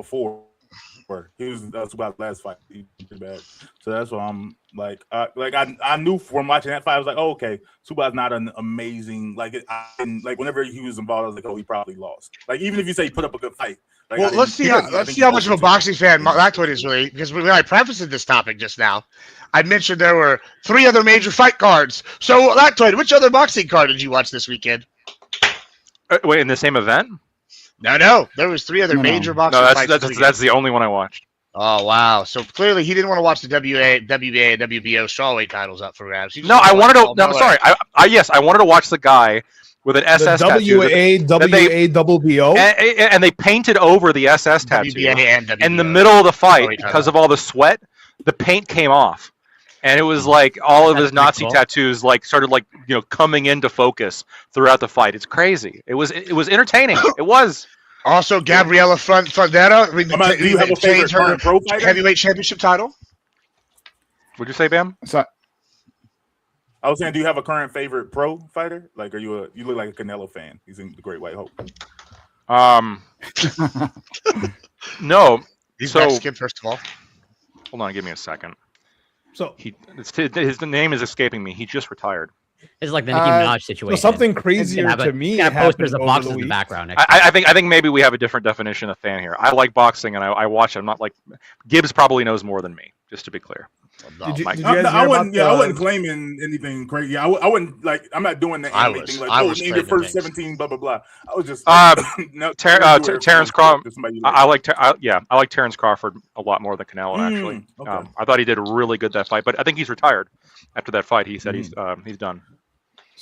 before. He was that's about the last fight. He was pretty bad. So that's why I'm like I knew from watching that fight, I was like, oh, okay, Subot's not an amazing like whenever he was involved, I was like, oh, he probably lost. Like even if you say he put up a good fight. Like, well, let's see how much of a boxing fan Lactoid is really, because when I prefaced this topic just now, I mentioned there were 3 other major fight cards. So Lactoid, which other boxing card did you watch this weekend? Wait, in the same event? No. There was 3 other major boxing fights. That's the only one I watched. Oh, wow. So clearly he didn't want to watch the WBA, and WBO strawweight titles up for grabs. No, I wanted to. No, sorry. I wanted to watch the guy with an SS tattoo. WBO. And they painted over the SS tattoo. And WBO. In the middle of the fight, because of all the sweat, the paint came off. And it was like all of his Nazi tattoos started coming into focus throughout the fight. It's crazy. It was entertaining. It was. Also, Gabriela Fundetta. Do you have a favorite current pro fighter? Heavyweight championship title? What'd you say, Bam? So, I was saying, do you have a current favorite pro fighter? Like, you look like a Canelo fan. He's in the Great White Hope. No. He's Mexican, first of all. Hold on, give me a second. So his name is escaping me. He just retired. It's like the Nicki Minaj situation. So something crazier to me. Got posters of boxers in the background. I think maybe we have a different definition of fan here. I like boxing and I watch it. I'm not like Gibbs probably knows more than me. Just to be clear. I wasn't claiming anything crazy. I wouldn't like. I'm not doing the anime thing. Like, name your first 17, blah blah blah. I was just Terrence Crawford. I like Terrence Crawford a lot more than Canelo actually. Okay. I thought he did really good that fight, but I think he's retired after that fight. He said he's done.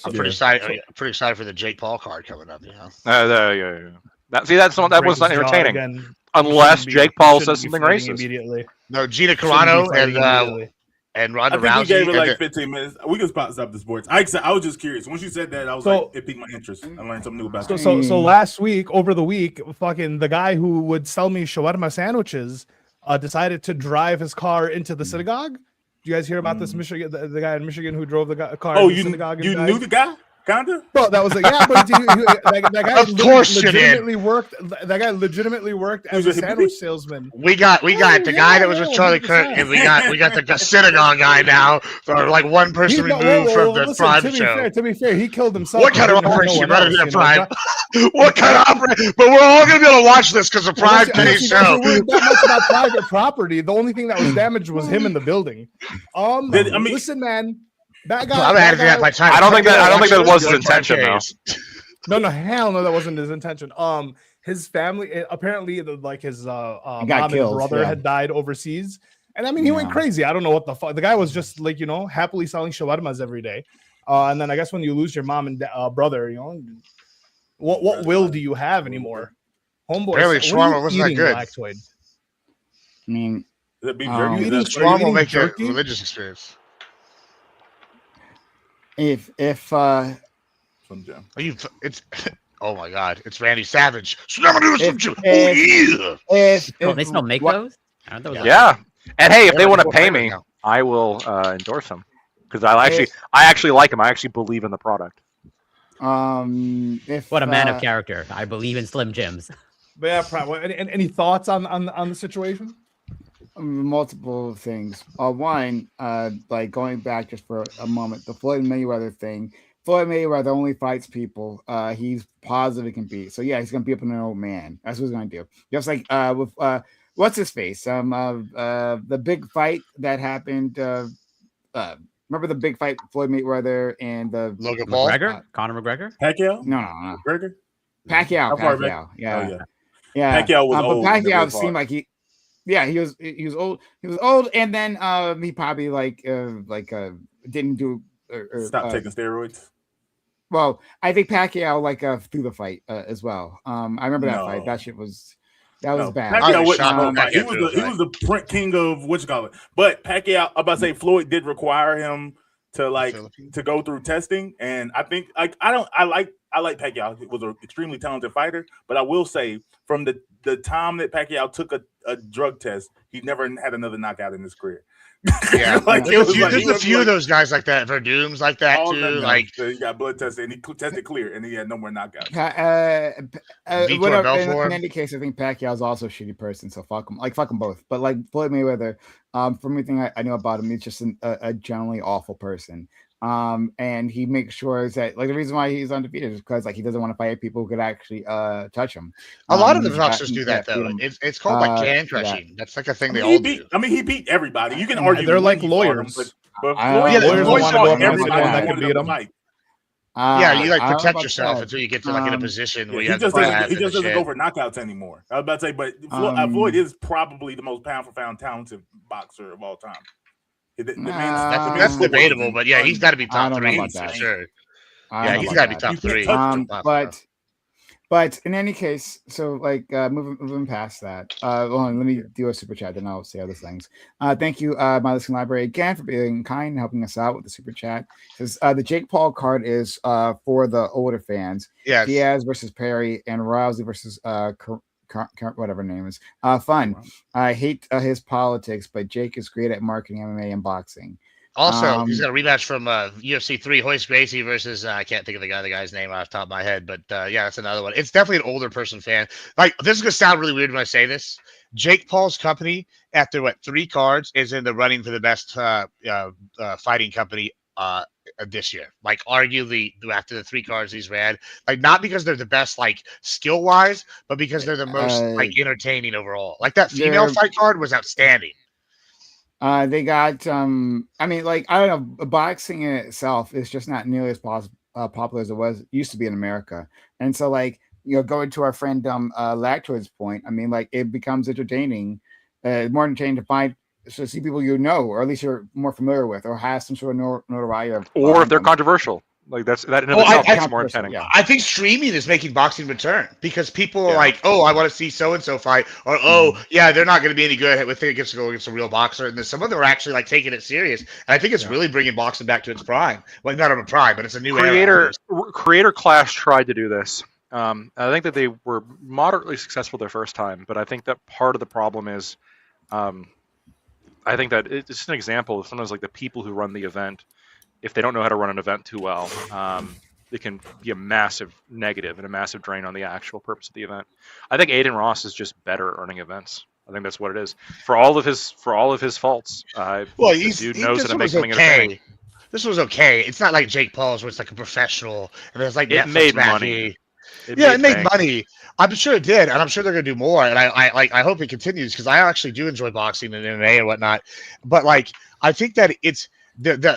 I'm pretty excited. Pretty excited for the Jake Paul card coming up. Yeah. That was not entertaining. Unless Jake Paul says something racist. Immediately. No, Gina Carano and Ronda Rousey. I think we gave it like 15 minutes. We can stop the sports. I was just curious. Once you said that, I was like, it piqued my interest. I learned something new about it. So last week, over the week, fucking the guy who would sell me shawarma sandwiches decided to drive his car into the synagogue. Did you guys hear about this Michigan? The guy in Michigan who drove the car into the synagogue. You knew the guy? Kinda? Bro, that was like, yeah, but that guy of course legitimately worked. That guy legitimately worked as a sandwich salesman. We got the guy that was with Charlie Kirk, and we got the synagogue guy now. So like one person removed from the Prime show. To be fair, he killed himself. What kind of operation better than Prime? What kind of operation? But we're all gonna be able to watch this because of Prime did his show. That much about private property. The only thing that was damaged was him in the building. Listen, man. That guy. I don't think that was his intention, though. No, hell no, that wasn't his intention. His family apparently, like his mom and brother had died overseas, and I mean he went crazy. I don't know what the fuck. The guy was just like happily selling shawarmas every day, and then I guess when you lose your mom and brother, what will do you have anymore, homeboy? Apparently, shawarma wasn't that good. Lactoid? I mean, eating shawarma will make your religious experience. If oh my god, it's Randy Savage. They still make those? Yeah. And hey, if they want to pay me, I will endorse them because I actually like them. I actually believe in the product. What a man of character! I believe in Slim Jims. But yeah, any thoughts on the situation? Multiple things. One, like going back just for a moment, the Floyd Mayweather thing. Floyd Mayweather only fights people he's positive he can beat. So yeah, he's gonna be up an old man. That's what he's gonna do. Just like with what's his face? The big fight that happened. Remember the big fight Floyd Mayweather and the Logan Paul? Conor McGregor? Pacquiao? No. McGregor? Pacquiao. Yeah. Pacquiao was old. But Pacquiao seemed like he was old. He was old, and then he probably didn't do stop taking steroids. Well, I think Pacquiao threw the fight as well. I remember that fight. That shit was bad. Pacquiao he was the print king of what you call it. But Pacquiao, I'm about to say Floyd did require him to go through testing, and I think I like I like Pacquiao. He was an extremely talented fighter, but I will say from the time that Pacquiao took a drug test, he never had another knockout in his career. Yeah, like there's a few of those guys like that. Verdum's like that too. Like he got blood tested and he tested clear, and he had no more knockouts. In any case, I think Pacquiao's also a shitty person, so fuck him. Like fuck them both. But like Floyd Mayweather, from everything I know about him, he's just a generally awful person. And he makes sure that like the reason why he's undefeated is because like he doesn't want to fight people who could actually touch him. A lot of the boxers do that though. It's called like can crushing. That's like a thing they all do. I mean, he beat everybody. You can argue they're like lawyers. But lawyers want to go up against anyone that can beat them. Yeah, you like protect yourself until you get to like in a position where you have to he just doesn't go for knockouts anymore. I was about to say, but Floyd is probably the most pound for pound talented boxer of all time. That's debatable, but yeah, he's got to be top 3 for sure. Yeah, he's got to be top 3. But in any case, so like moving past that, hold on, let me do a super chat, then I'll say other things. Thank you, my listening library, again for being kind and helping us out with the super chat. Says the Jake Paul card is for the older fans. Yes. Diaz versus Perry and Rousey versus whatever name is fun. I hate his politics, but Jake is great at marketing MMA and boxing. Also, he's got a rematch from UFC 3, Royce Gracie versus I can't think of the guy's name off the top of my head, but yeah, that's another one. It's definitely an older person fan. Like, this is gonna sound really weird when I say this. Jake Paul's company, after 3 cards, is in the running for the best fighting company this year. Like, arguably, after the 3 cards he's ran, like not because they're the best like skill wise, but because they're the most like entertaining overall. Like that female fight card was outstanding. They got I mean, like, I don't know, boxing in itself is just not nearly as popular as it used to be in America. And so, like, you know, going to our friend Lactoid's point, I mean, like, it becomes entertaining, more entertaining to find to see people you know, or at least you're more familiar with, or has some sort of notoriety, or if they're controversial. Like that in itself is more entertaining. Yeah. I think streaming is making boxing return because people are like, oh, I want to see so and so fight, or yeah, they're not going to be any good. We think it gets to go against a real boxer, and then some of them are actually like taking it serious. And I think it's really bringing boxing back to its prime. Well, not on a prime, but it's a new era. Creator Clash tried to do this. I think that they were moderately successful their first time, but I think that part of the problem is, I think that it's an example of sometimes like the people who run the event. If they don't know how to run an event too well, it can be a massive negative and a massive drain on the actual purpose of the event. I think Aiden Ross is just better at running events. I think that's what it is. For all of his faults, the dude knows how to make something entertaining. This was okay. It's not like Jake Paul's where it's like a professional and there's like it Netflix made money. It made money. I'm sure it did, and I'm sure they're gonna do more. And I hope it continues because I actually do enjoy boxing and MMA and whatnot. But like, I think that it's.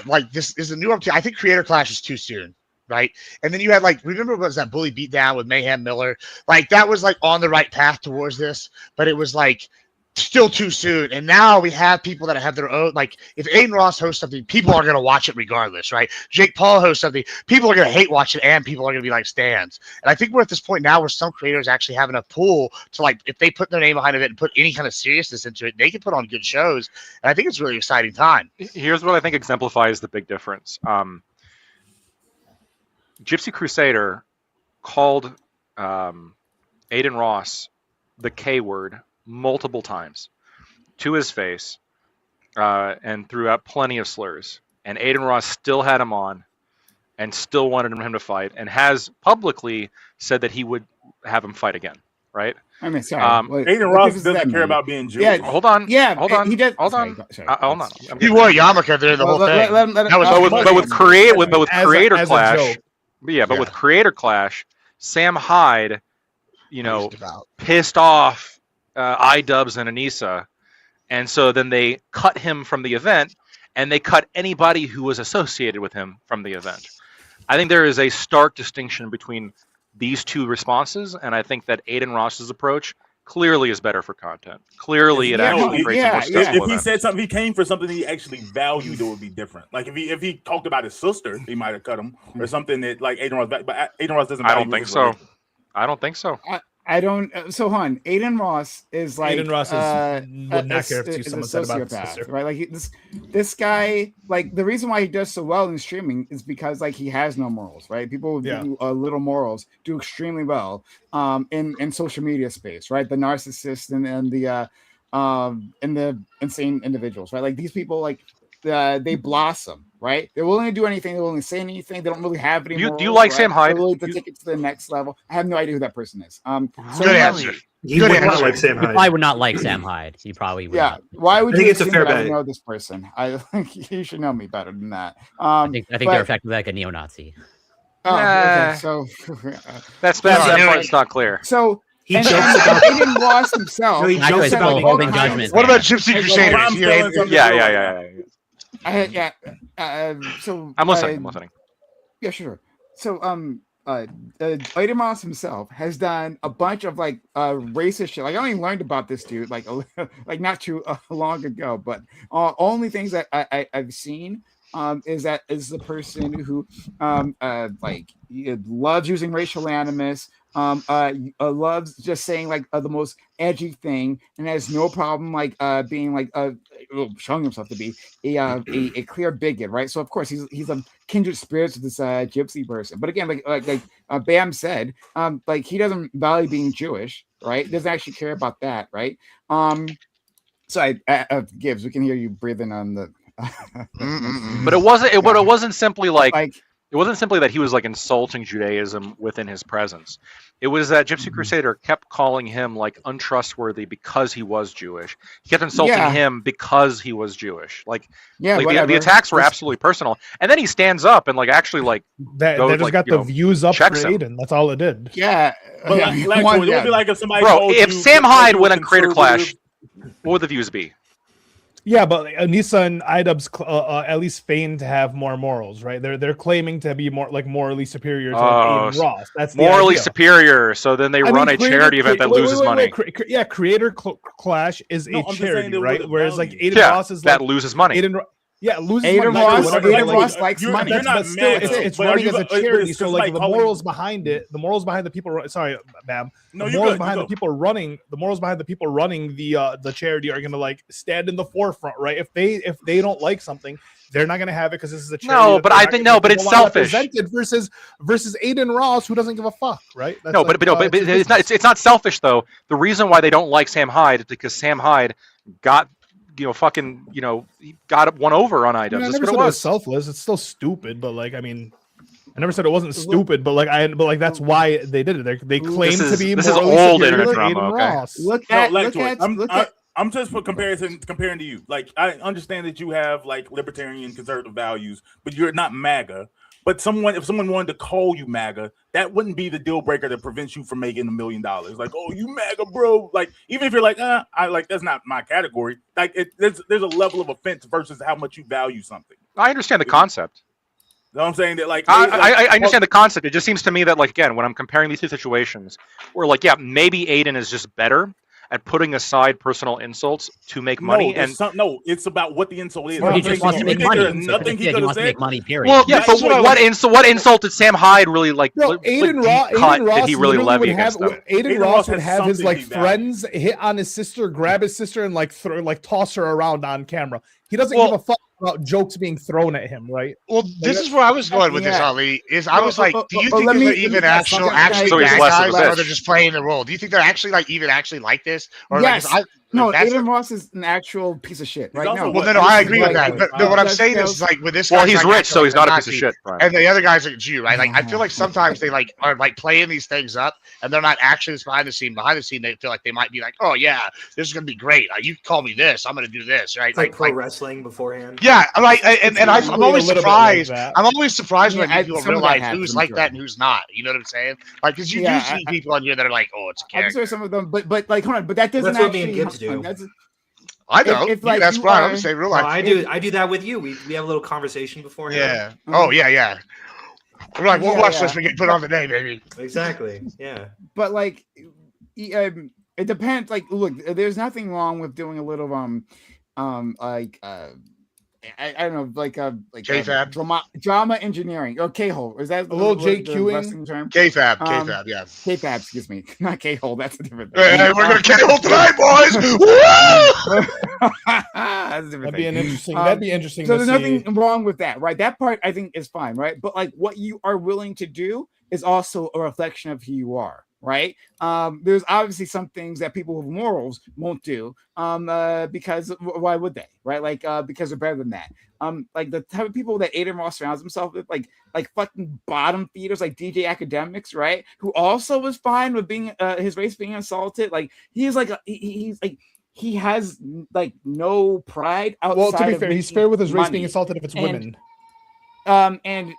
Like this is a new opportunity. I think Creator Clash is too soon, right? And then you had like, remember what was that Bully Beatdown with Mayhem Miller? Like that was like on the right path towards this, but it was like still too soon. And now we have people that have their own, like if Aiden Ross hosts something, people are going to watch it regardless, right? Jake Paul hosts something, people are going to hate watch it, and people are going to be like stands. And I think we're at this point now where some creators actually have enough pull to like, if they put their name behind it and put any kind of seriousness into it, they can put on good shows. And I think it's a really exciting time. Here's what I think exemplifies the big difference. Gypsy Crusader called Aiden Ross the K word multiple times to his face and threw out plenty of slurs. And Aiden Ross still had him on and still wanted him to fight and has publicly said that he would have him fight again, right? I mean, sorry. Aiden Ross doesn't care about being Jewish. Yeah, hold on. Yeah, hold on. He did. Hold on. Hold on. He wore a yarmulke there the whole thing. But with Creator Clash, but with Creator Clash, Sam Hyde, pissed off iDubbbz and Anissa, and so then they cut him from the event, and they cut anybody who was associated with him from the event. I think there is a stark distinction between these two responses, and I think that Aiden Ross's approach clearly is better for content. Clearly, it actually creates a more stable If he said something, he came for something he actually valued, it would be different. Like if he talked about his sister, he might have cut him, or something that like Aiden Ross. But Aiden Ross doesn't. I don't think so. I don't think so. I don't. So, hon, Aiden Ross is like Aiden Ross would not care if someone said about his sister, right? Like this guy, like the reason why he does so well in streaming is because like he has no morals, right? People with little morals do extremely well, in social media space, right? The narcissists and the insane individuals, right? Like these people, like they blossom, right? They're willing to do anything. They're willing to say anything. They don't really have any. Do you like right? Sam Hyde? They're willing to take it to the next level. I have no idea who that person is. Good answer. He would not like Sam Hyde. I would not like Sam Hyde. He probably would. Yeah. Not. Why would I think you it's a assume fair that I bet. know this person? I think you should know me better than that. I think they're effectively like a neo-Nazi. Oh, okay. So that part's not clear. So He and jokes about Aiden Ross himself. No, he Actually, jokes it's about still holding judgment. What there. about Gypsy Crusaders? Yeah. So I'm listening. Yeah, sure. So Aiden Ross himself has done a bunch of like racist shit. Like I only learned about this dude like not too long ago, but only things that I've seen is the person who loves using racial animus, loves just saying like the most edgy thing, and has no problem like being like showing himself to be a clear bigot, right? So of course he's a kindred spirits with this gypsy person. But again, like Bam said, like he doesn't value being Jewish, right? Doesn't actually care about that, right? So Gibbs, we can hear you breathing on the. But it wasn't simply like it wasn't simply that he was like insulting Judaism within his presence. It was that Gypsy Crusader kept calling him like untrustworthy because he was Jewish. He kept insulting him because he was Jewish. The attacks were absolutely personal. And then he stands up and like actually like that just got the views up for Aiden. That's all it did. Yeah. But it would be like if somebody if Sam Hyde went on Creator Clash, what would the views be? Yeah, but Anissa and IDubbbz at least feign to have more morals, right? They're claiming to be more like morally superior to Aiden Ross. That's morally superior. So then they run a charity event that loses money. Creator Clash is a charity, right? Whereas like Aiden Ross is that loses money. Loses Aiden money. Aiden Ross likes money. But still, it's running as a charity. So like the morals behind it, the morals behind the people. Sorry, ma'am. The morals behind the people running the charity are gonna like stand in the forefront, right? If they don't like something, they're not gonna have it because this is a charity. But it's selfish. Versus Aiden Ross, who doesn't give a fuck, right? But it's not selfish though. The reason why they don't like Sam Hyde is because Sam Hyde got he got one over on IDubbbz. I never said it was selfless. It's still stupid, but like, I mean, I never said it wasn't stupid, but that's why they did it. They claim to be. This is old internet drama. Okay. I'm just comparing to you. Like, I understand that you have like libertarian conservative values, but you're not MAGA. But if someone wanted to call you MAGA, that wouldn't be the deal breaker that prevents you from making $1 million. Like, oh, you MAGA, bro. Like, even if you're like, that's not my category. Like, there's a level of offense versus how much you value something. I understand the concept. You know what I'm saying? That like I understand the concept. It just seems to me that like again, when I'm comparing these two situations, where like maybe Aiden is just better at putting aside personal insults to make money. It's about what the insult is. He just wants to make money. Nothing he wants to make money. Period. Well, yeah, but what insult did Sam Hyde really like? Aiden Ross did he really levy against them? Aiden Ross would have his like friends hit on his sister, grab his sister, and like toss her around on camera. He doesn't give a fuck about jokes being thrown at him, right? Well, this is where I was going with this, Ali. I was like, do you think they're even actually bad guys, or they're just playing the role? Do you think they're actually like this? Or yes. Aiden Ross is an actual piece of shit right now. Well, no, I agree with that. But what I'm saying is like with this. Well, he's rich, so he's not a piece of shit. And the other guy's a Jew, right? Like I feel like sometimes they like are like playing these things up, and they're not actually behind the scene. Behind the scene, they feel like they might be like, oh yeah, this is gonna be great. You call me this, I'm gonna do this, right? It's like pro wrestling beforehand. Yeah, I'm like, and I'm always surprised. I'm always surprised when people realize who's like that and who's not. You know what I'm saying? Like, because you do see people on here that are like, oh, it's a character. I'm sure some of them, but like, hold on, but that doesn't. That's what me and Gibbs do. I know. That's why I'm saying real life. I do that with you. We have a little conversation beforehand. Yeah. Oh yeah. We're like, we'll watch this. We get put on the day, baby. Exactly. Yeah. But like, it depends. Like, look, there's nothing wrong with doing a little I don't know, like K-Fab? drama engineering or K-hole. Is that a little JQing term? K-Fab, K-Fab, yeah. K-Fab, excuse me, not K-hole. That's a different thing. Hey, we're gonna K-hole tonight, boys. That's a different thing. That'd be interesting. So there's nothing wrong with that, right? That part I think is fine, right? But like what you are willing to do is also a reflection of who you are. Right. There's obviously some things that people with morals won't do. Because why would they? Right. Like because they're better than that. Like the type of people that Adin Ross surrounds himself with, like fucking bottom feeders like DJ Academics, right? Who also was fine with being his race being insulted. Like he's like he's like he has like no pride outside. Well, to be fair, he's fair with his race money. being insulted if it's women. And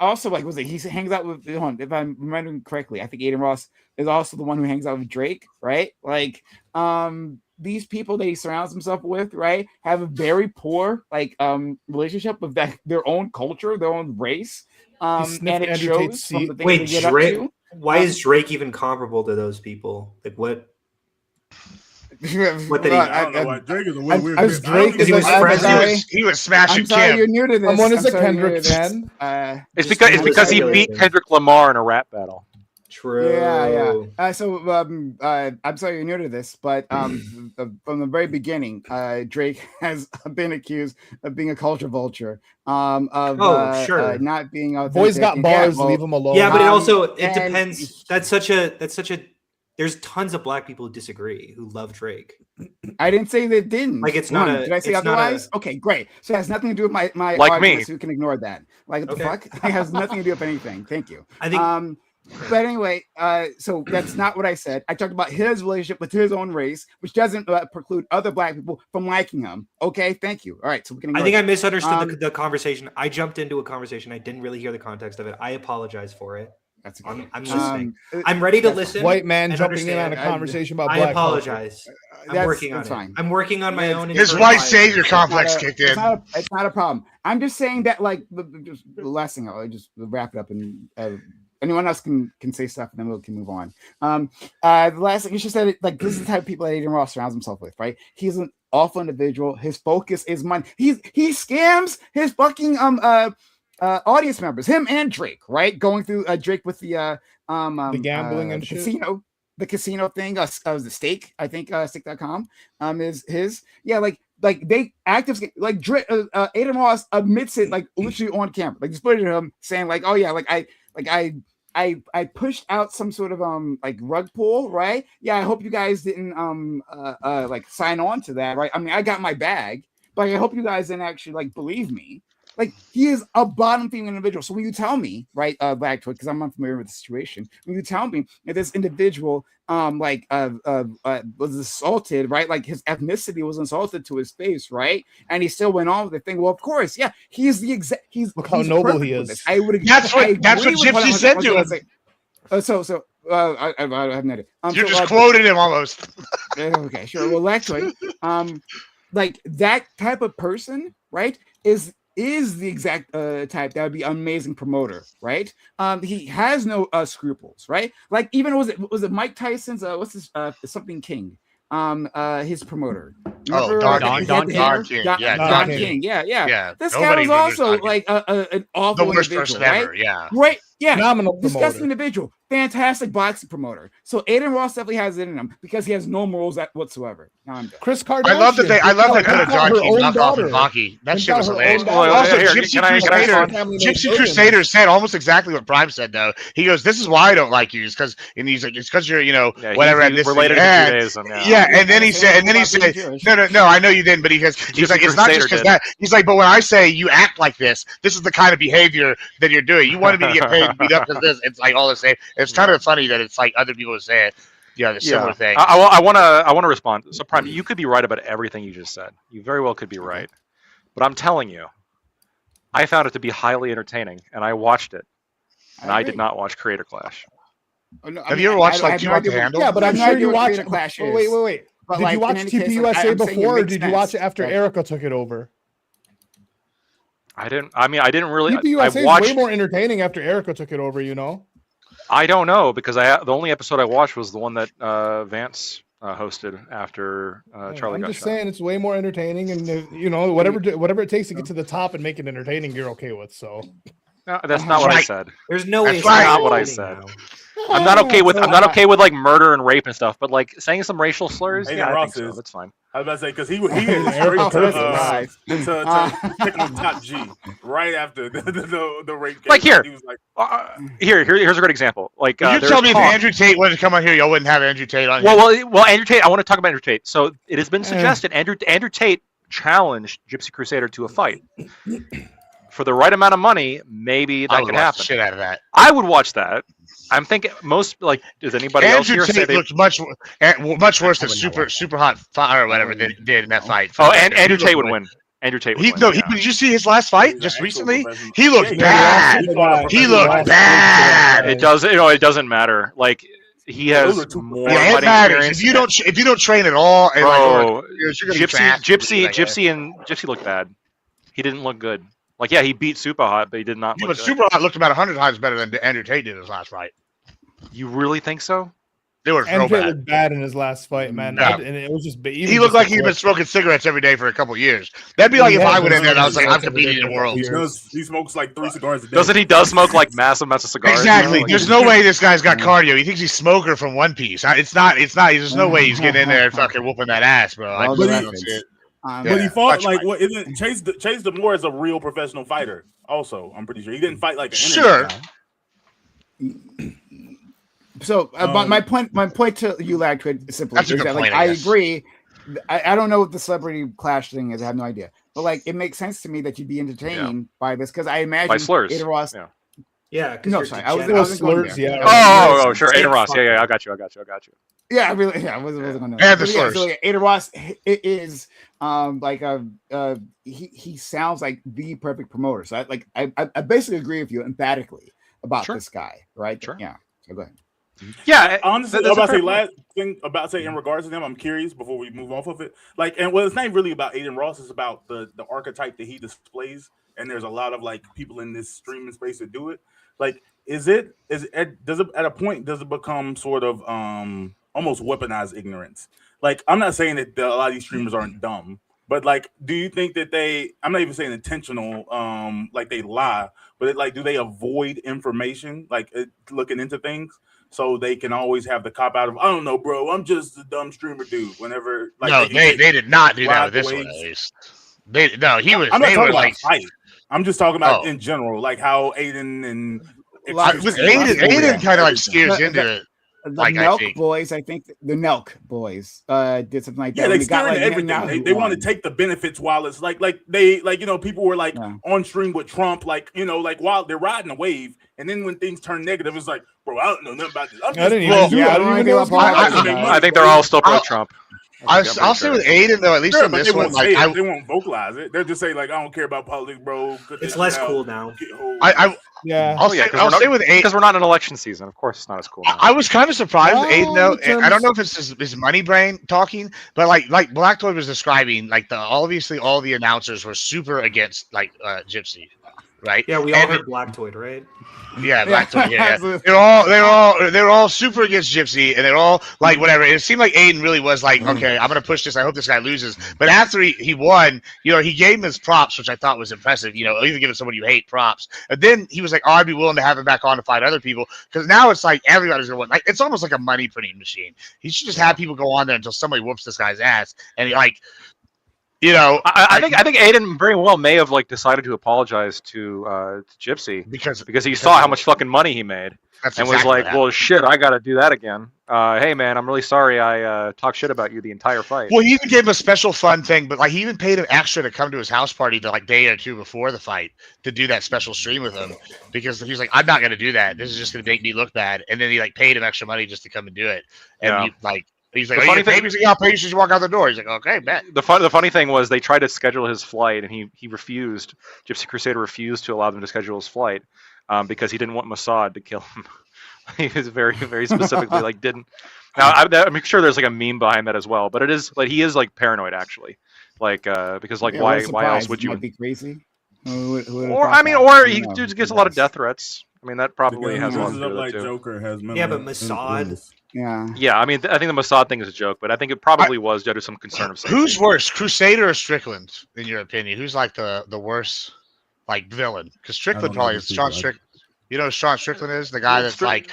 also like was it he hangs out with, if I'm remembering correctly, I think Adin Ross is also the one who hangs out with Drake, right? Like these people that he surrounds himself with, right, have a very poor like relationship with their own culture, their own race, and it shows from the things Wait, they get Drake, up to. why is Drake even comparable to those people? Like what did he? I don't know why Drake is a weird. He was smashing I'm sorry, Kim. you're new to this. Someone is a I'm sorry, Kendrick you're new to this. fan. It's because he beat Kendrick Lamar in a rap battle. True. Yeah. I'm sorry you're new to this, but from the very beginning, Drake has been accused of being a culture vulture. Sure. Not being authentic. Boys got bars, leave him alone. Yeah, but it and depends. That's such a. There's tons of black people who disagree, who love Drake. I didn't say they didn't. Like it's not a. Did I say it's not otherwise? Okay, great. So it has nothing to do with my like argument, me. so you can ignore that. Like what the fuck? It has nothing to do with anything. Thank you. I think. But anyway, so that's not what I said. I talked about his relationship with his own race, which doesn't preclude other black people from liking him. Okay, thank you. All right, so we can. I think I misunderstood the conversation. I jumped into a conversation. I didn't really hear the context of it. I apologize for it. That's I'm listening. I'm ready to listen. White man and jumping in on a understand. conversation about I black apologize. I'm working on it. fine. I'm working on my own. His internal white life. savior complex kicked in. It's not a problem. I'm just saying that, like, just the last thing, I'll just wrap it up, and anyone else can say stuff, and then we can move on. The last thing, you just said, like, this is the type of people that Adin Ross surrounds himself with, right? He's an awful individual. His focus is money. He scams his fucking audience members, him and Drake, right? Going through Drake with the gambling and shit. The casino thing, was the stake, I think stake.com is his. Yeah, like they active, like Drake, Adin Ross admits it, like literally on camera, like just put it him saying like, oh yeah, I pushed out some sort of like rug pull, right? Yeah, I hope you guys didn't like sign on to that, right? I mean, I got my bag, but I hope you guys didn't actually like believe me. Like, he is a bottom feeding individual. So when you tell me, right, Black Twit, because I'm unfamiliar with the situation, when you tell me that this individual was assaulted, right, like his ethnicity was insulted to his face, right, and he still went on with the thing. Well, of course, yeah, he's the exact. Look how noble he is. I would. That's what Gypsy said to him. I have no idea. You just quoted him almost. Okay, sure. Well, actually, like that type of person, right, is the exact type that would be amazing promoter, right? He has no scruples, right? Like even was it Mike Tyson's what's his something King, his promoter. Don King. Yeah. This guy was also like an awful individual, right? Ever, yeah. Right. Yeah. Phenomenal Disgusting individual. Fantastic boxing promoter. So Adin Ross definitely has it in him because he has no morals whatsoever. Now I'm done. Chris Kardashian. I love that they put a John King knockoff in hockey. That shit was hilarious. Also, Gypsy Crusader said almost exactly what Prime said though. He goes, "This is why I don't like you," because he's like, "It's because you're whatever." He's related to Judaism. Yeah, and then he said, "No, I know you didn't," but he's like, "It's not just because that." He's like, "But when I say you act like this is the kind of behavior that you're doing. You wanted me to get paid and beat up because this." It's like all the same. It's kind of funny that it's like other people say it. Yeah, the similar thing. I want to respond. So, Prime, you could be right about everything you just said. You very well could be right, but I'm telling you, I found it to be highly entertaining, and I watched it, and I did not watch Creator Clash. Have you ever watched like Too Hot to Handle? Yeah, but I'm sure you watched. Wait. But did you watch TPUSA before, or did you watch it after Erica took it over? I didn't really. TPUSA is way more entertaining after Erica took it over. You know. I don't know because the only episode I watched was the one that Vance hosted after Charlie I'm got just shot. saying it's way more entertaining, and whatever it takes to get to the top and make it entertaining, you're okay with. So No, that's not what I said. There's no way. That's not what I said. I'm not okay with like murder and rape and stuff, but like saying some racial slurs, Aiden yeah, I Ross think so. is- That's fine. I was about to say because he is straight to pick on top G right after the rape. Like here, he was like, here's a great example. Like you there's tell me if talk- Andrew Tate wanted to come on here, y'all wouldn't have Andrew Tate on. Well, Andrew Tate. I want to talk about Andrew Tate. So it has been suggested Andrew Tate challenged Gypsy Crusader to a fight. For the right amount of money, maybe that could happen. Shit out of that. I would watch that. I'm thinking most like does anybody else Andrew here say Tate they... looked much worse than super hot fire or whatever they did in that fight. Oh, and Andrew Tate would win. Andrew Tate would win. Did you see his last fight just recently? He looked Yeah, bad. He looked bad. It does. It doesn't matter. Like he has more Yeah, it fighting matters. experience. If you don't train at all, and Bro, you're gonna be fast. Gypsy looked bad. He didn't look good. Like yeah, he beat Super Hot, but he did not. Look good. Super Hot looked about 100 times better than Andrew Tate did his last fight. You really think so? They were Andrew real Tate bad. looked bad in his last fight, man. Yeah. And it was just. He looked like he'd been smoking cigarettes every day for a couple years. That'd be like if I went in there and I was like, I'm competing in the world. he smokes like 3 cigars a day. Doesn't he? Does smoke like massive amounts of cigars? Exactly. You know? There's no way this guy's got cardio. He thinks he's smoker from One Piece. It's not. There's no way he's getting in there and fucking whooping that ass, bro. I don't see it. But he fought like what? Isn't Chase Demore is a real professional fighter? Also, I'm pretty sure he didn't fight like an sure. So my point to you, Lagtwid, is simply That's a is good that like point, I I guess. agree. I don't know what the celebrity clash thing is. I have no idea. But like it makes sense to me that you'd be entertained by this because I imagine By slurs. Ada Ross. Yeah. No, sorry. I was slurs. going there. Yeah. Oh, sure. Aiden Ross. Yeah. I got you. Yeah, I wasn't going to. And the slurs. So Ada Ross is like he sounds like the perfect promoter. So I basically agree with you emphatically about this guy, right? Sure. Yeah. So go ahead. Yeah. Honestly, I'm about to say last thing about say in regards to them, I'm curious before we move off of it. Like, and well, it's not really about Aiden Ross. It's about the archetype that he displays. And there's a lot of like people in this streaming space that do it. Like, does it at a point does it become sort of almost weaponized ignorance? Like, I'm not saying that a lot of these streamers aren't dumb, but like, do you think that I'm not even saying intentional, like they lie, but do they avoid information, like looking into things? So they can always have the cop out of, I don't know, bro. I'm just a dumb streamer dude. Whenever, like, no, they did not do that with this one. At least. He was. I'm not talking about like, fight. I'm just talking about in general, like how Aiden and Aiden kind of like steers into it. The Like, Nelk boys, I think the Nelk boys did something like that. Yeah, they When steer got, into everything. They want to take the benefits while it's like they people were like on stream with Trump, like while they're riding a wave, and then when things turn negative, it's like, bro, I don't know nothing about this. I think they're all still pro Trump. I'll say with Aiden though, at least on this one, they won't vocalize it. They'll just say like, I don't care about politics, bro. It's less cool now. I'll say with Aiden because we're not in election season. Of course, it's not as cool now. I was kind of surprised with Aiden though. I don't know if it's his money brain talking, but like Black Toy was describing, like obviously all the announcers were super against like Gypsy, right? Yeah, we all heard Black Toy, right? Yeah, Black Toy. Yeah. They're all super against Gypsy, and they're all like whatever. It seemed like Aiden really was like, okay, I'm gonna push this. I hope this guy loses. But after he won, he gave him his props, which I thought was impressive. Even giving someone you hate props. And then he was like, I'd be willing to have him back on to fight other people because now it's like everybody's gonna win. Like it's almost like a money printing machine. He should just have people go on there until somebody whoops this guy's ass, and I think Aiden very well may have like decided to apologize to Gypsy because he saw how much fucking money he made and was like, well, shit, I got to do that again. Hey man, I'm really sorry I talked shit about you the entire fight. Well, he even gave him a special fun thing, but like he even paid him extra to come to his house party the day or two before the fight to do that special stream with him because he was like, I'm not gonna do that. This is just gonna make me look bad. And then he like paid him extra money just to come and do it. And he's like, I'll pay you as you walk out the door. He's like, okay, bet. The funny thing was they tried to schedule his flight, and he refused. Gypsy Crusader refused to allow them to schedule his flight because he didn't want Mossad to kill him. He was very, very specifically like didn't. Now I'm sure there's like a meme behind that as well, but it is like he is like paranoid actually, like because like why else would you be crazy? Or he just gets a lot of death threats. I mean that probably has a lot to do with it too. Joker has but Mossad. Yeah, I mean, I think the Mossad thing is a joke, but I think it probably was due to some concern of safety. Who's worse, Crusader or Strickland, in your opinion? Who's like the worst like villain? Because Strickland probably is Sean Strickland. You know who Sean Strickland is? The guy that's like,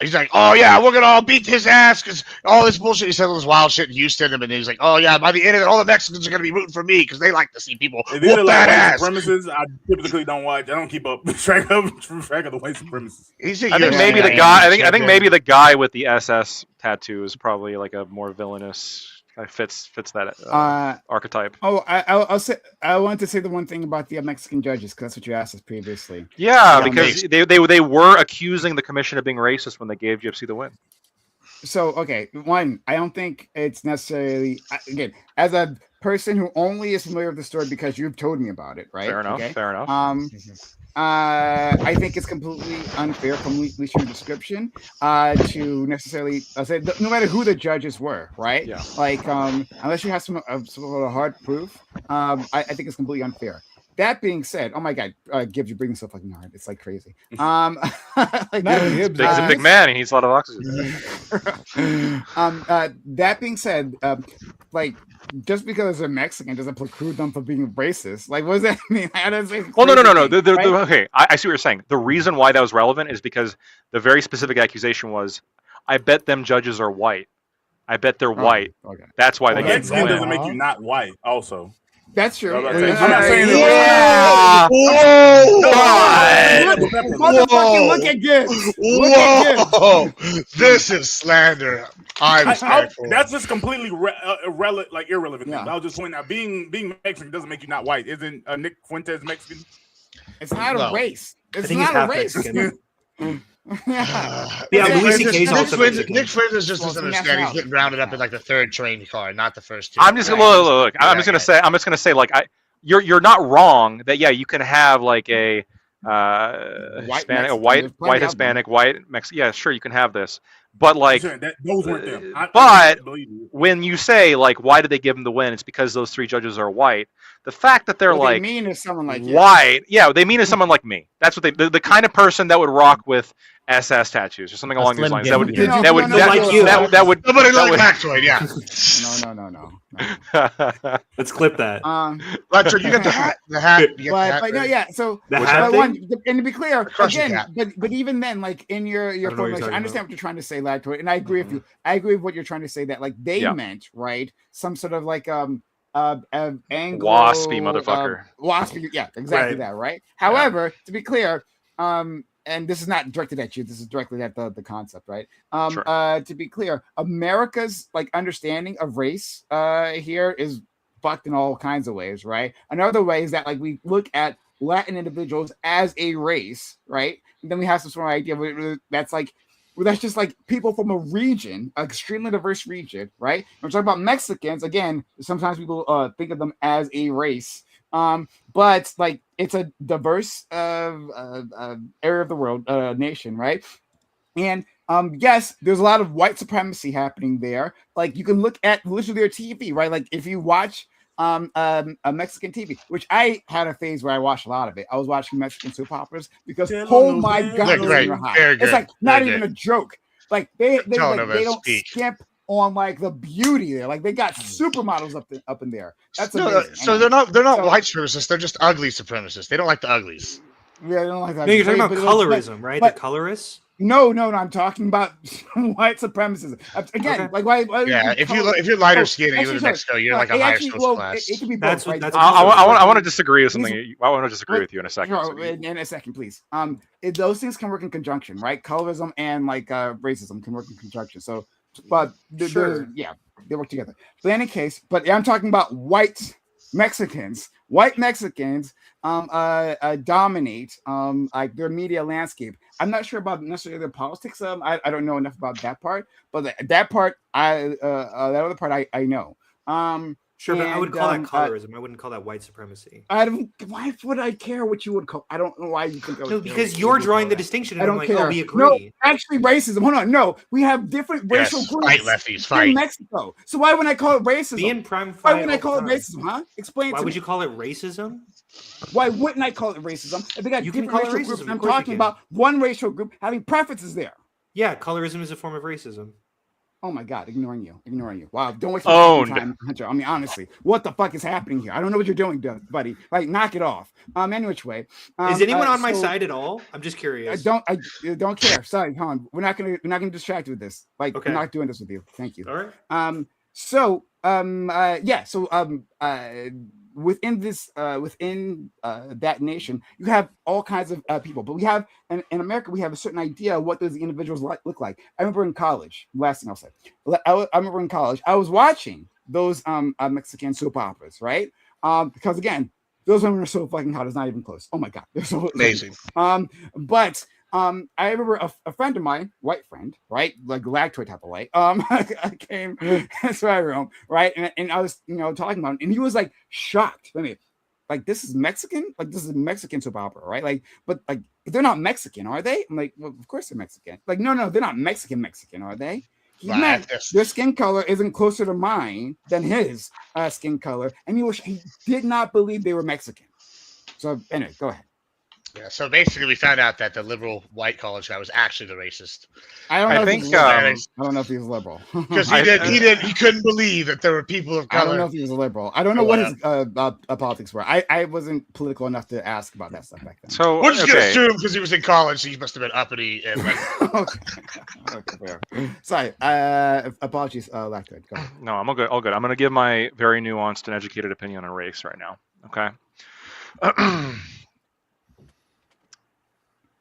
he's like, oh yeah, we're gonna all beat his ass because all this bullshit. He said all this wild shit in Houston, and he's like, oh yeah, by the end of it, all the Mexicans are gonna be rooting for me because they like to see people whoop that ass. Supremacists, I typically don't watch. I don't keep up track of the white supremacists. I think maybe the guy. I think maybe the guy with the SS tattoo is probably like a more villainous. Fits that archetype. Oh, I'll say. I wanted to say the one thing about the Mexican judges because that's what you asked us previously. Yeah, because they were accusing the commission of being racist when they gave GFC the win. So okay, one, I don't think it's necessarily again as a person who only is familiar with the story because you've told me about it, right? Fair enough. Okay? Fair enough. I think it's completely unfair from at least your description to necessarily say no matter who the judges were, right? Yeah. Like unless you have some sort of hard proof, I think it's completely unfair. That being said, oh my God, Gibbs, you're breathing so fucking hard. It's like crazy. Like, he's a big man. He needs a lot of oxygen. That being said, like just because they're Mexican doesn't preclude them from being racist. Like, what does that mean? Well, no. Okay, I see what you're saying. The reason why that was relevant is because the very specific accusation was, I bet them judges are white. I bet they're white. Okay. That's why they get the win. Doesn't make you not white. Also. That's true. I'm not saying Motherfucking look at Gibbs. Whoa! This is slander. That's just completely irrelevant. Yeah. I was just pointing out being Mexican doesn't make you not white. Isn't Nick Fuentes Mexican? It's not a race. It's not a race. Louis C.K.'s also Nick Fuentes just doesn't understand. He's getting rounded up in like the third train car, not the first two. I'm just look. I'm just gonna say like you're not wrong that you can have like a Hispanic, white Hispanic, white Mexican. Yeah, sure, you can have this. But like, those weren't them. But when you say like, why did they give him the win? It's because those three judges are white. The fact that they're like mean is someone like white, they mean is someone like me. That's what the kind of person that would rock with SS tattoos or something along these lines. That would nobody like Factoid, yeah. No. Let's clip that. Roger, you got the hat. The hat. But no, yeah. So the hat and to be clear, again, but even then, like in your formulation, I understand what you're trying to say, Lactoid, and I agree with you. I agree with what you're trying to say that like they meant some sort of like Anglo, waspy motherfucker. Waspy, yeah, exactly that, right? However, to be clear, and this is not directed at you, this is directly at the concept, right? Sure. To be clear, America's like understanding of race here is fucked in all kinds of ways, right? Another way is that like we look at Latin individuals as a race, right? And then we have some sort of idea that's like that's just like people from a region, an extremely diverse region, right? When we're talking about Mexicans, again, sometimes people think of them as a race, but like it's a diverse area of the world, nation, right? And yes, there's a lot of white supremacy happening there. Like you can look at literally their TV, right? Like if you watch a Mexican TV, which I had a phase where I watched a lot of it. I was watching Mexican soap operas because oh my God, it's like not even a joke. Like they don't skimp on like the beauty there. Like they got supermodels up in there. That's amazing. So they're not white supremacists. They're just ugly supremacists. They don't like the uglies. Yeah, they don't like that. No, you're talking about colorism, right? The colorists. No, I'm talking about white supremacism. Again, like why? Yeah, if you're lighter skinned and you live in Mexico, you're like a higher social class. It can be both. Right? I want to disagree with something. I want to disagree with you in a second. Sure, in a second, please. Those things can work in conjunction, right? Colorism and like racism can work in conjunction. So, but they work together. But in any case, I'm talking about white Mexicans. White Mexicans dominate like their media landscape. I'm not sure about necessarily their politics. I don't know enough about that part, but that part that other part I know. Sure, but I would call that colorism. I wouldn't call that white supremacy. Why would I care what you would call? I don't know why you think. No, because you're drawing the distinction. And I don't care. Oh, we agree. No, actually, racism. Hold on. No, we have different racial groups. Fight, lefties, fight. In Mexico. So why would I call it racism? Being prime. Why wouldn't I call it racism? Huh? Explain. Why would you call it racism? Why wouldn't I call it racism? If they got different racial groups, I'm talking about one racial group having preferences there. Yeah, colorism is a form of racism. Oh my God, ignoring you. Wow, don't waste your time, Hunter. I mean, honestly, what the fuck is happening here? I don't know what you're doing, buddy. Like, knock it off. Any which way. Is anyone on my side at all? I'm just curious. I don't care. Sorry, hon. We're not gonna distract you with this. Like, okay. I'm not doing this with you. Thank you. All right. Within this within that nation, you have all kinds of people, but we have in America we have a certain idea of what those individuals look like. I remember in college, last thing I'll say, I remember in college I was watching those Mexican soap operas, right? Because again, those women are so fucking hot, it's not even close. Oh my God, they're so amazing. I remember a friend of mine, white friend, right, like lactoid type of white, came to my room, right, and I was, talking about it, and he was like shocked. Like, this is Mexican, like this is a Mexican soap opera, right? Like, but they're not Mexican, are they? I'm like, well, of course they're Mexican. Like, no, they're not Mexican, are they? He meant their skin color isn't closer to mine than his skin color, and he did not believe they were Mexican. So anyway, go ahead. Yeah, so basically we found out that the liberal white college guy was actually the racist. I don't know if he's liberal. Because he couldn't believe that there were people of color. I don't know if he was a liberal. I don't know what his politics were. I wasn't political enough to ask about that stuff back then. So we're just gonna assume because he was in college, so he must have been uppity and like Sorry. Apologies, Lactoid. Go ahead. No, I'm all good. I'm gonna give my very nuanced and educated opinion on race right now. Okay.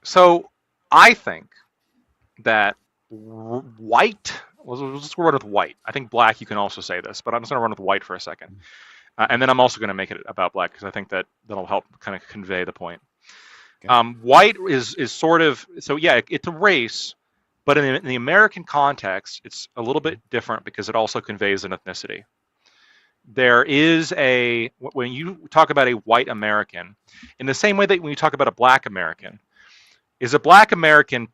So I think that white, let's run with white. I think black, you can also say this, but I'm just going to run with white for a second. And then I'm also going to make it about black because I think that'll help kind of convey the point. Okay. White is sort of, so yeah, it's a race, but in the American context, it's a little bit different because it also conveys an ethnicity. There is when you talk about a white American, in the same way that when you talk about a black American, is a black American,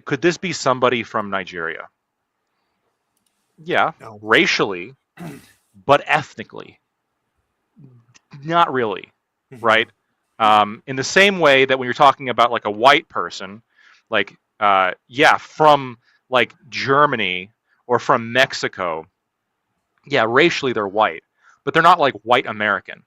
could this be somebody from Nigeria? Yeah, no. Racially, but ethnically, not really, right? In the same way that when you're talking about like a white person, like, from like Germany or from Mexico, yeah, racially they're white, but they're not like white American.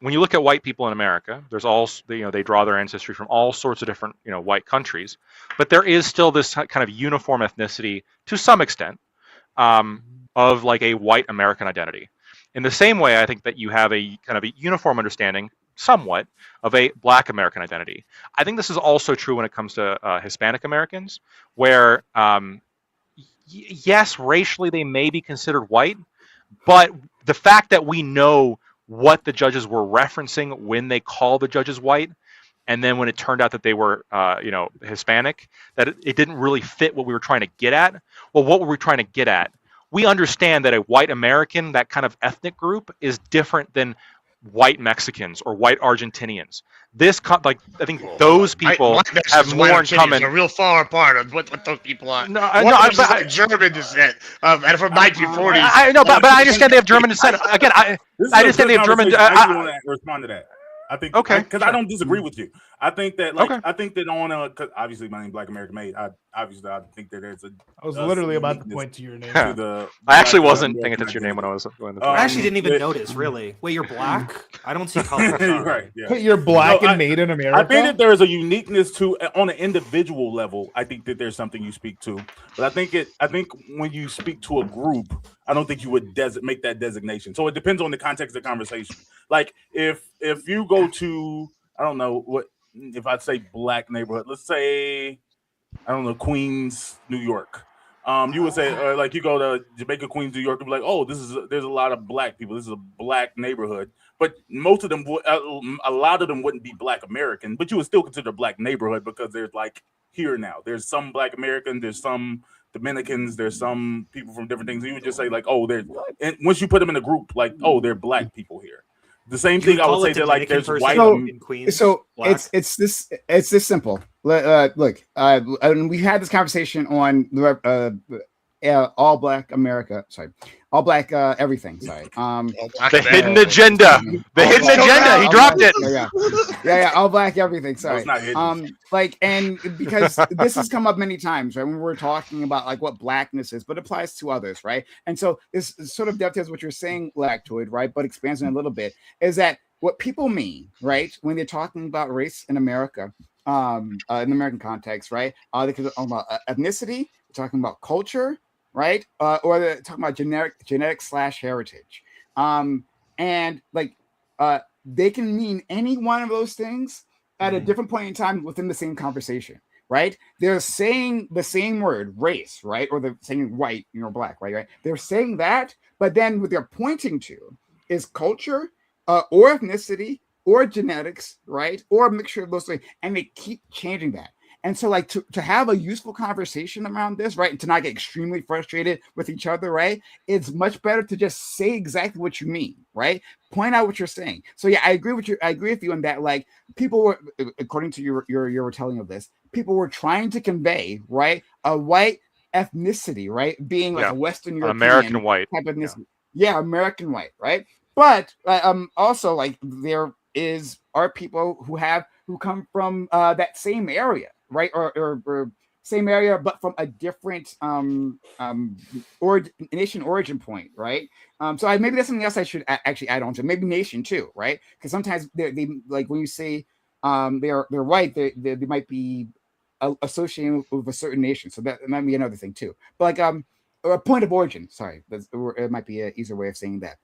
When you look at white people in America, there's all, they draw their ancestry from all sorts of different, white countries, but there is still this kind of uniform ethnicity to some extent of like a white American identity. In the same way, I think that you have a kind of a uniform understanding, somewhat, of a black American identity. I think this is also true when it comes to Hispanic Americans, where yes, racially they may be considered white, but the fact that we know what the judges were referencing when they called the judges white, and then when it turned out that they were, Hispanic, that it didn't really fit what we were trying to get at. Well, what were we trying to get at? We understand that a white American, that kind of ethnic group, is different than white Mexicans or white Argentinians. I think those people have more in common. Are real far apart on what those people are. Like German descent, and from 1940s. I know, but I understand they have German descent. Again, I understand they have German. I want to respond to that. I think because I don't disagree with you. I think that I think that on because obviously my name Black American Made. I think that there's a. I was literally about to point to your name. I actually wasn't paying attention to your name when I was going. I actually didn't even notice. Really? Wait, you're black? I don't see color. Right. Yeah. You're black and made in America. I think that there is a uniqueness to on an individual level. I think that there's something you speak to, but I think when you speak to a group, I don't think you would make that designation. So it depends on the context of the conversation. Like if you go to, I don't know what, if I'd say black neighborhood, let's say, I don't know, Queens, New York. You would say, like you go to Jamaica, Queens, New York, and be like, oh, there's a lot of black people. This is a black neighborhood. But most of them, a lot of them wouldn't be Black American, but you would still consider a black neighborhood because there's like here now. There's some Black American, there's some Dominicans, there's some people from different things. You would just say like, oh, and once you put them in a group, like, oh, they're black people here. The same thing I would say that like there's white in Queens. So it's this simple. Look, and we had this conversation on all black America. Sorry, all black everything. Sorry. The hidden agenda. The hidden agenda. He dropped it. Yeah. All black everything. Sorry. Like, and because this has come up many times, right? When we're talking about like what blackness is, but it applies to others, right? And so this sort of dovetails what you're saying, Lactoid, right? But expands on it a little bit is that what people mean, right, when they're talking about race in America, in the American context, right? They could talk about ethnicity, talking about culture, right? Or they're talking about genetic/heritage. And like they can mean any one of those things at a different point in time within the same conversation, right? They're saying the same word, race, right? Or they're saying white, black, right? They're saying that, but then what they're pointing to is culture, or ethnicity, or genetics, right? Or a mixture of those things, and they keep changing that. And so, like, to have a useful conversation around this, right, and to not get extremely frustrated with each other, right, it's much better to just say exactly what you mean, right? Point out what you're saying. So, yeah, I agree with you in that, like, people were, according to your retelling of this, people were trying to convey, right, a white ethnicity, right, being like a Western European American white type of ethnicity. Yeah, American white, right? But also, like, there are people who come from that same area, right, or same area, but from a different nation origin point, right? So maybe that's something else I should actually add on to. Maybe nation too, right? Because sometimes they like when you say they're white, they might be associated with a certain nation, so that might be another thing too. But like a point of origin. Sorry, it might be an easier way of saying that.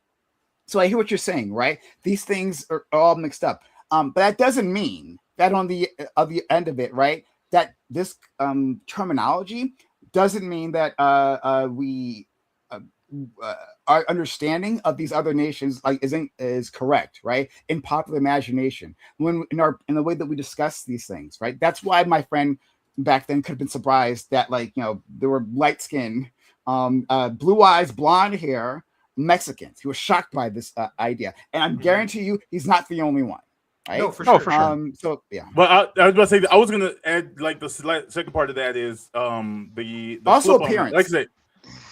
So I hear what you're saying, right? These things are all mixed up. But that doesn't mean that on the other end of it, right, that this terminology doesn't mean that our understanding of these other nations like is correct, right? In popular imagination, when in the way that we discuss these things, right? That's why my friend back then could have been surprised that there were light skin, blue eyes, blonde hair Mexicans. He was shocked by this idea, and I'm guarantee you, he's not the only one. Right? No, for sure. So yeah. But I was about to say, I was gonna add like the second part of that is the also appearance. Like I said,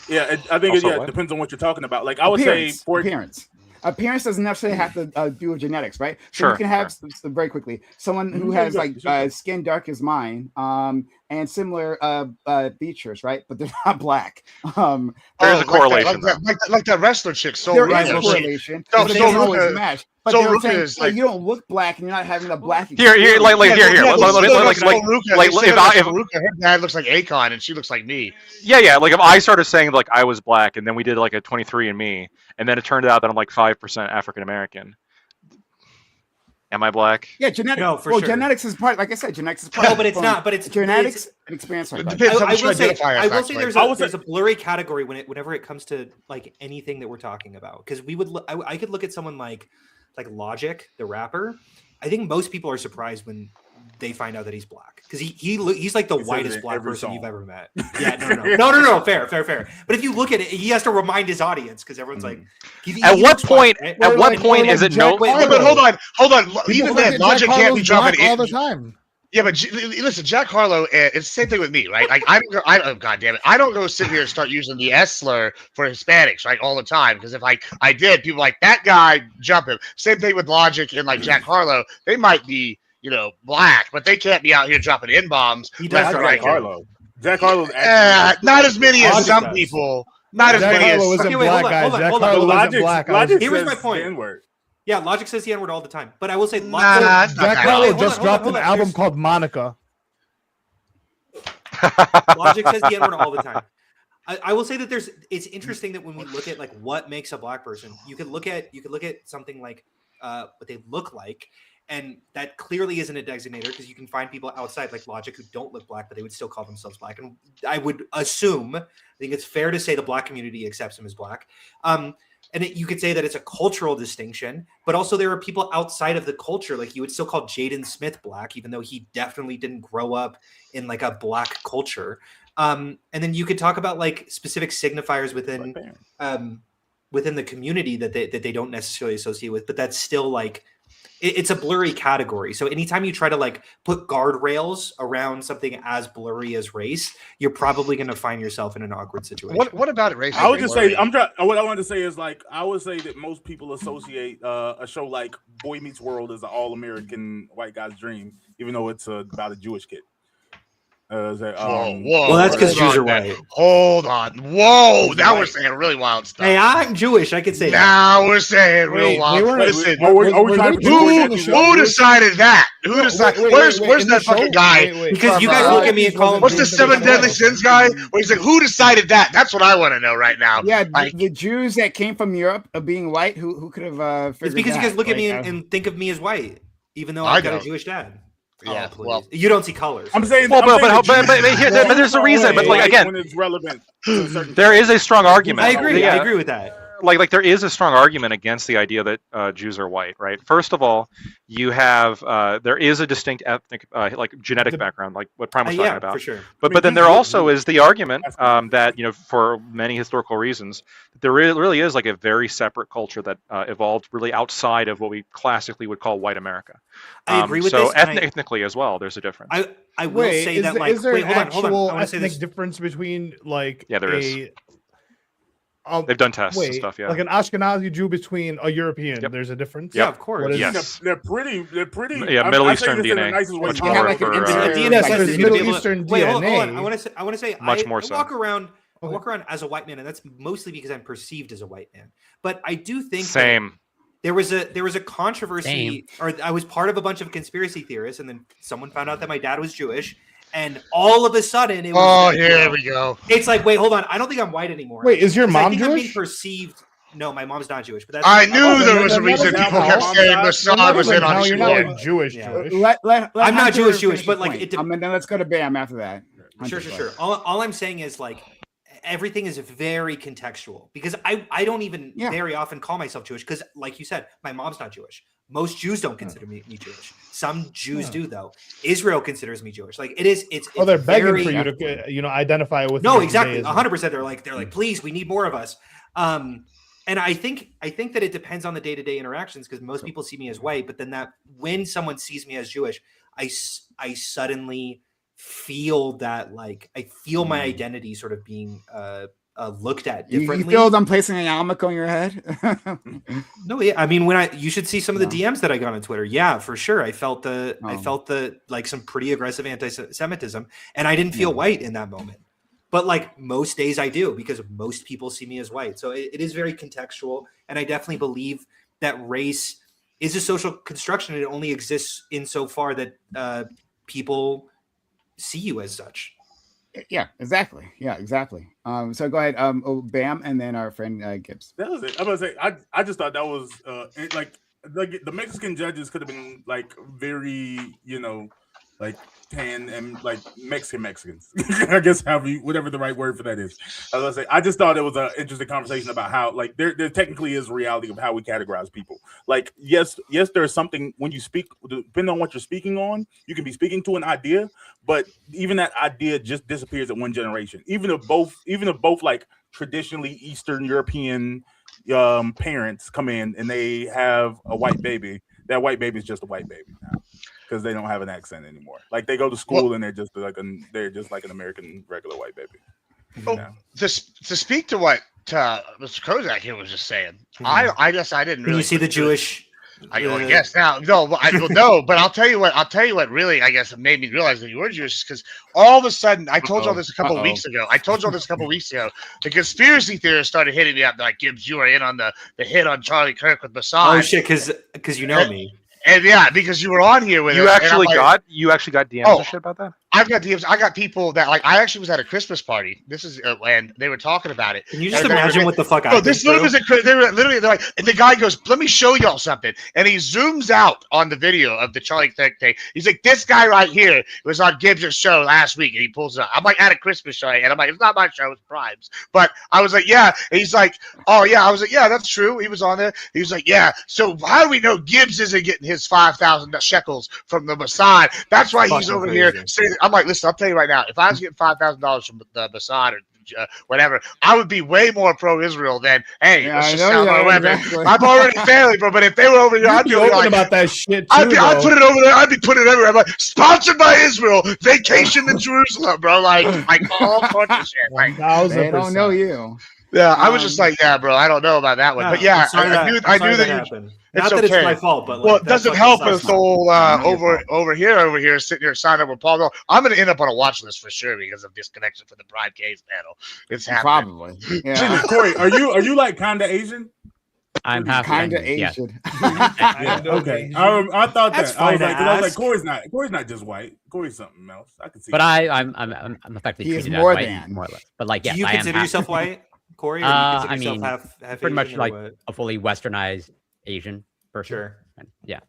yeah, I think it depends on what you're talking about. Like I would say, appearance doesn't necessarily have to do with genetics, right? So sure, you can have very quickly someone who has skin dark as mine, and similar features, right? But they're not black. There's a correlation, like that wrestler chick. So there is a correlation. But they don't always match. But so they're saying, is like, you don't look black, and you're not having a black. Here. If her dad looks like Akon and she looks like me. Yeah. Like if I started saying like I was black, and then we did like a 23andMe, and then it turned out that I'm like 5% African American. Am I black? Yeah, genetics. No, for sure. Genetics is part. Like I said, genetics is part. No, but it's not. But it's genetics and experience. I will say there's a blurry category whenever it comes to like anything that we're talking about. Because I could look at someone like Logic, the rapper. I think most people are surprised when they find out that he's black because he's like the whitest black person you've ever met. Yeah, no, fair. But if you look at it, he has to remind his audience because everyone's like, at what point is it no? Wait, but hold on. Even then, Logic can't be jumping all the time. Yeah, but listen, Jack Harlow, it's the same thing with me, right? Like, God damn it, I don't go sit here and start using the S slur for Hispanics, right, all the time. Because if I did, people like that guy jump him. Same thing with Logic and like Jack Harlow. They might be, black, but they can't be out here dropping N-bombs. He does Jack Harlow. Jack Harlow's not as many as some people. Not as many as. Jack Harlow isn't black. Here was my point. Yeah, Logic says the N-word all the time. But I will say Jack Harlow just dropped an album called Monica. Logic says the N-word all the time. I will say that it's interesting that when we look at like what makes a black person, you could look at something like what they look like, and that clearly isn't a designator because you can find people outside like Logic who don't look black, but they would still call themselves black. And I would assume, I think it's fair to say the black community accepts him as black. And you could say that it's a cultural distinction, but also there are people outside of the culture. Like you would still call Jaden Smith black, even though he definitely didn't grow up in like a black culture. And then you could talk about like specific signifiers within the community that they don't necessarily associate with, but that's still like it's a blurry category. So anytime you try to like put guardrails around something as blurry as race, you're probably going to find yourself in an awkward situation. What about it, race? I would just say what I wanted to say is like I would say that most people associate a show like Boy Meets World as an all-American white guy's dream, even though it's about a Jewish kid. Whoa, well, that's because Jews are white. Hold on. Whoa, now we're saying really wild stuff. Hey, I'm Jewish. I can say now we're saying real wild. Listen, who decided that? Who decided? Where's that fucking guy? Because you guys look at me and call him. What's the 7 Deadly Sins guy? Where he's like, who decided that? That's what I want to know right now. Yeah, the Jews that came from Europe being white, who could have figured it's because that? You guys look at me and think of me as white, even though I've got a Jewish dad. Yeah, well, you don't see colors. I'm saying, but there's a reason. But like again, when it's relevant, there is a strong argument. I agree. I agree with that. Like there is a strong argument against the idea that Jews are white, right? First of all, you have there is a distinct ethnic, like genetic background, like what Prime was talking about. For sure. But then there also is the argument that for many historical reasons, there really is like a very separate culture that evolved really outside of what we classically would call white America. I agree with this. So ethnically as well, there's a difference. I will say that like is there wait, an hold on. ethnic difference between like there is. They've done tests and stuff, like an Ashkenazi Jew between a European. Yep. There's a difference. Yeah, of course. Yes, they're pretty. Yeah, Middle Eastern DNA. Much more like for Middle Eastern DNA. Wait, hold on. I want to say. Much more so. I walk around as a white man, and that's mostly because I'm perceived as a white man. But I do think there was a controversy, or I was part of a bunch of conspiracy theorists, and then someone found out that my dad was Jewish. And all of a sudden, it was here we go. It's like, wait, hold on. I don't think I'm white anymore. Wait, is your mom Jewish? I'm being perceived. No, my mom's not Jewish. But that's I knew there was a reason people kept saying Mossad was in on his You're not Jewish. I'm not Jewish, but like, then let's go to Bam after that. Sure. All I'm saying is like, everything is very contextual because I don't even very often call myself Jewish because, like you said, my mom's not Jewish. Most Jews don't consider me Jewish. Some Jews do, though. Israel considers me Jewish. Like it's they're begging for you to, identify with. No, exactly, 100%. They're like, please, we need more of us. And I think that it depends on the day-to-day interactions because most people see me as white, but then that when someone sees me as Jewish, I suddenly feel that like I feel my identity sort of being looked at differently. You feel them placing a yarmulke on your head? No, yeah. I mean, you should see some of the DMs that I got on Twitter. Yeah, for sure. I felt the like some pretty aggressive anti-Semitism, and I didn't feel white in that moment. But like most days I do because most people see me as white. So it is very contextual, and I definitely believe that race is a social construction. And it only exists insofar that people see you as such. Yeah, exactly. So go ahead, Bam, and then our friend Gibbs. That was it. I'm gonna say I just thought that was like the Mexican judges could have been like very like tan and like Mexicans. I guess whatever the right word for that is. I was gonna say I just thought it was an interesting conversation about how like there technically is a reality of how we categorize people. Like yes, there's something when you speak, depending on what you're speaking on, you can be speaking to an idea, but even that idea just disappears in one generation. Even if both like traditionally Eastern European parents come in and they have a white baby, that white baby is just a white baby now. Because they don't have an accent anymore. Like they go to school and they're just like an American regular white baby. To speak to what Mr. Kozak here was just saying, I guess I didn't really. You see the Jewish. I guess now no, but I'll tell you what really I guess made me realize that you were Jewish because all of a sudden I told you all this a couple of weeks ago. The conspiracy theorists started hitting me up like Gibbs, you are in on the hit on Charlie Kirk with Mossad. Oh shit, because you know me. And yeah, because you were on here with you actually got DMs and shit about that. I've got DMs. I got people that like I actually was at a Christmas party. This is and they were talking about it. Can you just imagine what the fuck? No, this was they were literally like, and the guy goes, "Let me show y'all something," and he zooms out on the video of the Charlie Kirk thing. He's like, "This guy right here was on Gibbs' show last week," and he pulls it up. I'm like, at a Christmas show, and I'm like, "It's not my show, it's Prime's." But I was like, "Yeah," and he's like, "Oh yeah," I was like, "Yeah, that's true." He was on there. He was like, "Yeah." So how do we know Gibbs isn't getting his 5,000 shekels from the Mossad? That's why he's over here saying. I'm like, listen, I'll tell you right now, if I was getting $5,000 from the Mossad or whatever. I would be way more pro-Israel than, hey, let's just I sell know, our weapon. exactly. I'm already failing, bro. But if they were over here, I'd be open like, about that shit too. I'd put it over there. I'd be putting it everywhere. I'm like, sponsored by Israel, vacation in Jerusalem, bro. Like all sorts of shit. Like, they don't know you. yeah, I was just like, yeah, bro. I don't know about that one, but yeah, I knew that happened. It's Not that okay. it's my fault, but like, well, it doesn't help with the whole Not over here, sitting here signing up with Paul. No, I'm going to end up on a watch list for sure because of this connection for the Brian Case panel. It's happening. Probably. Yeah. Jesus, Corey, are you like kind of Asian? I'm half Kind of Chinese, yeah. Asian. Yeah, okay. I thought That's that. I was fine like, to 'cause I was like, ask. Corey's not just white. Corey's something else. I can see. But that. I'm effectively He is treated more as white, than. more or less. But like, yes, Do you I am consider half- yourself white, Corey? Or do you consider I yourself mean, half pretty much Asian or like what? a fully westernized Asian person. Sure. Yeah.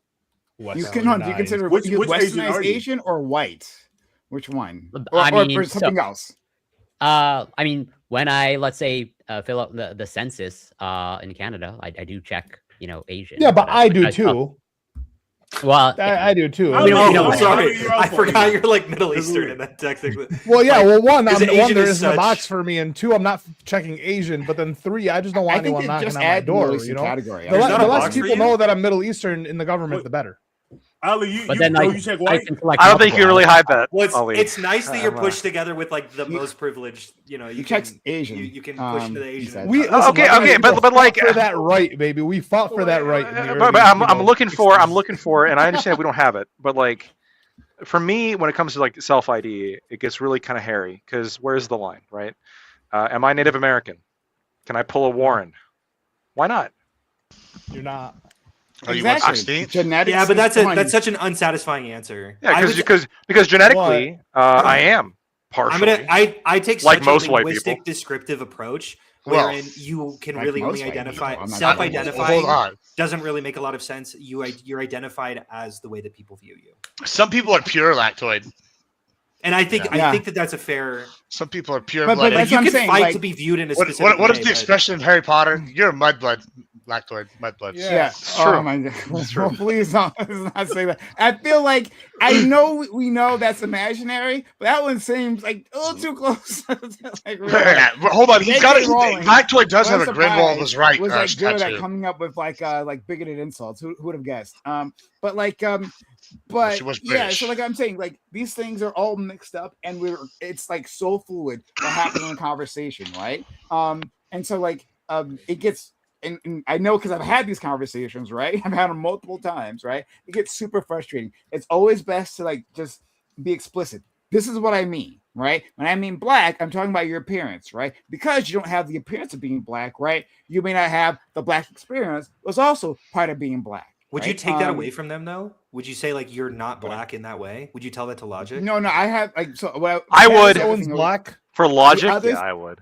Do you consider Which Asian westernized are you? Asian or white? Which one? I Or mean, something else? I mean, when I let's say fill out the census in Canada, I do check, Asian. Yeah, but I do because- too. Well, I do too. I mean, don't know. you know, sorry, I forgot you. you're like Middle Eastern in that technically. Well, yeah. Like, Well, one, because there Asian is isn't a such- box for me, and two, I'm not checking Asian. But then three, I just don't want I think anyone they knocking just on my add the door. Middle Eastern category. The, There's le- not the a less box for people you? know that I'm Middle Eastern in the government, the better. Ali, but then you like, check I white. can select I don't think multiple. you're really high bet. Well, Ali. it's nice that you're I'm, pushed together with like the most privileged. You You can check Asian. You can push into the he Asian. said. We Listen, listen, okay, like, okay, we but fought like- for that right, baby. We fought for that right. In the But early, I'm looking for, 60s. and I understand we don't have it, but like, for me, when it comes to like self ID, it gets really kind of hairy because where's the line, right? Am I Native American? Can I pull a Warren? Why not? You're not. Are you 116? Exactly. Genetics. yeah, but is funny. that's such an unsatisfying answer. Yeah, I would- because genetically, I am partially. I take Like such most a white linguistic people. descriptive approach Well, wherein you can like really most only white identify people, I'm not- self-identifying Hold on. doesn't really make a lot of sense. You're identified as the way that people view you, Some people are pure lactoid. and I think Yeah. that that's a fair. Some people are pure But blooded. that's You what I'm can saying, fight like- to be viewed in a What specific is way, the but- expression in Harry Potter? You're a mudblood. Lactoid, mudblood. Yeah. It's Oh true. my god. It's true. Please don't let's not say that. I feel like I know we know that's imaginary, but that one seems like a little too close. Like, really. Hold on, he's got J.K. it. Rowling Lactoid does have a was Grindelwald on his surprised, right. was like good at tattoo. coming up with like bigoted insults. Who would have guessed? But She was yeah, British. so like I'm saying, like these things are all mixed up, and it's like so fluid what happens in a conversation, right? And so like it gets. And I know because I've had these conversations, right? I've had them multiple times, right? It gets super frustrating. It's always best to like just be explicit. This is what I mean, right? When I mean black, I'm talking about your appearance, right? Because you don't have the appearance of being black, right? You may not have the black experience, was also part of being black. Would right? you take that away from them though? Would you say like you're not black in that way? Would you tell that to Logic? No, I have like so. I would. Someone's black. For logic, others- yeah, I would.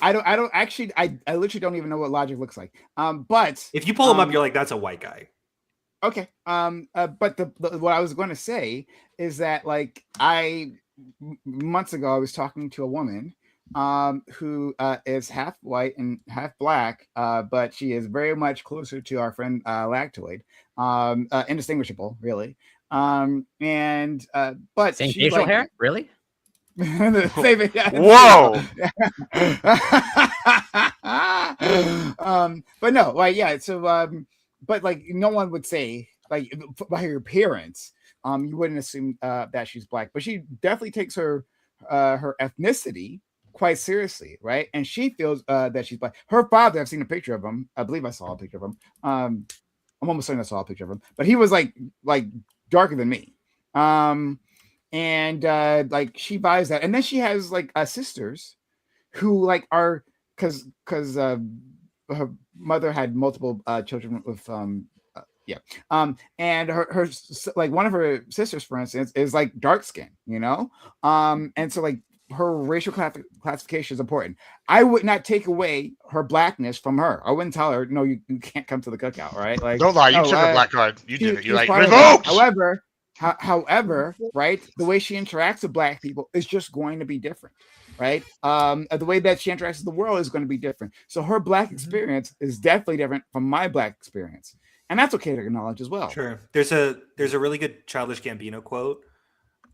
I don't actually. I literally don't even know what Logic looks like. But If you pull him up, you're like, that's a white guy. okay. But what I was going to say is that like months ago I was talking to a woman who is half white and half black, but she is very much closer to our friend Lactoid, indistinguishable really. But Same she, facial like, hair, really? Same, yeah. Whoa! But no, like yeah. So, but like no one would say like by her appearance, you wouldn't assume that she's black. But she definitely takes her ethnicity quite seriously, right? And she feels that she's black. Her father, I've seen a picture of him. I believe I saw a picture of him. I'm almost certain I saw a picture of him, but he was like darker than me. And like she buys that, and then she has like sisters who like are because her mother had multiple children with and her like one of her sisters, for instance, is like dark skin, and so like her racial classification is important. I would not take away her blackness from her. I wouldn't tell her, no, you can't come to the cookout, right? Like Don't lie, you took a black card. You did it. You're like part of that. revoked. However, right, the way she interacts with black people is just going to be different, right? The way that she interacts with the world is going to be different. So her black experience is definitely different from my black experience, and that's okay to acknowledge as well. Sure. There's a really good Childish Gambino quote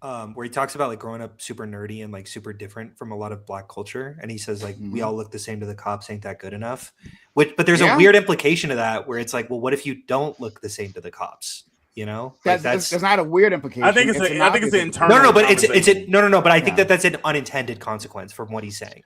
where he talks about like growing up super nerdy and like super different from a lot of Black culture, and he says like we all look the same to the cops, ain't that good enough? But there's a weird implication of that where it's like, well, what if you don't look the same to the cops? You know, that's not a weird implication. I think it's an internal. No, but no. But I think that's an unintended consequence from what he's saying.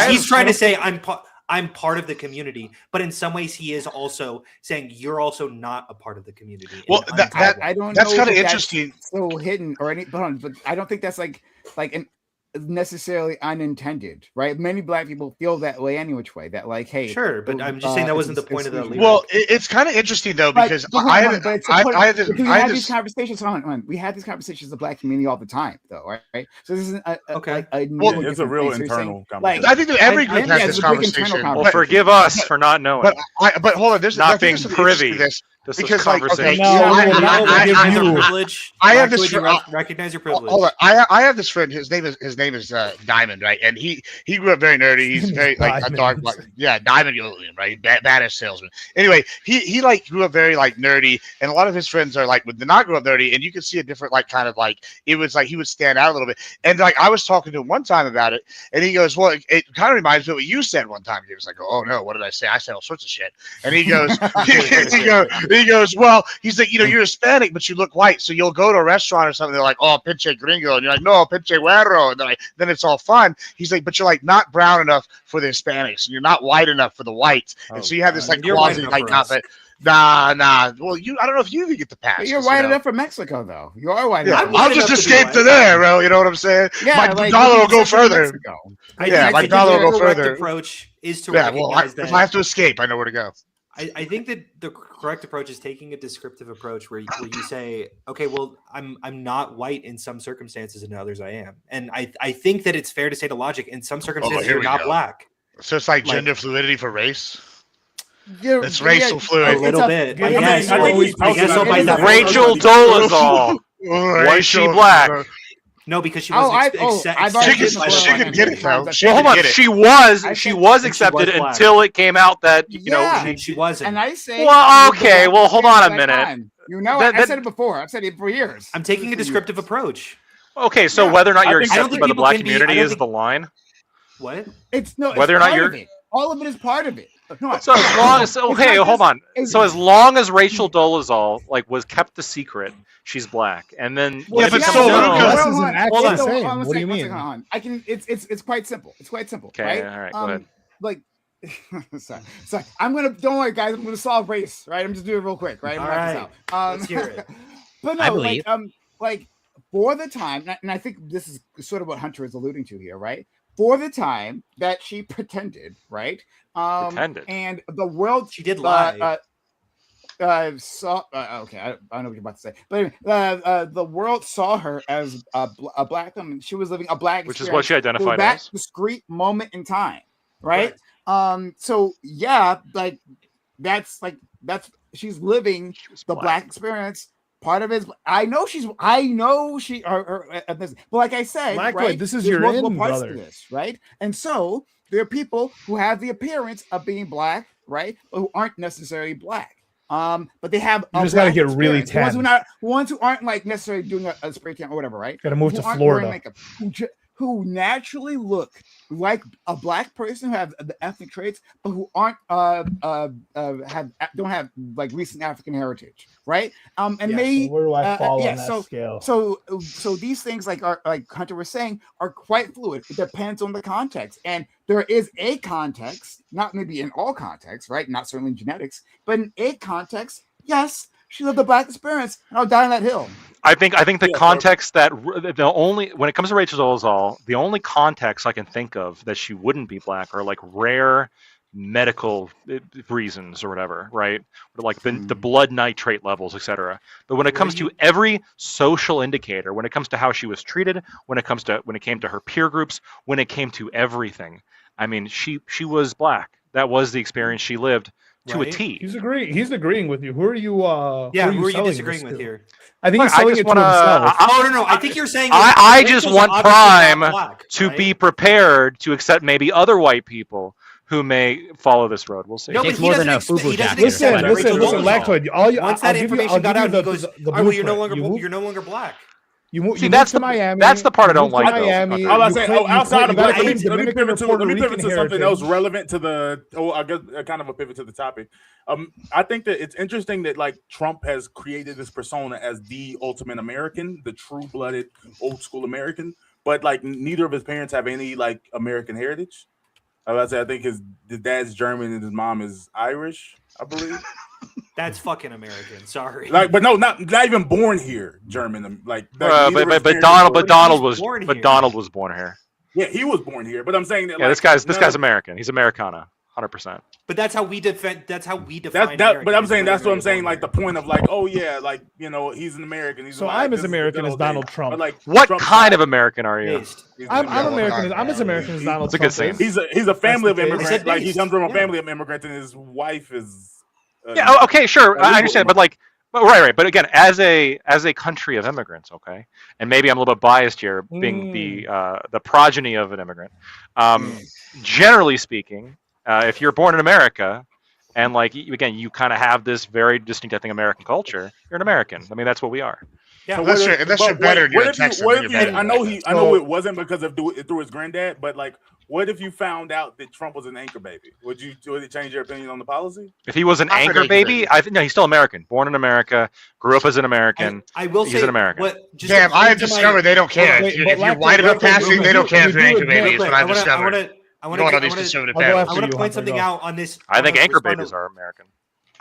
He's trying to say I'm part of the community, but in some ways he is also saying you're also not a part of the community. Well, I don't. That's kind of interesting. So hidden or any, but I don't think that's like an necessarily unintended, right? Many Black people feel that way any which way. That like, hey, sure, but I'm just saying that wasn't the point of the lyric. Well, it's kind of interesting though because I had these conversations on. We had these conversations in the Black community all the time, though, right? So this isn't it's a real internal conversation. I think that every group has this conversation. Well, forgive us for not knowing. But hold on, there's not being privy. This because conversation. I have this. Recognize your privilege. Hold on. I have this friend. His name is Diamond, right? And he grew up very nerdy. He's very like a dark, Diamond Yolian, right? Badass salesman. Anyway, he like grew up very like nerdy, and a lot of his friends are like did not grow up nerdy, and you can see a different like kind of like it was like he would stand out a little bit. And like I was talking to him one time about it, and he goes, "Well, it kind of reminds me of what you said one time." He was like, "Oh no, what did I say? I said all sorts of shit." And he goes, he goes, well, he's like, you're Hispanic, but you look white. So you'll go to a restaurant or something. They're like, oh, pinche gringo. And you're like, no, pinche güero. And then it's all fun. He's like, but you're like not brown enough for the Hispanics. And you're not white enough for the whites. And so you have this like quasi, like, nah. Well, I don't know if you even get the pass. But you're white enough for Mexico, though. You are white enough. I'll just escape to there, bro. You know what I'm saying? Yeah, my dollar will go further. My dollar will go further. Approach is to recognize that if I have to escape, I know where to go. I think that the correct approach is taking a descriptive approach where you say, okay, well, I'm not white in some circumstances and in others I am. And I think that it's fair to say to logic, in some circumstances you're not Black. So it's like gender fluidity for race? It's racial fluid. A little bit. I guess Rachel Dolezal. Was she Black? No, because she was she could get it though. Hold on, she was accepted until it came out that she wasn't. And I say, well, okay, well, hold on a minute. I said it before. I've said it for years. I'm taking a descriptive approach. Okay, so whether or not you're accepted by the Black community is the line. What? It's no. Whether or not you're all of it is part of it. No, so as long as hold on. So as long as Rachel Dolezal was kept a secret, she's Black, and then What do you mean? I can. It's quite simple. It's quite simple. Okay, right? All right, go ahead. Like, sorry. Don't worry, guys. I'm gonna solve race. Right. I'm just doing it real quick. Right. All right. Let's hear it. But no, like for the time, and I think this is sort of what Hunter is alluding to here, right? For the time that she pretended, right? And the world, she did lie. Okay, I know what you're about to say, but anyway, the world saw her as a Black woman. She was living a Black, which is what she identified that as. Discrete moment in time, right? So yeah, that's she's living the Black experience. Part of it is I know she but like I said, right? This is your in, parts brother. To this, right? And so there are people who have the appearance of being Black, right? But who aren't necessarily Black. But they have you just gotta get really tan. Ones who aren't like necessarily doing a spray tan or whatever, right? Gotta move to Florida. Who naturally look like a Black person who have the ethnic traits, but who aren't don't have like recent African heritage, right? Where do I fall on that scale? So these things like Hunter was saying are quite fluid. It depends on the context, and there is a context, not maybe in all contexts, right? Not certainly in genetics, but in a context, yes. She lived the Black experience, and I'll die on that hill. I think the context that when it comes to Rachel Dolezal, the only context I can think of that she wouldn't be Black are like rare medical reasons or whatever, right? Like the blood nitrate levels, etc. But when it comes to every social indicator, when it comes to how she was treated, when it came to her peer groups, when it came to everything, I mean, she was Black. That was the experience she lived. To a T. He's agreeing with you. Who are you? Who are you disagreeing with here? I think he's selling it to himself. No. I think you're saying I just want Prime to be prepared to accept maybe other white people who may follow this road. We'll see. No, but more than a FUBU jacket. Listen, Lactoid. Once that information got out, he goes, "You're no longer Black." You move to Miami. That's the part I don't like. Miami. I was saying, outside of let me pivot to something else relevant to the. I guess kind of a pivot to the topic. I think that it's interesting that like Trump has created this persona as the ultimate American, the true-blooded old school American, but like neither of his parents have any like American heritage. I think his dad's German and his mom is Irish, I believe. That's fucking American. Sorry. Like, but no, not even born here. German, like. But Donald was born here. Yeah, he was born here. But I'm saying that. Yeah, like, this guy's American. He's Americana, 100%. But that's how we define. That's how we define. But I'm saying that's what I'm saying. Like the point of like, oh yeah, like he's an American. So I'm as American as Donald Trump. But, like, what kind of American are you? I'm American. I'm as American as Donald Trump. That's a good scene. He's a family of immigrants. Like he comes from a family of immigrants, and his wife is. Yeah. Okay. Sure. I understand. But like. Right. But again, as a country of immigrants, okay, and maybe I'm a little bit biased here, being the progeny of an immigrant. Generally speaking, if you're born in America, and like again, you kind of have this very distinct, I think, American culture. You're an American. I mean, that's what we are. Yeah, unless you're better than you're Texan. I know it wasn't because of through his granddad, but like, what if you found out that Trump was an anchor baby? Would it change your opinion on the policy? If he was an anchor baby, I think no, he's still American. Born in America, grew up as an American. I will he's say, an American. Damn, I have discovered they don't care. If you're white enough passing, they don't care if you're an anchor baby. Is what I've discovered. I want to point something out on this. I think anchor babies are American.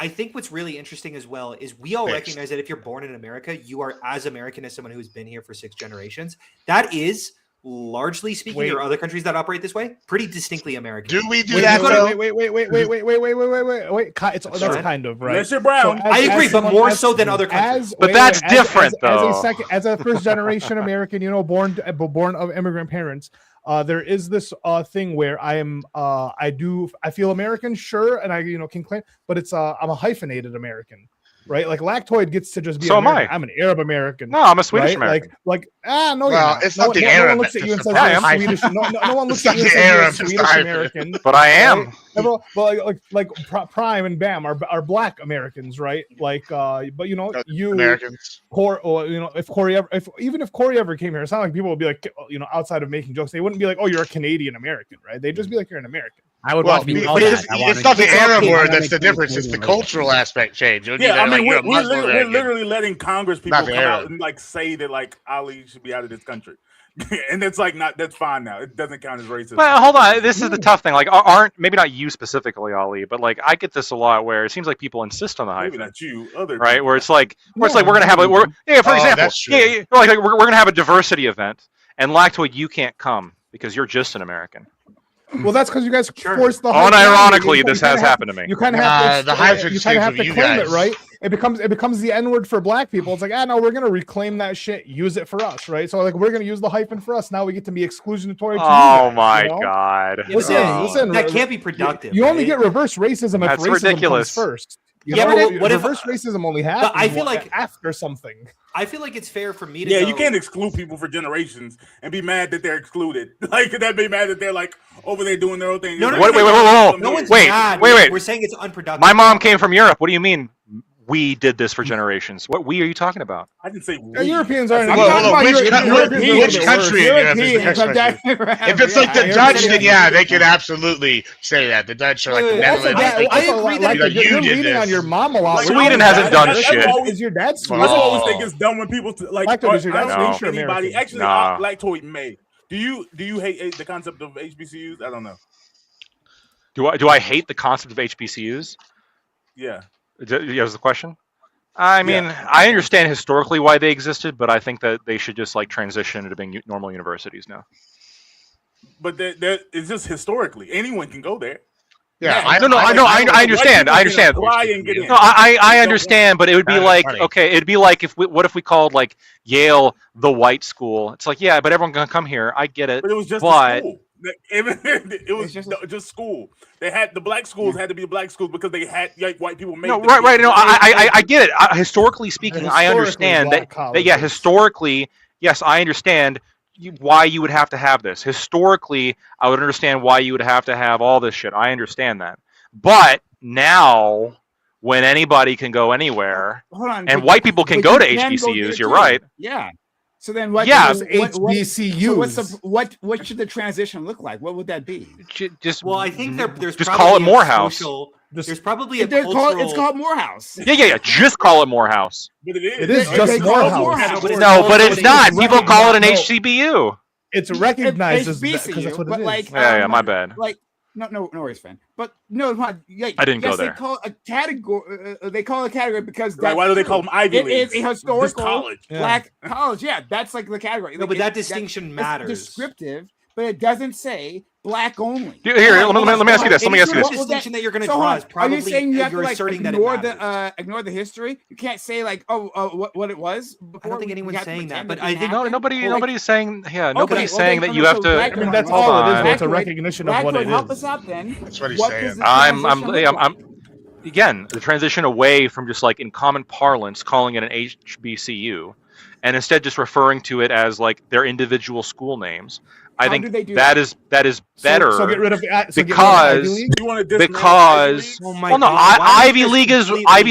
I think what's really interesting as well is we all recognize that if you're born in America, you are as American as someone who's been here for 6 generations. That is, largely speaking, there are other countries that operate this way, pretty distinctly American. Do we do that? Wait. That's kind of right. Mr. Brown, I agree, but more so than other countries. But that's different, though. As a first generation American, born of immigrant parents. There is this thing where I feel American, sure, and I can claim, but it's I'm a hyphenated American, right? Like Lactoid gets to just be. So am I. I'm an Arab American. No, I'm a Swedish American. No. Well, it's not the Arab. No one looks at you and says you're Swedish. No one looks at you and says you're Swedish American. But I am. Right? Like Prime and Bam are Black Americans, right? Like, but you Americans. If Corey ever came here, it's not like people would be like, outside of making jokes, they wouldn't be like, oh, you're a Canadian American, right? They'd just be like, you're an American. I would watch me. It's not the Arab word that's the difference. It's the cultural aspect change. We're literally letting Congress people come out and like say that like Ali should be out of this country. And it's like that's fine now. It doesn't count as racist. Well, hold on. This is the tough thing. Like, maybe not you specifically, Ali, but like I get this a lot where it seems like people insist on the hyphen. Maybe not you, other right? people. Where it's like we're gonna have for example, we're gonna have a diversity event, and Lactoid, you can't come because you're just an American. Well, that's because you guys forced the. Unironically, this has happened to me. You kind of have to claim it, right? It becomes the N-word for Black people. It's like, no, we're gonna reclaim that shit, use it for us, right? So like, we're gonna use the hyphen for us. Now we get to be exclusionary. Oh my god! Listen, that can't be productive. You only get reverse racism if racism ridiculous. comes first. What if reverse racism only happens? I feel like after something. I feel like it's fair for me to. Yeah, you can't exclude people for generations and be mad that they're excluded. Like that, be mad that they're like over there doing their own thing. Wait. No one's mad. Wait. We're saying it's unproductive. My mom came from Europe. What do you mean? We did this for generations. What we are you talking about? I didn't say we. Europeans are. Which country? If it's like the Dutch, then they could absolutely say that. The Dutch are like the Netherlands. I agree that you did this. On your mom a lot. Sweden hasn't done shit. Is your dad Swedish? That's what I always think it's dumb when people like anybody. Actually, Nah. Lactoid may. Do you hate the concept of HBCUs? I don't know. Do I hate the concept of HBCUs? Yeah. Is the question? I mean, I understand historically why they existed, but I think that they should just like transition into being normal universities now. But it's just historically, anyone can go there. Yeah, I understand. No, I understand, but it would be like it'd be like what if we called like Yale the white school? It's like but everyone can come here. I get it, but it was just a school. It was just school. They had the black schools had to be black schools because they had white people made. No, right. No, I get it. Historically speaking, I understand that. Historically, yes, I understand why you would have to have this. Historically, I would understand why you would have to have all this shit. I understand that. But now, when anybody can go anywhere, and white people can go to HBCUs, you're right. Yeah. So then what? Yeah, HBCUs. So what should the transition look like? What would that be? Just I think there's just call it Morehouse. There's probably a cultural... It's called Morehouse. Yeah. Just call it Morehouse. But it is. It is just Morehouse. No, but it's not. People call it an HCBU. It's recognized as because that's what it is. Like, yeah, my bad. Like, no worries, fan. But I didn't go there. They call it a category. They call it a category because why do they call them Ivy Leagues? It is a historical college. black college. Yeah, that's like the category. No, but that distinction matters. It's descriptive, but it doesn't say black only. Here, let me ask you this. The distinction that you're going to draw is probably are you saying you have to asserting ignore that ignore the history? You can't say like what it was before. I don't think anyone's saying that, but I think nobody's saying nobody's saying that you have to. I mean, that's all it is. It's a recognition of what it is. Help us out then. That's what he's saying. I'm again the transition away from just like in common parlance calling it an HBCU, and instead just referring to it as like their individual school names. I think that is better. So get rid of because Ivy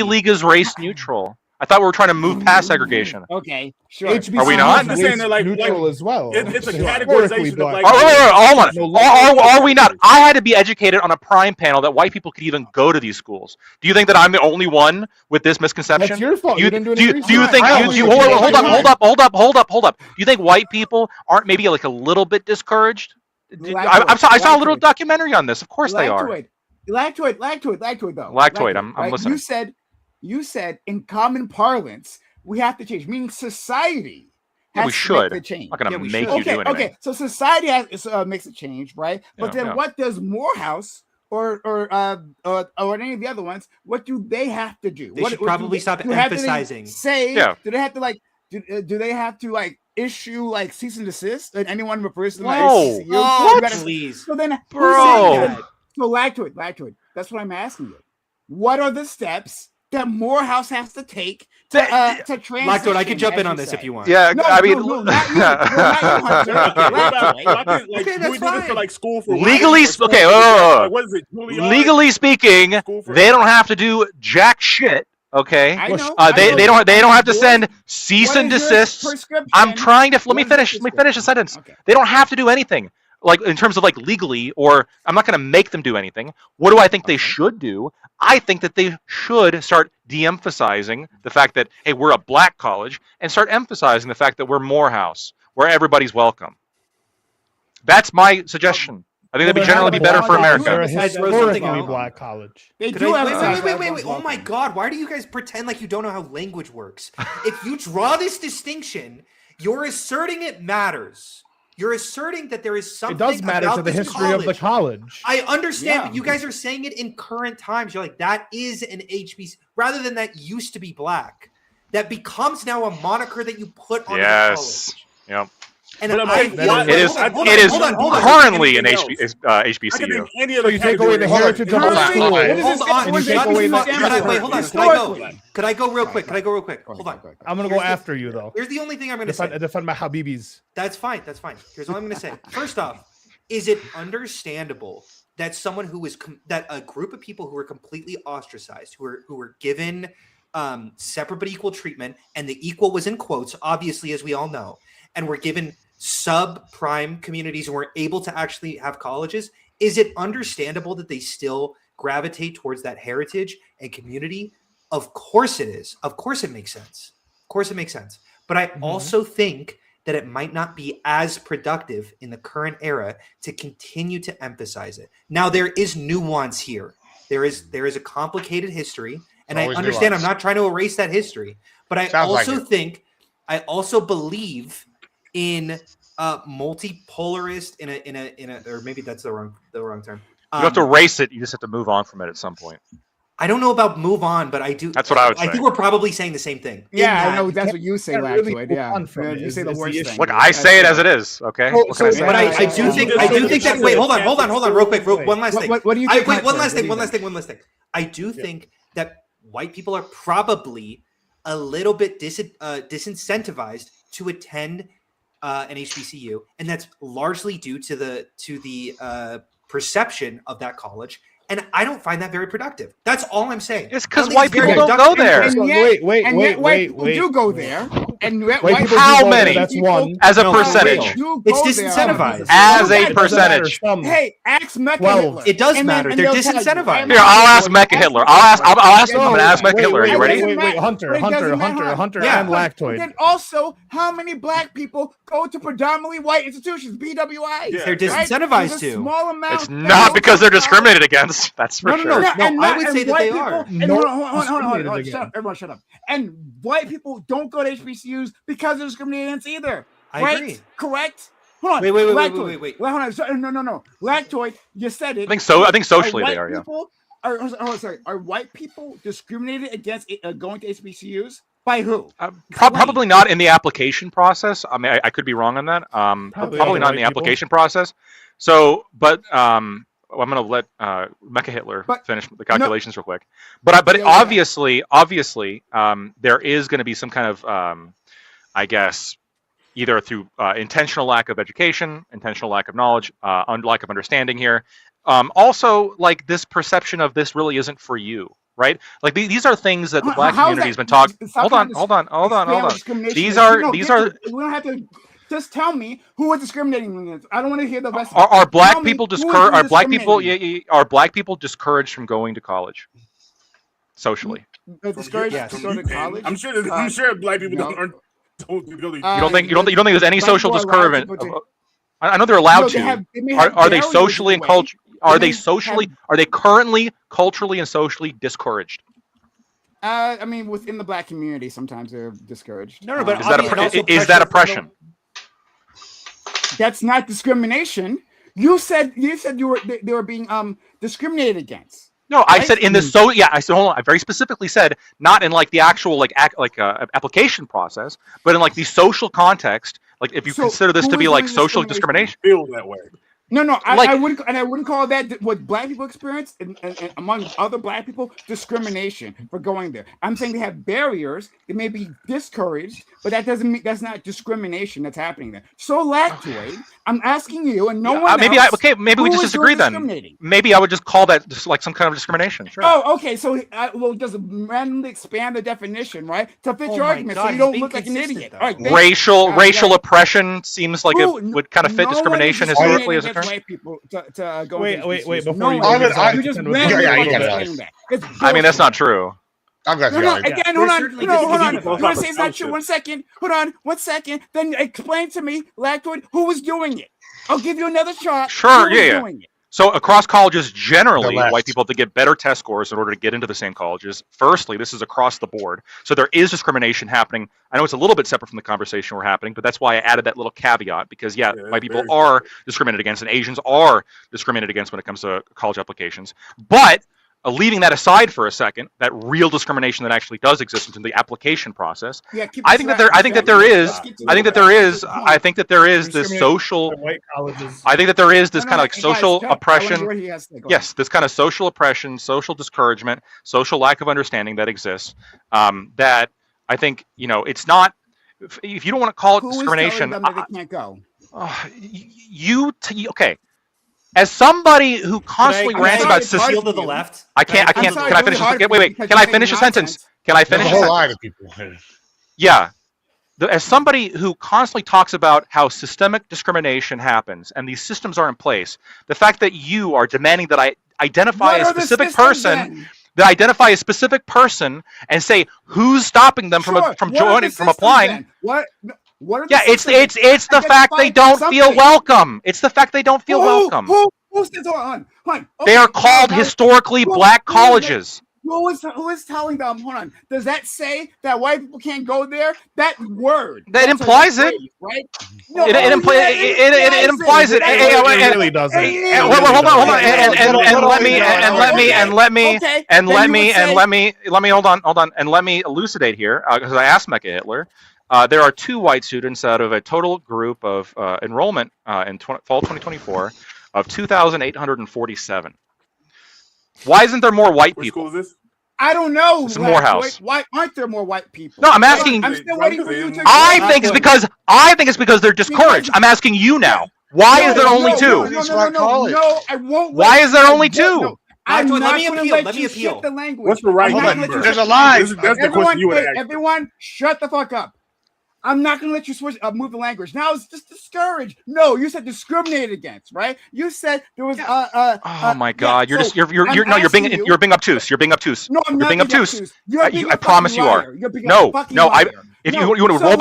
League is race neutral. I thought we were trying to move past segregation. Okay, sure. Are we not? I'm saying they're like neutral as well. It's a categorization of like. Are we not? I had to be educated on a prime panel that white people could even go to these schools. Do you think that I'm the only one with this misconception? That's your fault. Do you think? Hold up. Do you think white people aren't maybe like a little bit discouraged? I saw a little documentary on this. Of course they are. Lactoid though. Lactoid. I'm listening. You said in common parlance we have to change, meaning society has to make the change. I'm not going to make you do anything. Okay, so society makes a change, right? But then what does Morehouse or any of the other ones, what do they have to do? They should probably stop emphasizing. Do they have to like? Do they have to like issue like cease and desist? And anyone refers to them as please. So then, bro. So Lactoid. That's what I'm asking you. What are the steps that Morehouse has to take to transition? Lactoid, I can jump in on this if you want. Yeah, not you, Hunter. Okay, that's fine. Like school for legally, what is it? Legally speaking, they don't have to do jack shit. Okay, they don't have to send cease and desist. I'm trying to let me finish the sentence. Okay. They don't have to do anything. Like in terms of like legally, or I'm not going to make them do anything. What do I think they should do? I think that they should start de-emphasizing the fact that, hey, we're a black college, and start emphasizing the fact that we're Morehouse, where everybody's welcome. That's my suggestion. I think that'd generally be better for America. Historically black college. Wait. Oh my God. Why do you guys pretend like you don't know how language works? If you draw this distinction, you're asserting it matters. You're asserting that there is something. It does matter to the history of the college. I understand, but you guys are saying it in current times. You're like, that is an HBC, rather than that used to be black. That becomes now a moniker that you put on the college. Yep. And it is currently an HBCU. So you take away the heritage of the school. Hold on. Could I go real quick? Hold on. I'm going to go after you, though. Here's the only thing I'm going to say. Defend my Habibis. That's fine. Here's all I'm going to say. First off, is it understandable that someone who was that a group of people who were completely ostracized, who were given separate but equal treatment, and the equal was in quotes, obviously, as we all know, and were given subprime communities and were able to actually have colleges, is it understandable that they still gravitate towards that heritage and community? Of course it is. Of course it makes sense. But I also think that it might not be as productive in the current era to continue to emphasize it. Now, there is nuance here. There is a complicated history, and I understand nuance. I'm not trying to erase that history, but I also believe in multipolarist in a or maybe that's the wrong term. You have to erase it. You just have to move on from it at some point. I don't know about move on, but I do. That's what I would say. I think we're probably saying the same thing. Yeah, I know that's what you say, Lactoid. You say the worst thing. Look, I say it as it is. Okay. But I do think that. Wait, hold on, real quick. One last thing. What do you think? One last thing. I do think that white people are probably a little bit disincentivized to attend an HBCU, and that's largely due to the perception of that college. And I don't find that very productive. That's all I'm saying. It's because white people don't go there. And yet white people do go there. And White people How do go there, many? That's one. As a No, percentage. It's disincentivized. As a percentage. Hey, ask Mecha 12. Hitler. It does And then- matter. and They're they'll tell you, disincentivized. I'm Here, I'll not- ask Mecha Hitler. I'm gonna ask Mecha Wait, Hitler. Are you wait, ready? Wait, Hunter, Wait, Hunter, doesn't Hunter, matter. Hunter, Yeah. and But Lactoid. then also, how many black people go to predominantly white institutions, BWI? Yeah. They're disincentivized There's a to. small amount It's that not go because to they're college. discriminated against. That's for No, no, sure. no. And I would say that white they people- are. And No, hold on, discriminated shut up, everyone, shut up. And white people don't go to HBCUs because they're discriminated against either. I right? agree. Correct? Hold on. Wait. Lactoid. Hold on. No. Lactoid, you said it. I think so. I think socially Are they are. white Yeah. people- Are white people discriminated against going to HBCUs? By who? Probably not in the application process. I mean, I could be wrong on that. Probably not in the white people. application process. So, but I'm going to let Mecha Hitler finish the calculations real quick. But Yeah, obviously, there is going to be some kind of, I guess, either through intentional lack of education, intentional lack of knowledge, lack of understanding here. Also, like this perception of this really isn't for you. Right, like these are things that the black community has been talking. Hold on. These are. We don't have to. Just tell me who was discriminating against. I don't want to hear the rest. Are black people discouraged? Are black people? Are black people discouraged from going to college? Socially, discouraged to go to college. I'm sure black people don't go to. You don't think there's any social discouragement? I know they're allowed to. Are they socially and culturally? Are they currently culturally and socially discouraged? I mean, within the black community, sometimes they're discouraged. No, but is that oppression? That's not discrimination. You said they were being discriminated against. No, I said in the I said hold on. I very specifically said not in like the actual application process, but in like the social context. Like if you consider this to be like social discrimination, feel that way. No, I wouldn't call that what black people experience and among other black people discrimination for going there. I'm saying they have barriers. They may be discouraged, but that doesn't mean that's not discrimination that's happening there. So Lactoid, I'm asking you, and no one maybe else, maybe we just disagree then. Maybe I would just call that just like some kind of discrimination. Sure. Oh, okay. So we'll just randomly expand the definition, right, to fit your argument, so you don't look like an idiot. All right, racial oppression seems like it would kind of fit discrimination historically as a term. White people to go wait. Before you just I mean, that's not true. I'm going to again. Hold on. You want to say it's not true? 1 second. Hold on. 1 second. Then explain to me, Lactoid, who was doing it. I'll give you another shot. Sure. Yeah. So across colleges, generally, white people have to get better test scores in order to get into the same colleges. Firstly, this is across the board. So there is discrimination happening. I know it's a little bit separate from the conversation we're having, but that's why I added that little caveat, because, white people are discriminated against and Asians are discriminated against when it comes to college applications. But leaving that aside for a second, that real discrimination that actually does exist in the application process, I think that there is this social. I think that there is this kind of like social oppression. Yes, this kind of social oppression, social discouragement, social lack of understanding that exists. That I think it's not. If you don't want to call it discrimination, they can't go. Okay. As somebody who constantly rants about system to the left, can I finish? Wait. Can I finish a sentence? Can I finish a sentence? A whole line of people. Yeah. As somebody who constantly talks about how systemic discrimination happens and these systems are in place, the fact that you are demanding that I identify a specific person, and say who's stopping them from joining, from applying. It's the fact they don't feel welcome. It's the fact they don't feel welcome. They are called historically black colleges. Who is telling them? Hold on. Does that say that white people can't go there? That word. That implies it, right? It implies it. It really doesn't. Hold on. Let me elucidate here, because I asked Mecha Hitler. There are 2 white students out of a total group of enrollment in fall 2024 of 2,847. Why isn't there more white people? Which school is this? I don't know. It's Morehouse. Why aren't there more white people? No, I'm asking. I'm still waiting for you to. I think it's because they're discouraged. I'm asking you now. Why is there only 2? No, I won't. Why is there only 2? I'm not let me going to appeal. let you shift the language. What's the right number? There's a lie. That's the question you would ask. Everyone, shut the fuck up. I'm not going to let you switch move the language. Now it's just discouraged. No, you said discriminated against, right? You said there was oh my God, yeah, you're being obtuse. You're being obtuse. No, I'm you're being obtuse. I promise you are. No, if you want to roll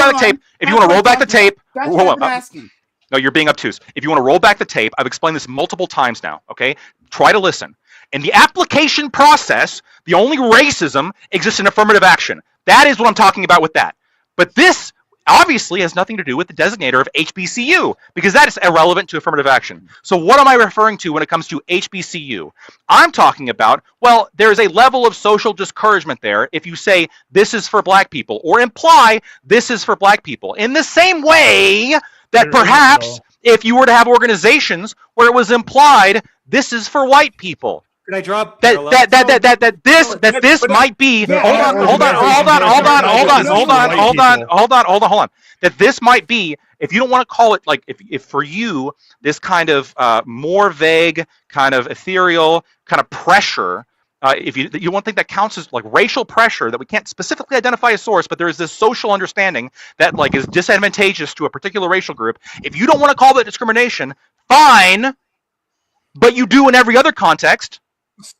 back the tape, hold on. Asking. No, you're being obtuse. If you want to roll back the tape, I've explained this multiple times now, okay? Try to listen. In the application process, the only racism exists in affirmative action. That is what I'm talking about with that. But this obviously has nothing to do with the designator of HBCU, because that is irrelevant to affirmative action. So what am I referring to when it comes to HBCU? I'm talking about, well, there's a level of social discouragement there if you say this is for black people, or imply this is for black people. In the same way that perhaps if you were to have organizations where it was implied this is for white people. Could I drop this might be hold on. That this might be, if you don't want to call it, like, if for you this kind of more vague, kind of ethereal, kind of pressure, if you don't think that counts as like racial pressure, that we can't specifically identify a source, but there is this social understanding that like is disadvantageous to a particular racial group. If you don't want to call that discrimination, fine, but you do in every other context.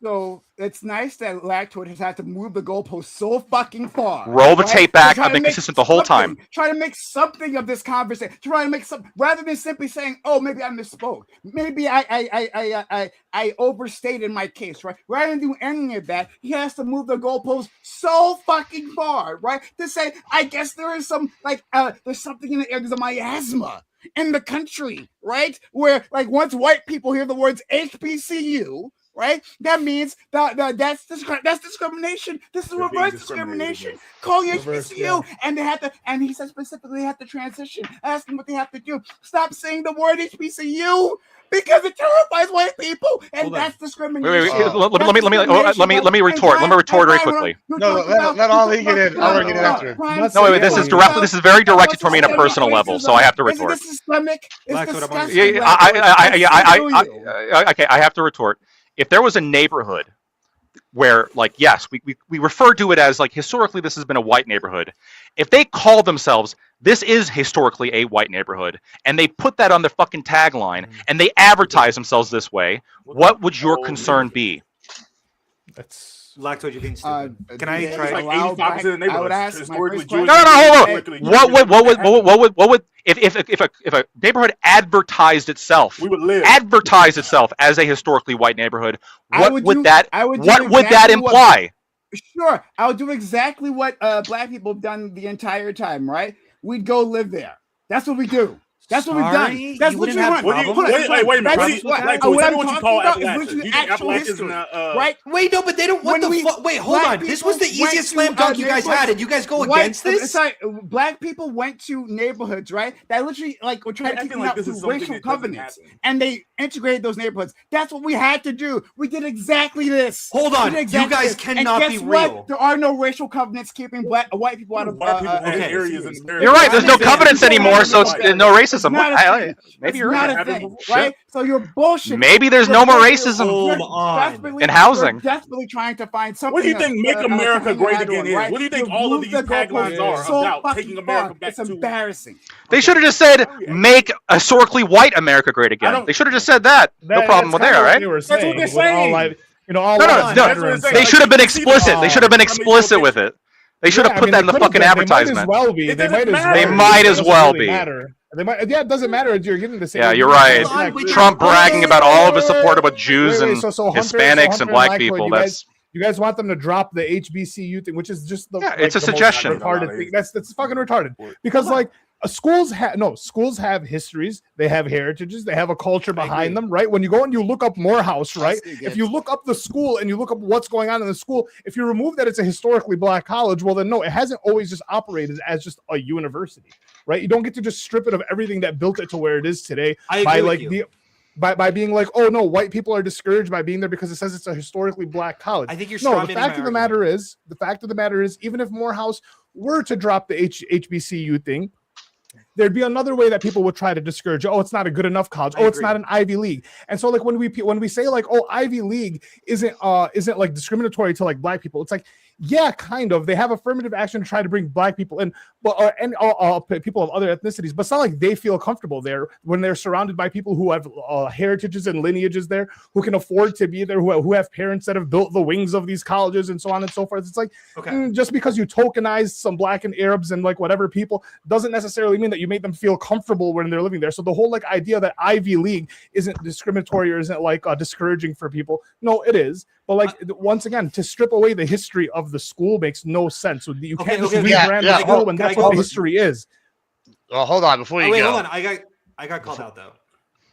So it's nice that Lactoid has had to move the goalpost so fucking far. Roll the tape back. I've been consistent the whole time. Try to make something of this conversation. Try to make some, rather than simply saying, "Oh, maybe I misspoke. Maybe I overstated my case." Right? Rather than do any of that, he has to move the goalpost so fucking far, right? To say, "I guess there is some there's something in the air. There's a miasma in the country, right? Where like once white people hear the words HBCU." Right? That means that's discrimination. This is reverse discrimination. Calling HBCU, and they have to. And he said specifically they have to transition. Ask them what they have to do. Stop saying the word HBCU because it terrifies white people, and that's discrimination. Let me retort. Let me retort very quickly. No, let Ollie get in. I'll get in after. No, wait. This is very directed for me on a personal level, so I have to retort. This is systemic. It's disgusting. Okay, I have to retort. If there was a neighborhood where, like, yes, we refer to it as, like, historically this has been a white neighborhood. If they call themselves, this is historically a white neighborhood, and they put that on their fucking tagline, and they advertise themselves this way, what would your concern be? That's Lactoid, you're being stupid. Can I try? Like 85% of the neighborhoods. I would ask my first question. No, hold on. What would if a neighborhood advertised itself as a historically white neighborhood, what would that imply? Sure, I would do exactly what black people have done the entire time, right? We'd go live there. That's what we do. That's what we've done. That's what you want. Wait a minute. What you call Appalachian? Right? Wait, no, but they don't. What the fuck? Wait, hold on. This was the easiest slam dunk you guys had, and you guys go against this? Sorry, black people went to neighborhoods, right? That literally, like, were trying to keep them out through racial covenants, and they integrated those neighborhoods. That's what we had to do. We did exactly this. Hold on, you guys cannot be real. There are no racial covenants keeping white people out of areas. You're right. There's no covenants anymore, so it's no racism. Maybe you're right. Right? So you're bullshit. Maybe there's no more racism in housing. Desperately trying to find something. What do you think "Make America Great Again" is? What do you think all of these taglines are about taking America back to? It's embarrassing. They should have just said "Make historically white America great again." They should have just said that. No problem with there, right? That's what they're saying. No. They should have been explicit. They should have been explicit with it. They should have put that in the fucking advertisement. They might as well be. It doesn't matter if you're giving the same. Yeah, you're right. Trump bragging about all of his support about Jews and Hispanics and black people. You guys want them to drop the HBCU thing, which is just it's a suggestion. Retarded thing. That's fucking retarded. Because like schools have histories, they have heritages, they have a culture behind them, right? When you go and you look up Morehouse, right? If you look up the school and you look up what's going on in the school, if you remove that it's a historically black college, well then no, it hasn't always just operated as just a university, right? You don't get to just strip it of everything that built it to where it is today by being like, oh no, white people are discouraged by being there because it says it's a historically black college. I think you're the fact of the matter is, even if Morehouse were to drop the HBCU thing, there'd be another way that people would try to discourage you. Oh, it's not a good enough college. Oh, it's not an Ivy League. And so like when we say like, oh, Ivy League isn't like discriminatory to like Black people, it's like, yeah, kind of. They have affirmative action to try to bring Black people in, but and people of other ethnicities. But it's not like they feel comfortable there when they're surrounded by people who have heritages and lineages there, who can afford to be there, who have parents that have built the wings of these colleges and so on and so forth. It's like just because you tokenize some Black and Arabs and like whatever people doesn't necessarily mean that you make them feel comfortable when they're living there. So the whole like idea that Ivy League isn't discriminatory or isn't like discouraging for people, no, it is. But like once again, to strip away the history of the school makes no sense. You can't just rebrand the school when that's what the history is. Well, hold on before you go. Hold on, I got called out though.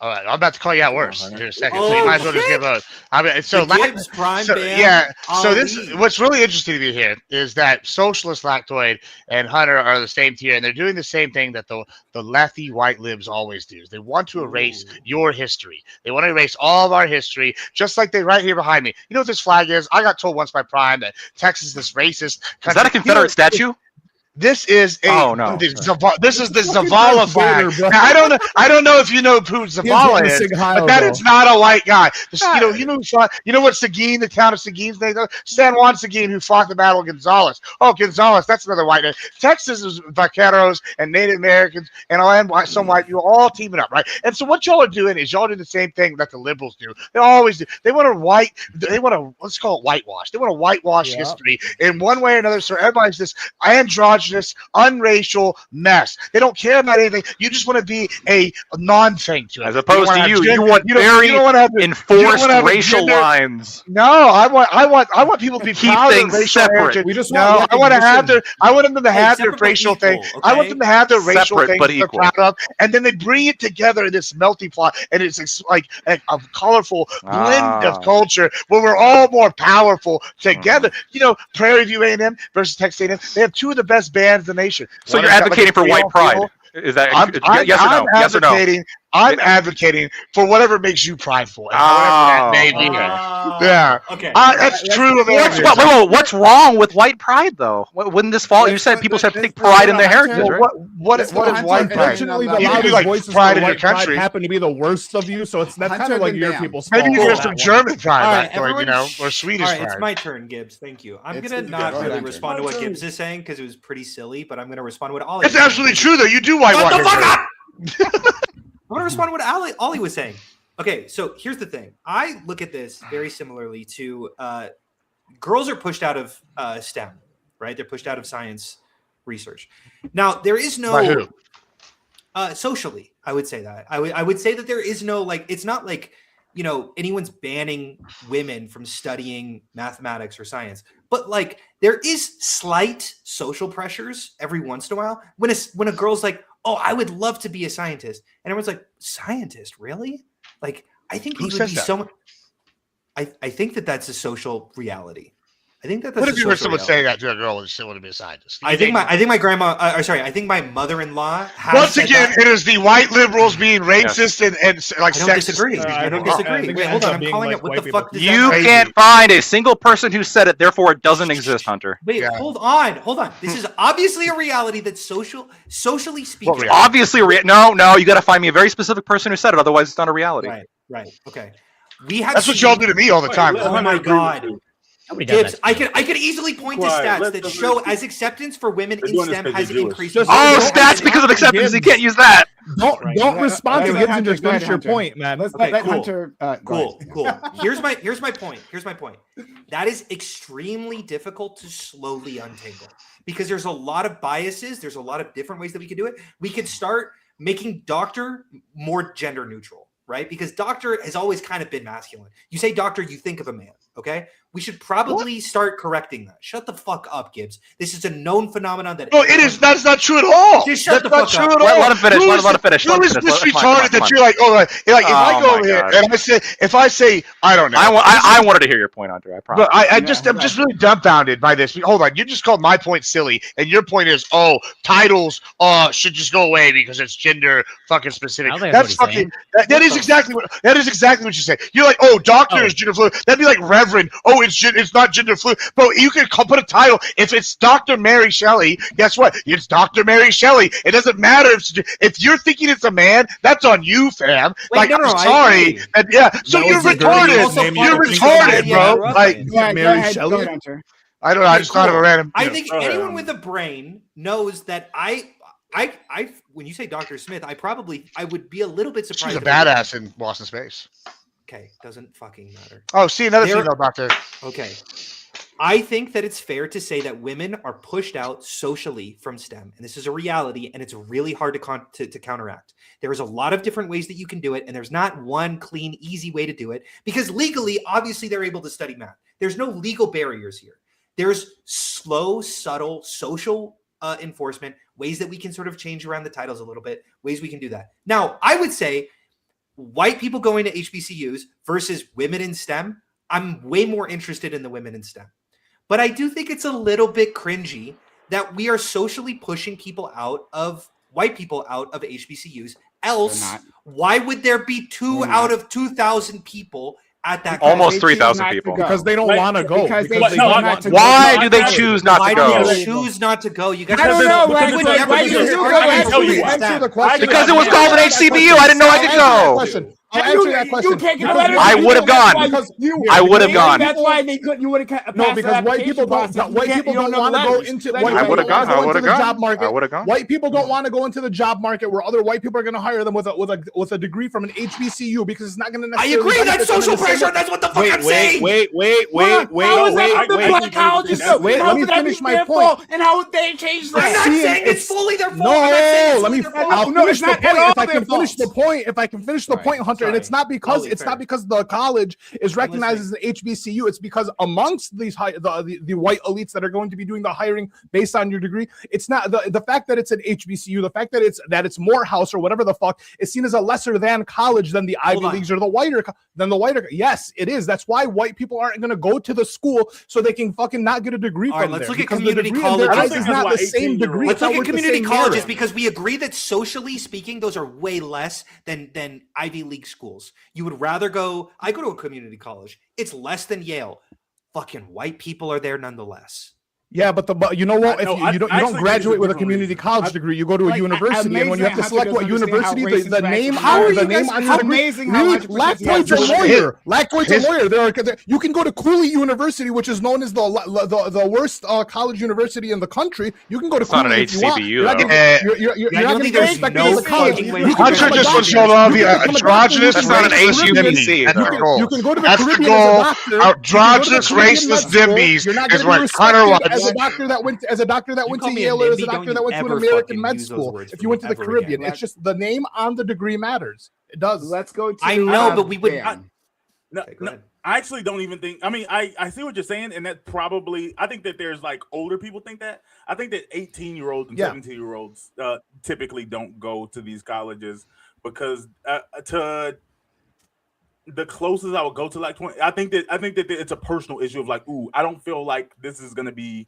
All right, I'm about to call you out worse in a second, so you might as well just give a. I mean, so what's really interesting to me here is that Socialist Lactoid and Hunter are the same tier, and they're doing the same thing that the lefty white libs always do. Is they want to erase your history. They want to erase all of our history, just like they right here behind me. You know what this flag is? I got told once by Prime that Texas is this racist country. Is that a Confederate statue? This is no. This is the Zavala flag. Now, I don't know if you know who Zavala is, but that is not a white guy. You know what Seguin, the town of Seguin's name? San Juan Seguin, who fought the Battle of Gonzales. Oh, Gonzales, that's another white name. Texas is vaqueros and Native Americans and some white people all teaming up, right? And so what y'all are doing is y'all do the same thing that the liberals do. They always do. They want to let's call it whitewash. They want to whitewash history in one way or another. So everybody's this androgynous, unracial mess. They don't care about anything. You just want to be a non-thing to it. As opposed to you want very enforced racial lines. No, I want people to be proud of racial heritage. I want them to have their racial thing. Okay? I want them to have their racial thing they're proud of, and then they bring it together in this melting pot, and it's like a colorful blend of culture where we're all more powerful together. You know, Prairie View A&M versus Texas A&M. They have two of the best bands in the nation. So you're advocating for white pride? Is that yes or no? Yes or no? I'm advocating for whatever makes you prideful. That may be. Yeah. Okay. That's true. What's wrong with white pride, though? Wouldn't this fall? You said people should take pride in their heritage, right? What is white pride? Unfortunately, the loudest voices pride in your country happen to be the worst of you, so that's kind of like your people's fault. Maybe there's some German pride, or Swedish pride. It's my turn, Gibbs. Thank you. I'm gonna not really respond to what Gibbs is saying because it was pretty silly, but I'm gonna respond to what Ollie. It's absolutely true, though. You do whitewash. Shut the fuck up! I'm going to respond to what Ollie was saying. Okay, so here's the thing. I look at this very similarly to girls are pushed out of STEM, right? They're pushed out of science research. Now, there is no... By who? Socially, I would say that. I would say that there is no, like, it's not like, you know, anyone's banning women from studying mathematics or science. But, like, there is slight social pressures every once in a while when a girl's like, oh, I would love to be a scientist. And everyone's like, scientist, really? Like, I think who says that? so. I think that's a social reality. I think that's. What if you heard someone say that to a girl and still want to be a scientist? I think my grandma. I think my mother-in-law. Once again, it is the white liberals being racist and like sexist. I don't disagree. Wait, hold on. I'm calling it. What the fuck? You can't find a single person who said it. Therefore, it doesn't exist, Hunter. Wait, hold on. This is obviously a reality that's socially speaking. Obviously, no. You got to find me a very specific person who said it. Otherwise, it's not a reality. Right. Okay. That's what y'all do to me all the time. Oh my god. Gibbs, I could easily point to stats that show as acceptance for women in STEM has increased. Stats because of acceptance. You can't use that. Don't respond to Gibbs and just finish your point, man. Cool. Here's my point. That is extremely difficult to slowly untangle because there's a lot of biases. There's a lot of different ways that we could do it. We could start making doctor more gender neutral, right? Because doctor has always kind of been masculine. You say doctor, you think of a man. Okay, we should probably start correcting that. Shut the fuck up, Gibbs. This is a known phenomenon that. No, it is. That's not true at all. Just shut the fuck up. Let him finish. Let him finish. Who is this retarded that you're like? Oh, like if I go over here and I say, I don't know. I wanted to hear your point, Andre. I promise. But I'm just really dumbfounded by this. Hold on, you just called my point silly, and your point is, oh, titles should just go away because it's gender fucking specific. That's fucking. That is exactly what you say. You're like, oh, doctor is gender fluid. That'd be like Reverend. Oh, it's not gender fluid. But you can put a title. If it's Dr. Mary Shelley, guess what? It's Dr. Mary Shelley. It doesn't matter if you're thinking it's a man. That's on you, fam. Wait, I'm sorry. So you're retarded. You're retarded, bro. Like Mary Shelley. I don't know. I just thought of a random. I think anyone with a brain knows that I when you say Dr. Smith, I would be a little bit surprised. She's a badass in Lost in Space. Okay, doesn't fucking matter. Oh, see another female doctor. Okay. I think that it's fair to say that women are pushed out socially from STEM, and this is a reality, and it's really hard to counteract. There is a lot of different ways that you can do it, and there's not one clean, easy way to do it, because legally, obviously, they're able to study math. There's no legal barriers here. There's slow, subtle, social enforcement, ways that we can sort of change around the titles a little bit, ways we can do that. Now, I would say white people going to HBCUs versus women in STEM, I'm way more interested in the women in STEM. But I do think it's a little bit cringy that we are socially pushing white people out of HBCUs. Else, why would there be 2 out of 2,000 people at that almost 3,000 people? Because they don't want to go. Why do they choose not to go? Why do they choose not to go? You guys, I don't know. Answer the question. Because it was called an HCBU. I didn't know I could go. I'll answer that question. I would have gone. I would have gone. That's why they couldn't. You would have. No, because white people don't want to go into. I would have gone. I would have gone. I would have gone. White people don't want to go into the job market where other white people are going to hire them with a degree from an HBCU because it's not going to necessarily. I agree. That's social pressure. That's what the fuck I'm saying. Wait. Let me finish my point. And how would they change that? I'm not saying it's fully their fault. No, let me. I'll finish the point. If I can finish the point. If I can finish the point, Hunter, and it's not because the college is recognized as an HBCU. It's because amongst these the white elites that are going to be doing the hiring based on your degree, it's not the fact that it's an HBCU, the fact that it's Morehouse or whatever the fuck is seen as a lesser than college than the Ivy Leagues or the whiter. Yes, it is. That's why white people aren't going to go to the school so they can fucking not get a degree from there. Let's look at community colleges. It's not the same degree. Let's look at community colleges because we agree that socially speaking, those are way less than Ivy League schools. You would rather I go to a community college. It's less than Yale. Fucking white people are there nonetheless. Yeah, but you know what? If you don't graduate with a community college degree, you go to a university, and when you have to select what university, the name on your degree. Lactoid's a lawyer. Lactoid's a lawyer. You can go to Cooley University, which is known as the worst college university in the country. You can go to Cooley if you want. You're not going to get respected as a college. Hunter just was showing off the androgynous. It's not an HUBC. You can go to the Caribbean as a doctor. Androgynous racist dimbies is what Hunter wants. As a doctor that went to Yale, or as a doctor that went to an American med school. If you went to the Caribbean, it's just the name on the degree matters. It does. Let's go to. I know, but we would. No, I actually don't even think. I mean, I see what you're saying, and that probably. I think that there's like older people think that. I think that 18-year-olds and 17-year-olds typically don't go to these colleges because to the closest I would go to like 20. I think that it's a personal issue of like, ooh, I don't feel like this is gonna be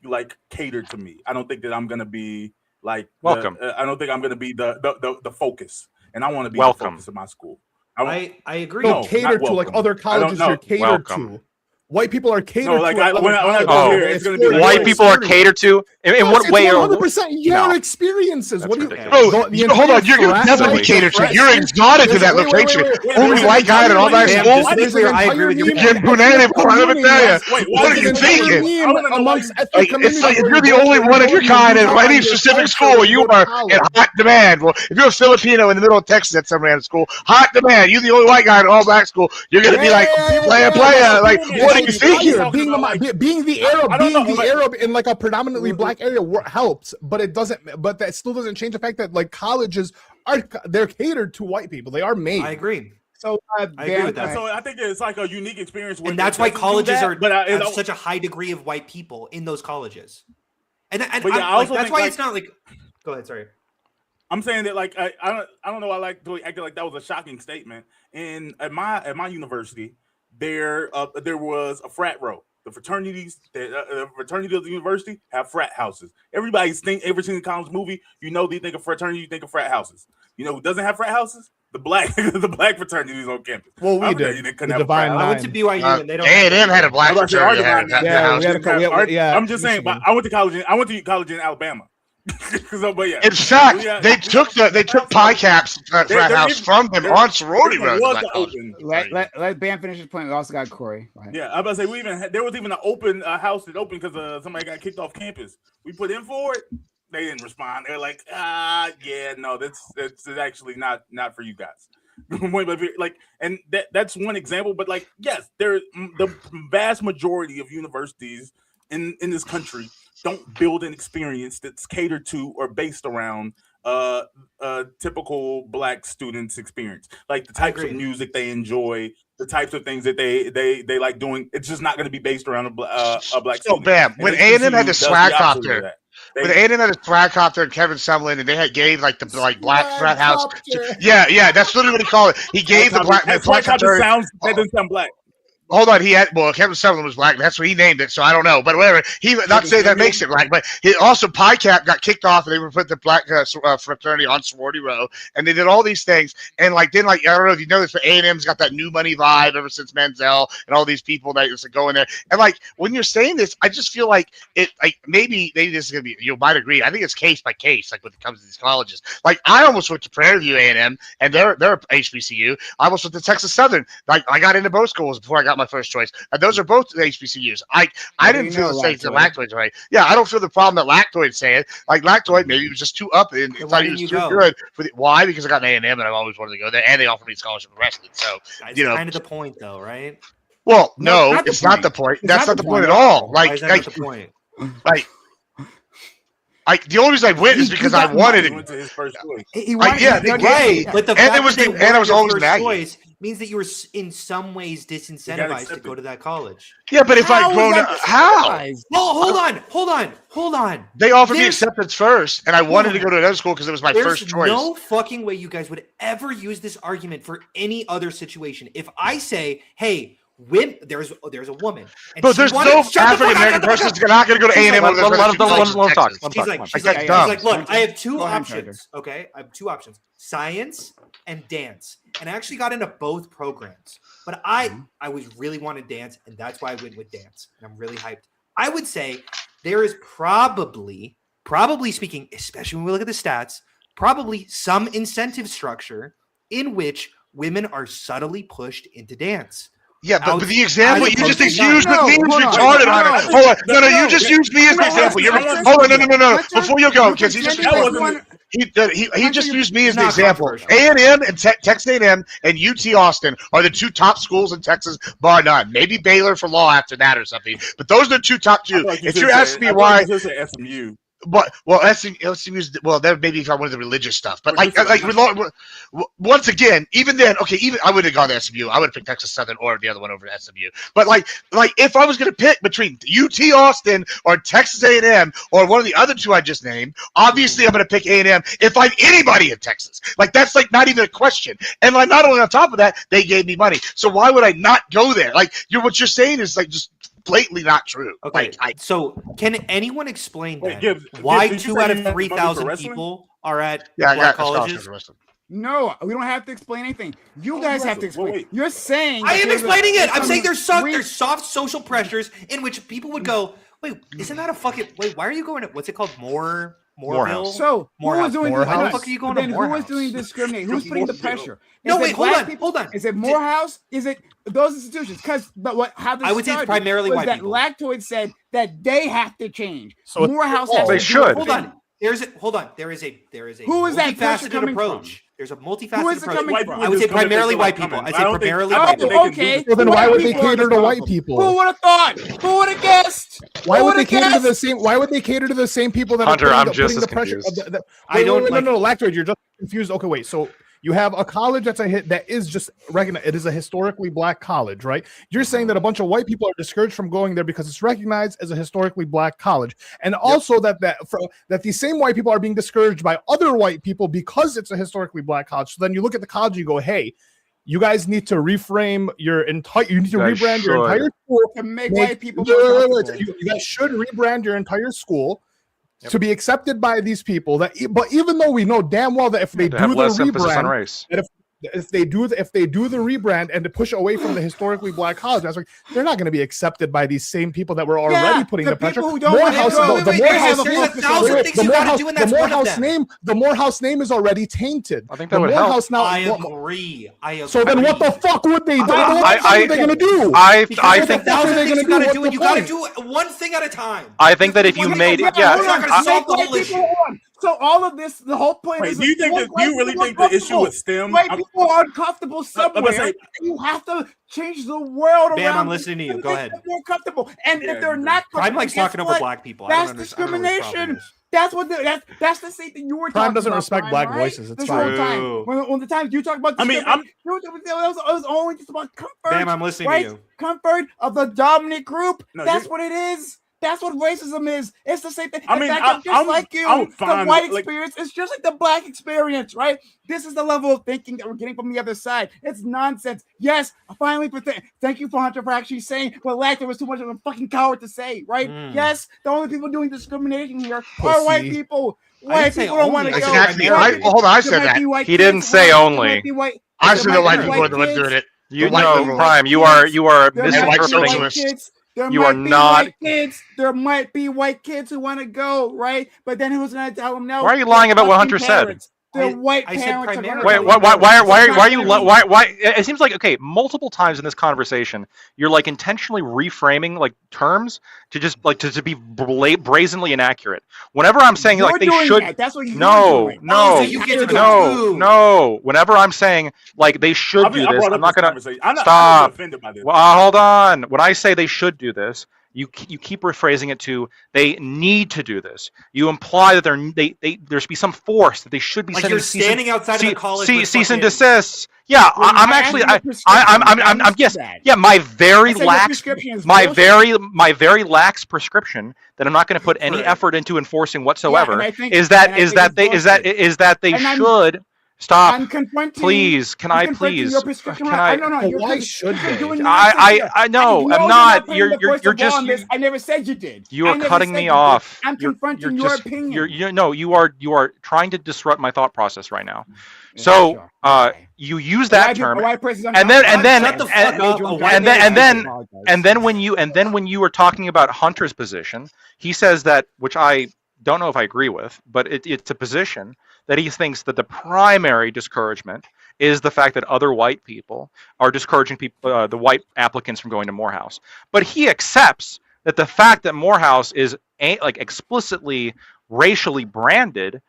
like catered to me. I don't think that I'm gonna be like welcome. I don't think I'm gonna be the focus, and I want to be welcome. The focus of my school. I agree. No, catered to like other colleges you're catered to. White people are catered to. Like when I go here, it's going to be white people are catered to. In what way? 100% your experiences. What do you? Hold on, you're definitely catered to. You're exotic to that location. Only white guy in all that school. I agree with you. Jim Bunani, what are you thinking? If you're the only one of your kind in any specific school, you are in hot demand. Well, if you're a Filipino in the middle of Texas at some random school, hot demand. You're the only white guy in all black school. You're going to be like playa. Like what? Being the Arab in like a predominantly black area helps, but it doesn't. But that still doesn't change the fact that like colleges they're catered to white people. They are made. I agree. So I agree with that. So I think it's like a unique experience, and that's why colleges have such a high degree of white people in those colleges. And that's why it's not like. Go ahead. Sorry. I'm saying that like I don't know. I like to act like that was a shocking statement. And at my university. There was a frat row. The fraternities, the fraternity of the university have frat houses. Every single college movie, they think of fraternity, you think of frat houses. You know who doesn't have frat houses? the black fraternities on campus. Well, we After that, did. you couldn't The have a Divine crowd. I went to BYU and they don't. A&M had a black I'm about to say, our fraternity. Divine- Yeah, we had a I'm just saying, but I went to college in Alabama. But yeah. In fact, Yeah. they took Pi Caps frat house from them on sorority road. Let Bam finish his point. We also got Corey. Yeah, I'm about to say there was even an open house that opened because somebody got kicked off campus. We put in for it. They didn't respond. They're like, yeah, no, that's actually not for you guys. Like, and that's one example. But like, yes, the vast majority of universities in this country don't build an experience that's catered to or based around a typical Black student's experience, like the types of music they enjoy, the types of things that they like doing. It's just not going to be based around a Black student. So, Bam, when A&M had the swag copter, when A&M had a swag copter and Kevin Sumlin, and they gave like the black frat house. Yeah, that's literally what he called it. He gave the black fraternity. That doesn't sound black. Hold on, Kevin Sumlin was black. That's what he named it, so I don't know. But whatever. He not saying that makes it black, but he also Pi Cap got kicked off, and they were put the black fraternity on sorority row, and they did all these things. And like then, like I don't know if you know this, but A&M's got that new money vibe ever since Menzel and all these people that used to go in there. And like when you're saying this, I just feel like it. Like maybe this is gonna be. You might agree. I think it's case by case. Like when it comes to these colleges. Like I almost went to Prairie View A&M, and they're HBCU. I almost went to Texas Southern. Like I got into both schools before I got my first choice. And those are both HBCUs. I didn't feel the same to Lactoid's right. Yeah, I don't feel the problem that Lactoid's saying. Like Lactoid, maybe he was just too up and thought he was too good. Why? Because I got an A&M and I've always wanted to go there, and they offered me scholarship in wrestling. So it's kind of the point, though, right? Well, no, it's not the point. That's not the point at all. Like the point. The only reason I went is because I wanted it. Went to his first choice. Right. But the fact that I was always mad. Means that you were in some ways disincentivized to go to that college. Yeah, but if I'd grown up, how? Well, hold on. They offered me acceptance first, and I wanted to go to another school because it was my first choice. There's no fucking way you guys would ever use this argument for any other situation. If I say, hey, there's a woman. But there's no African American person that's not going to go to A&M. She's like, look, I have two options. Okay, I have two options: science and dance. And I actually got into both programs, but I was really wanted dance, and that's why I went with dance. And I'm really hyped. I would say there is probably speaking, especially when we look at the stats, probably some incentive structure in which women are subtly pushed into dance. Yeah, but the example you just used with me was retarded. Hold on. No, you just used me as an example. Hold on, no. Before you go, because he just used me as the example. A&M and Texas A&M and UT Austin are the two top schools in Texas, bar none. Maybe Baylor for law after that or something. But those are the two top two. If you're asking me why, SMU. But SMU's that maybe if I wanted the religious stuff, but once again, even then, even I would have gone to SMU. I would have picked Texas Southern or the other one over SMU. But like if I was going to pick between UT Austin or Texas A&M or one of the other two I just named, obviously I'm going to pick A&M if I'm anybody in Texas. Like that's like not even a question. And like not only on top of that, they gave me money. So why would I not go there? Like what you're saying is like just blatantly not true. Okay, so can anyone explain why 2 out of 3,000 people are at black colleges? No, we don't have to explain anything. You guys have to explain. You're saying I am explaining it. I'm saying there's soft social pressures in which people would go, wait, isn't that a fucking why are you going to what's it called? Mooreville? So who was doing this? How the fuck are you going to Morehouse? Who was doing discriminating? Who's putting the pressure? Hold on. Is it Morehouse? Is it those institutions? I would say it's primarily white people. Lactoid said that they have to change. So Morehouse has to should. Hold on. There is a who is that multifaceted approach. From? There's a multifaceted approach. I would say primarily white people. I'd say primarily white people. Okay. So then why would they cater to white people? Who would have thought? Who would have guessed? Why would they cater to the same? Why would they cater to the same people that Hunter, are I'm just as the pressure? confused. No, Lactoid, you're just confused. Okay, wait. So you have a college that is just recognized. It is a historically black college, right? You're saying that a bunch of white people are discouraged from going there because it's recognized as a historically black college, and also that these same white people are being discouraged by other white people because it's a historically black college. So then you look at the college, and you go, hey, you guys need to reframe your entire. You need to rebrand your entire school to make white people. You guys should rebrand your entire school. Yep. To be accepted by these people, but even though we know damn well that if they do the rebrand, if they do the rebrand and to push away from the historically black college aspect, they're not going to be accepted by these same people that were already putting the pressure. The Morehouse name is already tainted. I think that would help. I agree. So then, what the fuck would they do? What are they going to do? I think that's what they're going to do. You got to do one thing at a time. I think that if you made it, yeah. It's not going to solve the whole issue. So all of this, the whole point is. Do you really think the issue with STEM? White people are uncomfortable somewhere. You have to change the world around. I'm listening to you. Go ahead. More comfortable, and if they're not comfortable, Prime likes talking over black people. That's discrimination. That's what that's the same thing you were talking about. Prime doesn't respect black voices. It's fine. When the times you talk about, it was only just about comfort. Bam, I'm listening to you. Comfort of the dominant group. That's what it is. That's what racism is. It's the same thing. I'm like you. The white experience is just like the black experience, right? This is the level of thinking that we're getting from the other side. It's nonsense. Yes, finally, thank you for Hunter for actually saying what Lacter was too much of a fucking coward to say, right? Yes, the only people doing discrimination here are white people. White people don't want to go. Exactly. Hold on, I said that. He didn't say only. I said that white people are the ones doing it. You know, Prime, you are misinterpreting. You are not. There might be white kids who want to go, right? But then who's going to tell them no? Why are you lying about what Hunter said? They're white parents. Wait, why are you? Why? It seems like multiple times in this conversation, you're like intentionally reframing like terms to just like to be brazenly inaccurate. Whenever I'm saying like they should, that's what you're doing. No. Whenever I'm saying like they should do this, I'm not gonna stop. Hold on. When I say they should do this, you keep rephrasing it to they need to do this. You imply that there should be some force that they should be like sending. You're standing outside of the college. Cease and desist. Yeah, I'm actually. I'm yes. Yeah, my very lax prescription that I'm not going to put any effort into enforcing whatsoever is that they should. Stop! Please, can I please? Can I? Why should they? I know. I'm not. You're just. I never said you did. You are cutting me off. I'm confronting your opinion. You are trying to disrupt my thought process right now. So you use that term, and then when you were talking about Hunter's position, he says that, which I don't know if I agree with, but it's a position that he thinks that the primary discouragement is the fact that other white people are discouraging people, the white applicants from going to Morehouse. But he accepts that the fact that Morehouse is like explicitly racially branded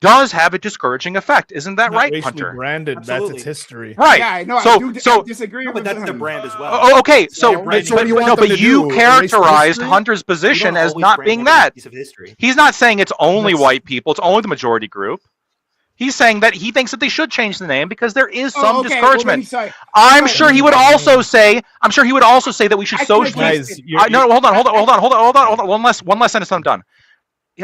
does have a discouraging effect. Isn't that right, Hunter? Branded, that's its history. Right. Yeah, no, I disagree with but that's the brand as well. Oh, okay. But you characterized Hunter's position as not being that. Piece of history. He's not saying it's only white people, it's only the majority group. He's saying that he thinks that they should change the name because there is some discouragement. I'm sure he would also say that we should socially. No, hold on. One less sentence. I'm done.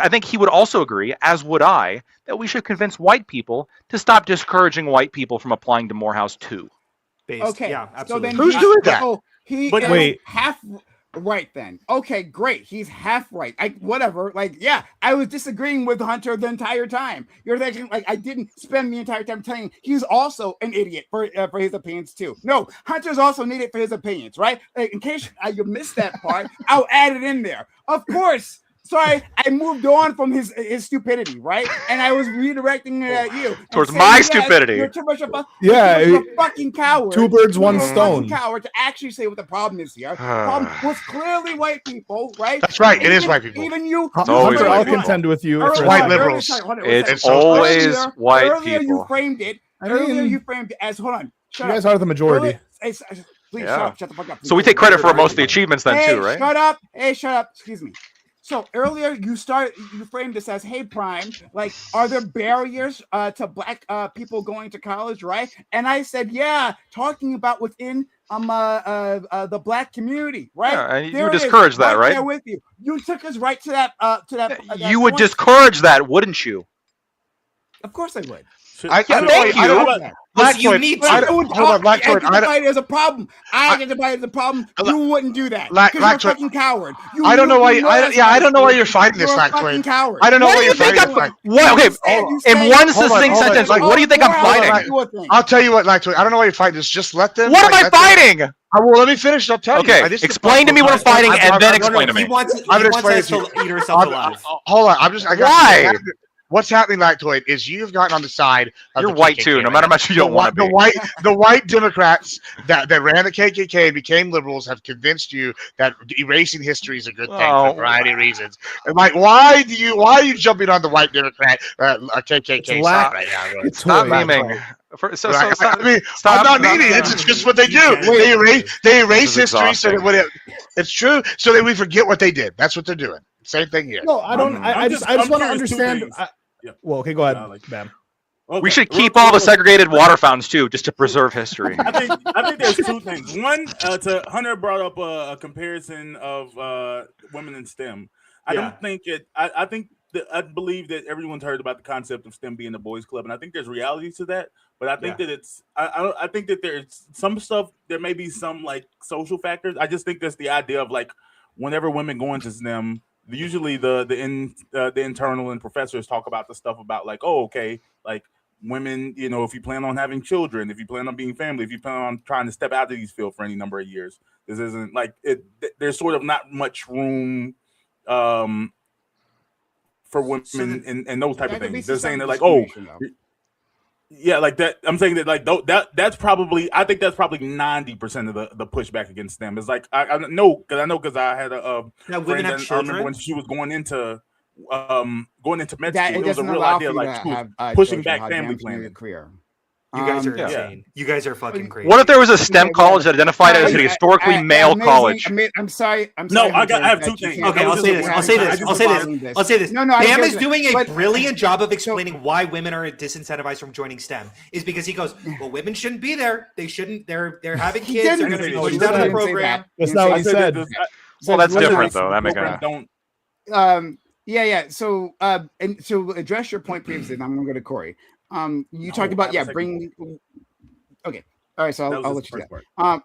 I think he would also agree, as would I, that we should convince white people to stop discouraging white people from applying to Morehouse too. Okay, yeah, absolutely. So who's doing that? Wait, half right then. Okay, great. He's half right. Whatever. Like, yeah, I was disagreeing with Hunter the entire time. You're thinking like I didn't spend the entire time telling you he's also an idiot for his opinions too. No, Hunter's also an idiot for his opinions, right? Like, in case you missed that part, I'll add it in there. Of course. So I moved on from his stupidity, right? And I was redirecting it at you towards my stupidity. You're too much of a fucking coward. Two birds, one stone. Coward to actually say what the problem is here. The problem was clearly white people, right? That's right. It is white people. Even you. Hunter, I'll contend with you. It's white liberals. It's always white people. Earlier you framed it as hold on. You guys are the majority. Please shut the fuck up. So we take credit for most of the achievements then too, right? Shut up. Hey, shut up. Excuse me. So earlier you framed this as, hey, Prime, like, are there barriers to black people going to college, right? And I said, yeah, talking about within the black community, right? Yeah, and you discourage that, right? With you. You took us right to that. You would discourage that, wouldn't you? Of course I would. I don't know. You need to. Hold on, Blackthorn. Identify it as a problem. I identify it as a problem. You wouldn't do that because you're a fucking coward. I don't know why. I don't know why you're fighting this, Blackthorn. I don't know why you're fighting this. Okay, in one succinct sentence, what do you think I'm fighting? I'll tell you what, Blackthorn. I don't know why you're fighting this. Just let them. What am I fighting? Well, let me finish. I'll tell you. Okay, explain to me what I'm fighting, and then explain to me. He wants us to eat ourselves alive. Hold on. Why? What's happening, Lactoid, is you've gotten on the side of You're the white KKK, too, no matter how much you don't want to be. The white Democrats that ran the KKK and became liberals have convinced you that erasing history is a good thing for a variety of reasons. And like, why are you jumping on the white Democrat KKK side right now? Stop memeing. I'm not meaning it. It's just what they do. They erase history so that it's true, so that we forget what they did. That's what they're doing. Same thing here. No, I don't. I just want to understand. Well, okay, go ahead, Bam. Okay. We should keep all the segregated water fountains too, just to preserve history. I think there's two things. One, Hunter brought up a comparison of women in STEM. I don't think it. I believe that everyone's heard about the concept of STEM being a boys' club, and I think there's reality to that. But I think that it's. I think that there's some stuff. There may be some like social factors. I just think that's the idea of like whenever women go into STEM. Usually the internal and professors talk about the stuff about like, oh, okay, like women, you know, if you plan on having children, if you plan on being family, if you plan on trying to step out of these fields for any number of years, this isn't like it. There's sort of not much room for women and those type of things. They're saying that like, oh, yeah, like that. I'm saying that like that's probably. I think that's probably 90% of the pushback against them. Is like I know because I had a friend and I remember when she was going into med school. It was a real idea like pushing back family planning. Career. You guys are insane. You guys are fucking crazy. What if there was a STEM college that identified as a historically male college? I'm sorry. No, I have two things. Okay, I'll say this. No, Bam is doing a brilliant job of explaining why women are disincentivized from joining STEM. Is because he goes, well, women shouldn't be there. They shouldn't. They're having kids. They're going to be pushed out of the program. That's not what he said. Well, that's different though. That makes sense. Yeah. So, and to address your point previously, I'm going to go to Corey. You talked about bring. Okay, all right. So I'll let you do that.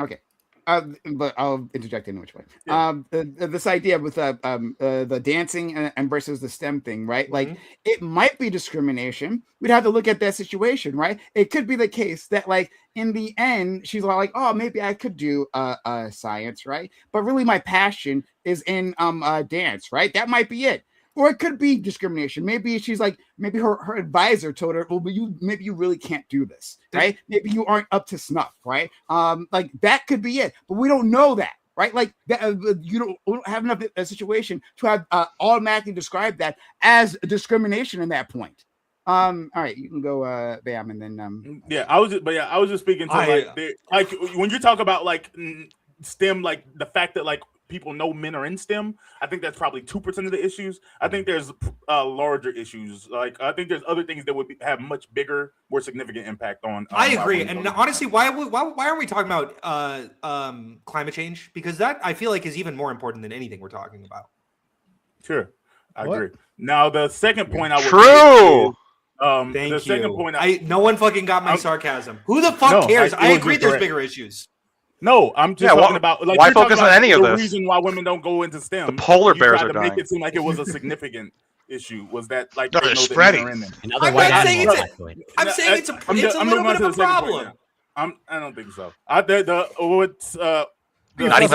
Okay, but I'll interject in which way. Yeah. This idea with the dancing and versus the STEM thing, right? Mm-hmm. Like it might be discrimination. We'd have to look at that situation, right? It could be the case that like in the end she's like, oh, maybe I could do science, right? But really, my passion is in dance, right? That might be it. Or it could be discrimination. Maybe she's like, maybe her advisor told her, well, but maybe you really can't do this, right? Maybe you aren't up to snuff, right? Like that could be it, but we don't know that, right? Like that, you don't have enough a situation to have automatically describe that as a discrimination in that point. All right, you can go, Bam, and then I was just speaking to like when you talk about like STEM, like the fact that like people know men are in STEM, I think that's probably 2% of the issues. I think there's larger issues. Like I think there's other things that would have much bigger, more significant impact on. I agree, and honestly, why aren't we talking about climate change? Because that I feel like is even more important than anything we're talking about. Sure, I agree. Now the second point I would Thank you. Second point, no one fucking got my sarcasm. Who the fuck cares? I agree. There's bigger issues. No, I'm just talking about like why focus on any of this? The reason why women don't go into STEM. The polar bears are dying. Make it seem like it was a significant issue. Was that like they're spreading? I'm saying it's a little bit of a problem. I don't think so. Not even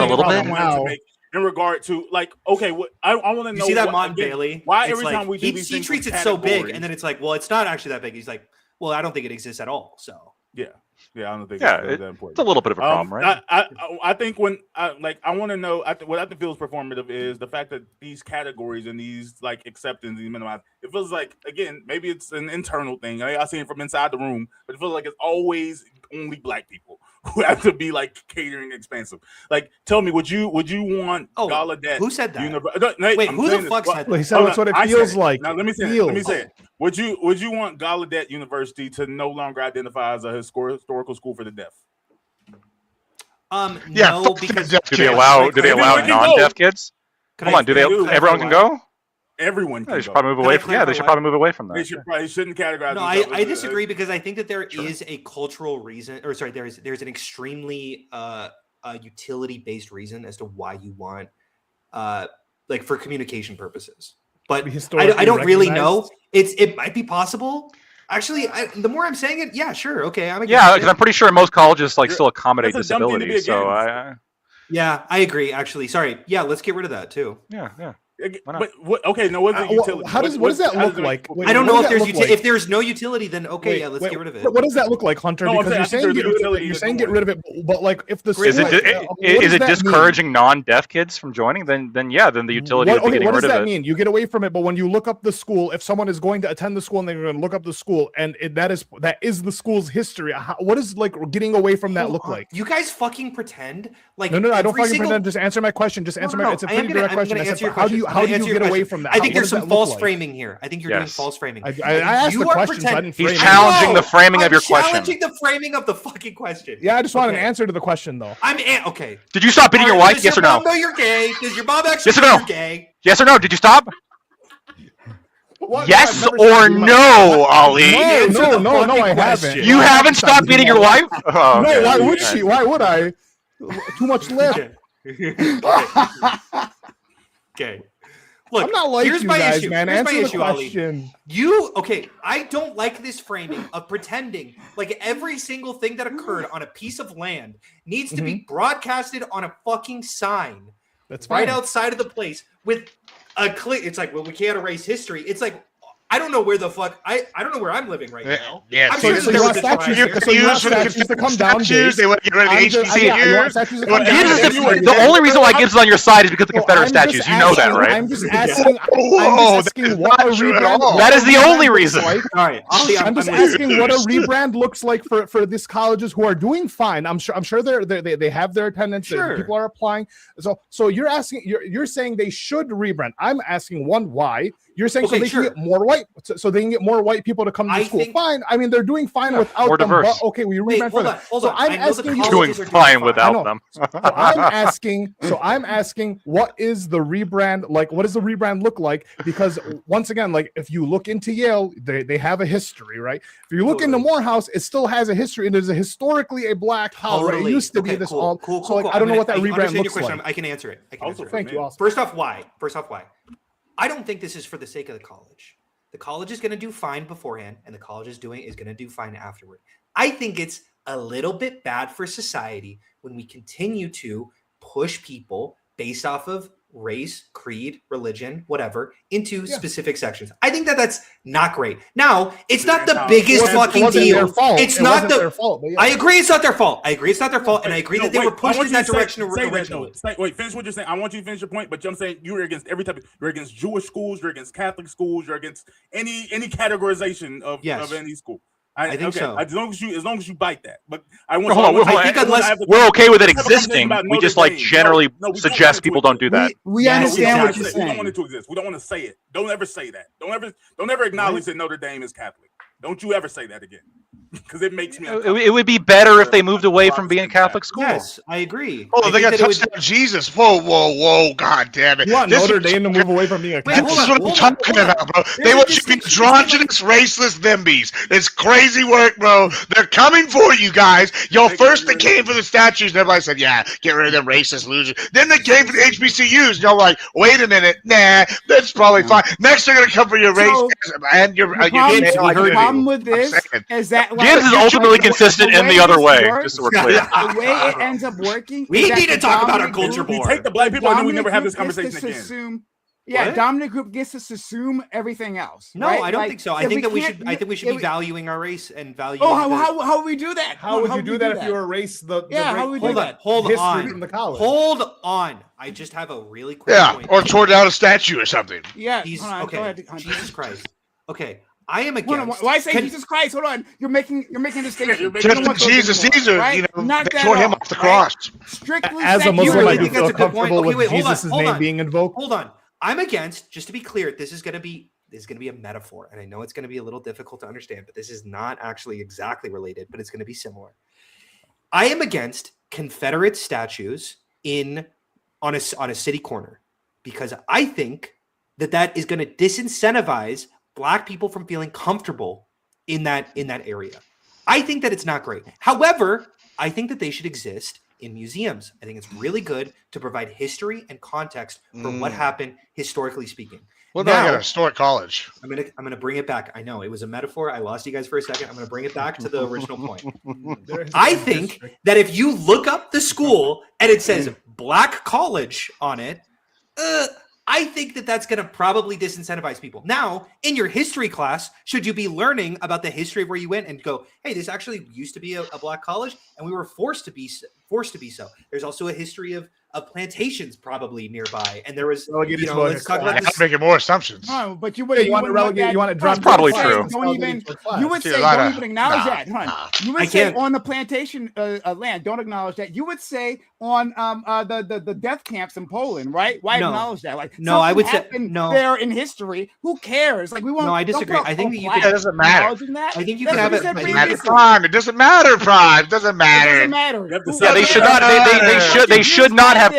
a little bit. In regard to like, okay, I want to know. You see that Mont Bailey? Why every time we do these he treats it so big, and then it's like, well, it's not actually that big. He's like, well, I don't think it exists at all. So yeah, I don't think it's that important. It's a little bit of a problem, right? I think when I want to know what I think feels performative is the fact that these categories and these like acceptance and minimize. It feels like again maybe it's an internal thing. I see it from inside the room, but it feels like it's always only black people who have to be like catering expensive. Like, tell me, would you want Gallaudet? Who said that? Wait, who the fuck said that? He said that's what it feels like. Now let me say it. Would you want Gallaudet University to no longer identify as a historical school for the deaf? No, because do they allow non-deaf kids? Come on, everyone can go? everyone can They should go. probably move away from. Yeah, they should probably move away from They that. shouldn't categorize. No, themselves I as disagree because I think that there is a cultural reason, or sorry, there's an extremely utility based reason as to why you want like for communication purposes. But I don't really know. It might be possible. Actually, the more I'm saying it, yeah, sure, okay. Yeah, because I'm pretty sure most colleges like still accommodate disabilities. So yeah, I agree. Actually, sorry. Yeah, let's get rid of that too. Yeah. But okay, no, what's the utility? What does that look like? I don't know if there's no utility, then okay, let's get rid of it. What does that look like, Hunter? No, because you're saying get rid of it, but like if the is it discouraging non-deaf kids from joining? Then the utility would be getting rid of it. What does that mean? You get away from it, but when you look up the school, if someone is going to attend the school and they're going to look up the school, and that is the school's history, what does like getting away from that look like? You guys fucking pretend like no, I don't fucking pretend. Just answer my question. Just answer my. It's a pretty direct question. How do you get away from that? I think there's some false framing here. I think you're doing false framing. I asked the question, so I didn't frame it. He's challenging the framing of your question. Challenging the framing of the fucking question. Yeah, I just want an answer to the question, though. Okay. Did you stop beating your wife? Yes or no? Does your mom know you're gay? Does your mom actually know you're gay? Yes or no? Did you stop? Yes or no, Ali? No, I haven't. You haven't stopped beating your wife? No, why would she? Why would I? Too much lip. Okay. Look, I'm not like here's you my guys, issue. man. Here's Answer my the issue, question. Ali. I don't like this framing of pretending like every single thing that occurred on a piece of land needs to be broadcasted on a fucking sign. That's fine. Right outside of the place with a click. It's like, well, we can't erase history. It's like, I don't know where the fuck I don't know where I'm living right now. Yeah, I'm sure so you want statues to come down. They want to get rid of the HBCUs. The only reason why Gibbs is on your side is because of the Confederate statues. You know that, right? I'm just asking. What a rebrand. That is the only reason. All right, I'm just asking what a rebrand looks like for these colleges who are doing fine. I'm sure they have their attendance. Sure. People are applying. So you're asking. You're saying they should rebrand. I'm asking why. You're saying so they can get more white, so they can get more white people to come to school. Fine. I mean, they're doing fine without more them. Diverse. But okay, we rebrand for them. Hold so on. I'm asking you. Doing fine without them. So I'm asking, what is the rebrand like? What does the rebrand look like? Because once again, like if you look into Yale, they have a history, right? If you look into Morehouse, it still has a history, and there's historically a black house. Right? It used to be this all. So like, I don't know what that rebrand looks like. I can answer it. Thank you. First off, why? I don't think this is for the sake of the college. The college is going to do fine beforehand, and the college is going to do fine afterward. I think it's a little bit bad for society when we continue to push people based off of race, creed, religion, whatever, into specific sections. I think that's not great. Now, it's not the biggest fucking deal. It's not their fault. I agree it's not their fault. And I agree that they were pushed in that direction originally. Wait, finish what you're saying. I want you to finish your point, but I'm saying you're against every type of, you're against Jewish schools, you're against Catholic schools, you're against any categorization of any school. I think so. As long as you bite that. But I want. We're okay with it existing. We just like generally suggest people don't do that. We understand what you're saying. We don't want it to exist. We don't want to say it. Don't ever say that. Don't ever acknowledge that Notre Dame is Catholic. Don't you ever say that again. Because it makes me uncomfortable. It would be better if they moved away from being a Catholic school. Yes, I agree. Oh, they got touchdown Jesus. Whoa, God damn it. You want Notre Dame to move away from being a Catholic? This is what I'm talking about, bro. They want you to be androgynous, raceless NIMBYs. It's crazy work, bro. They're coming for you guys. First they came for the statues, and everybody said, yeah, get rid of them racist losers. Then they came for the HBCUs, and y'all like, wait a minute, nah, that's probably fine. Next they're going to come for your race and your problem with this is that Gibbs is ultimately consistent in the other way. Just so we're clear. The way it ends up working. We need to talk about our culture more. We take the black people and then we never have this conversation again. Dominant group gets to assume everything else. No, right? I don't think so. I think we should be valuing our race and valuing. Oh, how would we do that? How would you do that if you erase the? How would we do that? Hold on. From the college. Hold on. I just have a really quick point. Or tore down a statue or something. Yeah. Okay. Jesus Christ. Okay. I am against. Why say Jesus Christ? Hold on. You're making a distinction. Jesus Caesar, right? they tore him off the cross. Strictly as a Muslim, I do think that's feel a good point. comfortable with Jesus' name being invoked. Hold on. I'm against, just to be clear, this is going to be a metaphor, and I know it's going to be a little difficult to understand, but this is not actually exactly related, but it's going to be similar. I am against Confederate statues on a city corner because I think that is going to disincentivize Black people from feeling comfortable in that area. I think that it's not great. However, I think that they should exist in museums. I think it's really good to provide history and context for what happened historically speaking. What about a historic college? I'm gonna bring it back. I know it was a metaphor. I lost you guys for a second. I'm gonna bring it back to the original point. I think that if you look up the school and it says Black College on it, I think that that's going to probably disincentivize people. Now, in your history class, should you be learning about the history of where you went and go, hey, this actually used to be a Black college, and we were forced to be so. There's also a history of plantations probably nearby, and there was. Let's talk about this. Making more assumptions. No, but you want to relegate. You want to drop. That's probably true. Don't even. You would say don't even acknowledge that, huh? You would say on the plantation land. Don't acknowledge that. You would say on the death camps in Poland, right? Why acknowledge that? Like no, I would say no. There in history, who cares? Like we want. No, I disagree. I think that you. It doesn't matter. I think you can have it. Prime. It doesn't matter. Prime. It doesn't matter. It doesn't matter. Yeah, they should not. They should not have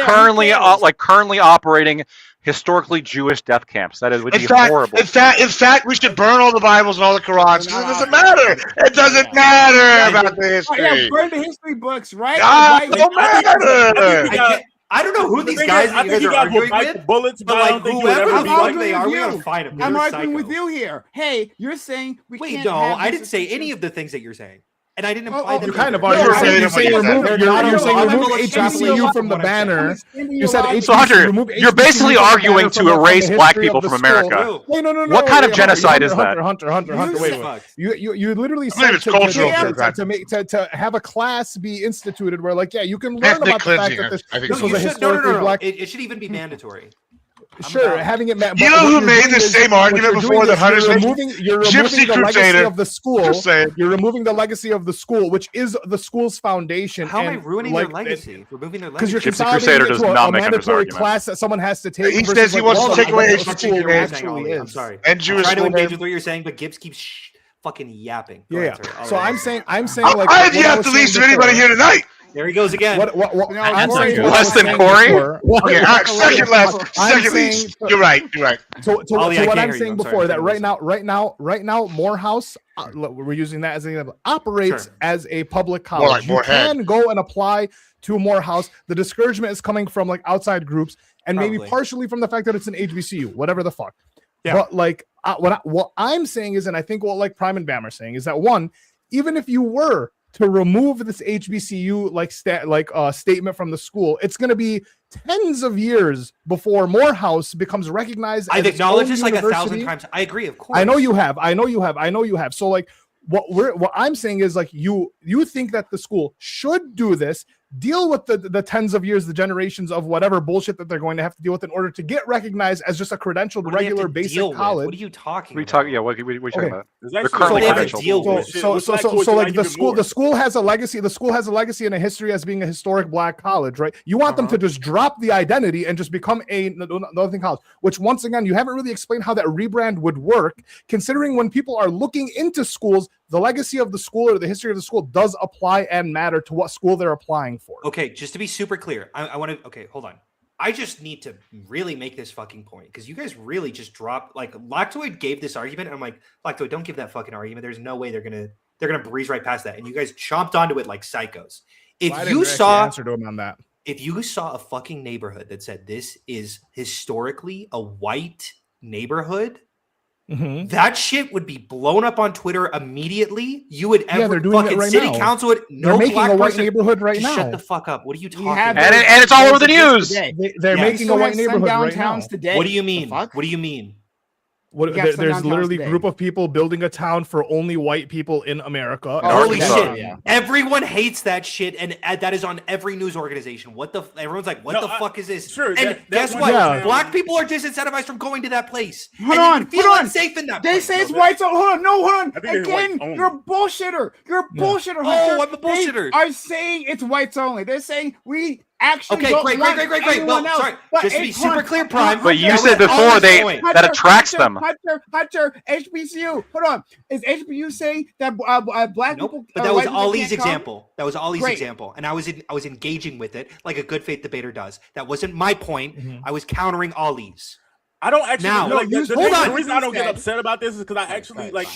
currently operating historically Jewish death camps. That would be horrible. In fact, we should burn all the Bibles and all the Qurans. It doesn't matter. It doesn't matter about the history. Yeah, burn the history books, right? It don't matter. I don't know who these guys are arguing with, bullets, but like whoever the fuck they are, we gotta find them. I'm arguing with you here. Hey, you're saying we can't. Wait, no, I didn't say any of the things that you're saying. And I didn't imply them. You kind of are. You're saying remove HBCU from the banner. You said so, Hunter. You're basically arguing to erase Black people from America. No. What kind of genocide is that? Hunter. Wait. You literally said to have a class be instituted where, like, yeah, you can learn about the fact that this was a historically Black. It should even be mandatory. Sure, having it. You know who made the same argument before that Hunter's removing the legacy of the school. You're removing the legacy of the school, which is the school's foundation. How am I ruining their legacy? Removing their legacy because you're consolidating it to a mandatory class that someone has to take. He says he wants to take away HBCU. I'm sorry. And Jewish. I'm trying to engage with what you're saying, but Gibbs keeps fucking yapping. Yeah. So I'm saying like I have yapped the least of anybody here tonight. There he goes again. Less than Corey? Okay, second least. You're right. So what I'm saying before that right now, Morehouse, we're using that as an example, operates as a public college. You can go and apply to Morehouse. The discouragement is coming from like outside groups and maybe partially from the fact that it's an HBCU, whatever the fuck. Yeah. But like what I'm saying is, and I think what like Prime and Bam are saying is that one, even if you were to remove this HBCU statement from the school, it's going to be tens of years before Morehouse becomes recognized. I've acknowledged this like 1,000 times. I agree, of course. I know you have. So like what I'm saying is like you think that the school should do this, deal with the tens of years, the generations of whatever bullshit that they're going to have to deal with in order to get recognized as just a credentialed regular basic college. What are you talking about? What are you talking about? They're currently credentialed. So like the school has a legacy. The school has a legacy and a history as being a historic Black college, right? You want them to just drop the identity and just become another thing college, which once again, you haven't really explained how that rebrand would work, considering when people are looking into schools, the legacy of the school or the history of the school does apply and matter to what school they're applying for. Okay, just to be super clear, I want to. Okay, hold on. I just need to really make this fucking point because you guys really just dropped. Like Lactoid gave this argument, and I'm like, Lactoid, don't give that fucking argument. There's no way they're gonna breeze right past that, and you guys chomped onto it like psychos. If you saw a fucking neighborhood that said this is historically a white neighborhood. Mm-hmm. That shit would be blown up on Twitter immediately. You would they're doing fucking it right city now. Council would they're making a white neighborhood right now. Shut the fuck up. What are you talking about? And it's all over the news. They're making a white neighborhood right now. Today. What do you mean? What do you mean? There's literally a group of people building a town for only white people in America. Holy shit! Yeah. Everyone hates that shit, and that is on every news organization. Everyone's like, "What the fuck is this?" Sure, and guess what? Yeah. Black people are disincentivized from going to that place. Hold on. Unsafe in that. They place. say it's whites. Hold on. Again, you're a bullshitter. You're a bullshitter. Oh, I'm a bullshitter. They are saying it's whites only. They're saying we. Actually, okay, great. Well, sorry. Just to be super clear, Prime. But you said before that attracts them. Hunter, HBCU. Hold on. Is HBCU saying that Black people? But that was Ali's example. That was Ali's example, and I was engaging with it like a good faith debater does. That wasn't my point. Mm-hmm. I was countering Ali's. I don't actually Now, like, hold on. The reason I don't get upset about this is because I actually like.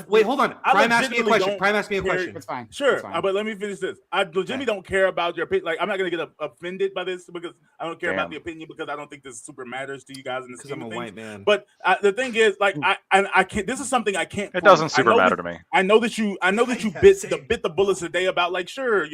Wait, hold on. Prime asked me a question. Prime asked me a question. It's fine. Sure, It's fine. but let me finish this. I legitimately don't care about your opinion. Like, I'm not gonna get offended by this because I don't care about the opinion because I don't think this super matters to you guys in the scheme of things. I'm a white man. But the thing is, like, I can't. This is something I can't. It doesn't super matter to me. I know that you bit the bullets today about like, sure,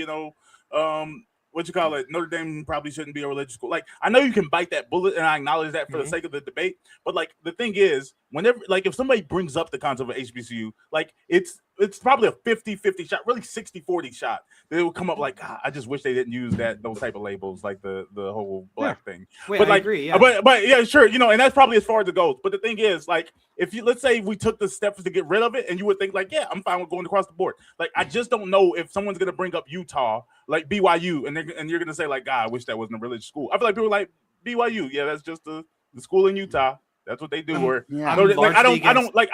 what you call it? Notre Dame probably shouldn't be a religious school. Like, I know you can bite that bullet, and I acknowledge that for the sake of the debate. But like, the thing is, whenever, like, if somebody brings up the concept of HBCU, like, it's probably a 50-50 shot, really 60-40 shot. They will come up like, I just wish they didn't use those type of labels, like the whole black thing. Wait, but I like, agree. Yeah. But yeah, sure, and that's probably as far as it goes. But the thing is, like, if you, let's say we took the steps to get rid of it, and you would think like, yeah, I'm fine with going across the board. Like, I just don't know if someone's gonna bring up Utah, like BYU, and you're gonna say like, God, I wish that wasn't a religious school. I feel like people are like BYU, yeah, that's just the school in Utah. That's what they do. I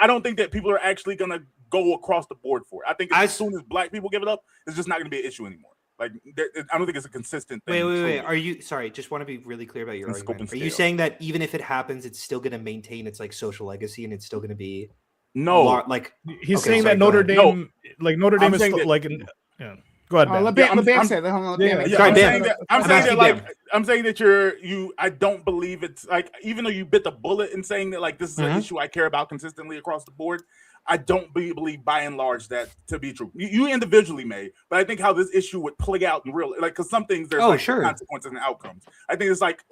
don't think that people are actually gonna go across the board for it. I think as soon as black people give it up, it's just not gonna be an issue anymore. Like, I don't think it's a consistent thing. Wait. Are you sorry? Just want to be really clear about your argument. Are you saying that even if it happens, it's still going to maintain its like social legacy, and it's still going to be like he's saying that Notre Dame, like Notre Dame is like, yeah. Go ahead, Ben. I'm saying that I don't believe it's like, even though you bit the bullet in saying that like this is an issue I care about consistently across the board, I don't believe by and large that to be true. You individually may, but I think how this issue would play out in real, like, because some things there's consequences and outcomes. I think it's like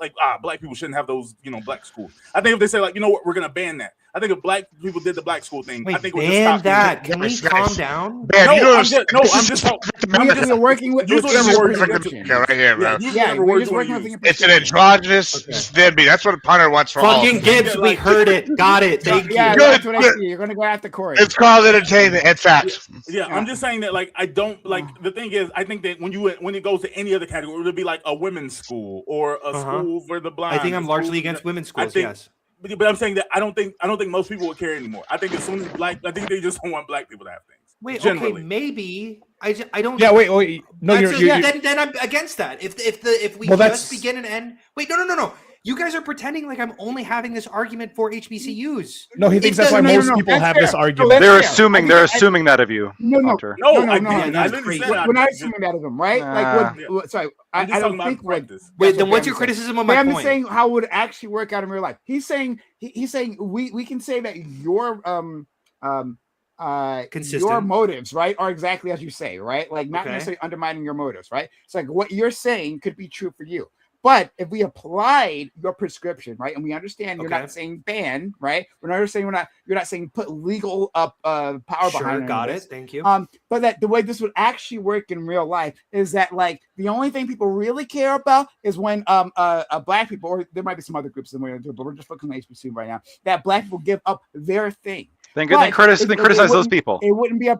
black people shouldn't have those, black schools. I think if they say like, you know what, we're gonna ban that. I think if black people did the black school thing, I think we'd ban that. Can we calm down? I'm just working with. Right here, bro. It's an androgynous. That's what Punter wants for all. Fucking Gibbs, we heard it. Got it. Thank you. That's what I see. You're gonna go after Corey. It's called entertainment. It's facts. Yeah, I'm just saying that, like, I don't like. The thing is, I think that when it goes to any other category, it would be like a women's school or a school for the blind. I think I'm largely against women's schools. Yes. But I'm saying that I don't think most people would care anymore. I think as soon as I think they just don't want black people to have things. Wait, generally. Okay, maybe I don't. Yeah, wait. No, then I'm against that. If we just begin and end. Wait, no. You guys are pretending like I'm only having this argument for HBCUs. No, he thinks that's why most people have this argument. They're assuming that of you. Hunter. No. We're not assuming that of them, right? Sorry, I don't think like this. Wait, then what's your criticism of my point? I'm saying how it would actually work out in real life. He's saying we can say that your your motives, right, are exactly as you say, right? Like, not necessarily undermining your motives, right? It's like what you're saying could be true for you. But if we applied your prescription, right, and we understand you're not saying ban, right? We're not saying you're not saying put legal power behind it. Got it. Thank you. But that the way this would actually work in real life is that, like, the only thing people really care about is when black people, or there might be some other groups that we're but we're just focusing on HBCU right now, that black people give up their thing. Then criticize those people. It wouldn't be a.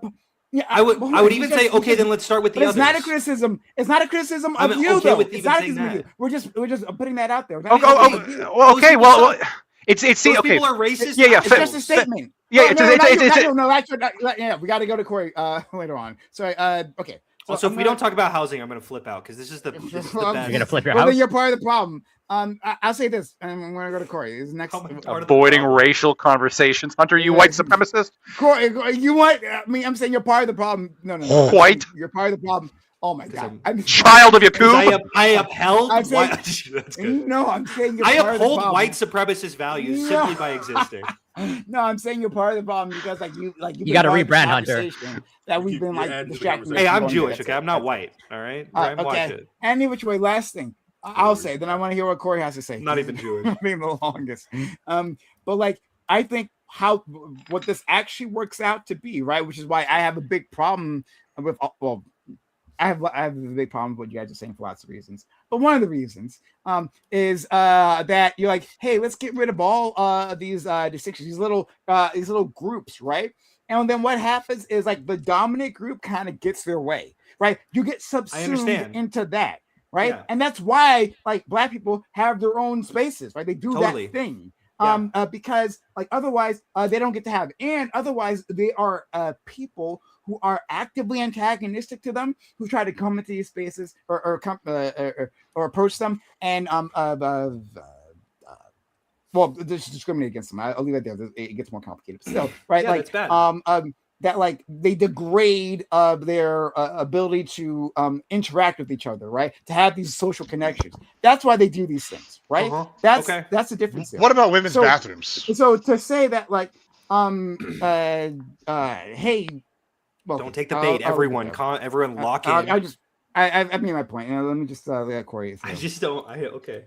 Yeah, I would even say, okay, then let's start with the others. It's not a criticism. It's not a criticism of you, though. It's not a criticism of you. We're just putting that out there. Okay. Well, it's okay. People are racist. Yeah. It's just a statement. Yeah, Yeah, we got to go to Corey later on. Sorry. Okay. Also, if we don't talk about housing, I'm going to flip out because this is the best. You're going to flip your house? Well, then you're part of the problem. I'll say this, and I'm going to go to Corey. This next. Avoiding racial conversations. Hunter, you white supremacist? Corey, you what? I'm saying you're part of the problem. No. White? You're part of the problem. Oh my God! Child of Yakub. I upheld. I'm saying, no, I'm saying you're I part uphold of the white supremacist values simply by existing. No, I'm saying you're part of the problem because you got to rebrand, Hunter. That we've been like distracting. Hey, I'm Jewish. Okay, I'm not white. All right. Okay. Any which way. Last thing I'll say. Then I want to hear what Corey has to say. Not even Jewish. Being the longest. But like, I think what this actually works out to be, right, which is why I have a big problem with I have a big problem with what you guys are saying for lots of reasons. But one of the reasons is that you're like, hey, let's get rid of all these distinctions, these little groups, right? And then what happens is, like, the dominant group kind of gets their way, right? You get subsumed into that, right? Yeah. And that's why, like, black people have their own spaces, right? They do that thing. Because, like, otherwise they don't get to have it. And otherwise they are people who are actively antagonistic to them, who try to come into these spaces or approach them and well, there's discriminate against them. I'll leave it there. It gets more complicated. But still, right? Yeah, like, that's bad. That like they degrade their ability to interact with each other, right? To have these social connections. That's why they do these things, right? That's the difference there. What about women's bathrooms? So to say that, like, hey, well, don't take the bait, everyone. Everyone lock in. I made my point. Let me just let Corey. I just don't. Okay.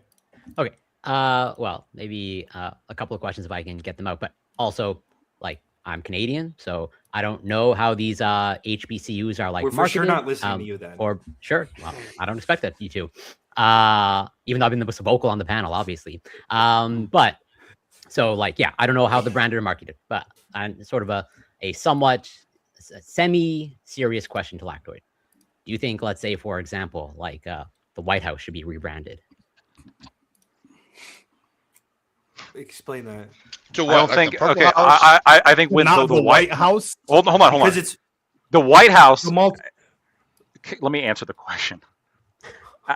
Okay. Well, maybe a couple of questions if I can get them out, but also, like, I'm Canadian, so I don't know how these HBCUs are like. We're for sure not listening to you then. Or sure, well, I don't expect that you two. Even though I've been the most vocal on the panel, obviously. But so like, yeah, I don't know how the branded are marketed, but I'm sort of a somewhat semi-serious question to Lactoid. Do you think, let's say, for example, like the White House should be rebranded? Explain that. I don't think. Okay, I think with the White House. Hold on. Because it's the White House. Let me answer the question.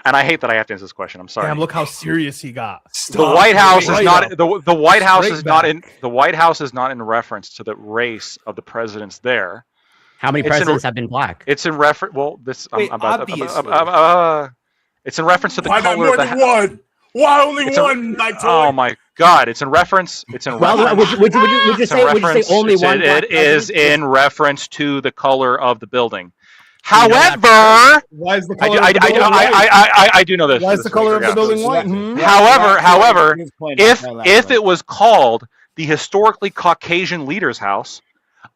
And I hate that I have to answer this question. I'm sorry. Damn, look how serious he got. The White House is not the White House is not in the White House is not in reference to the race of the presidents there. How many presidents have been black? It's in reference. Well, this it's in reference to the color more of the than one? Why only one? Oh my God! It's in reference. It's in reference. Would you say only one? It is in reference to the color of the building. However, why is the color I do know this. Why is the color of the building white? However, if it was called the historically Caucasian leader's house,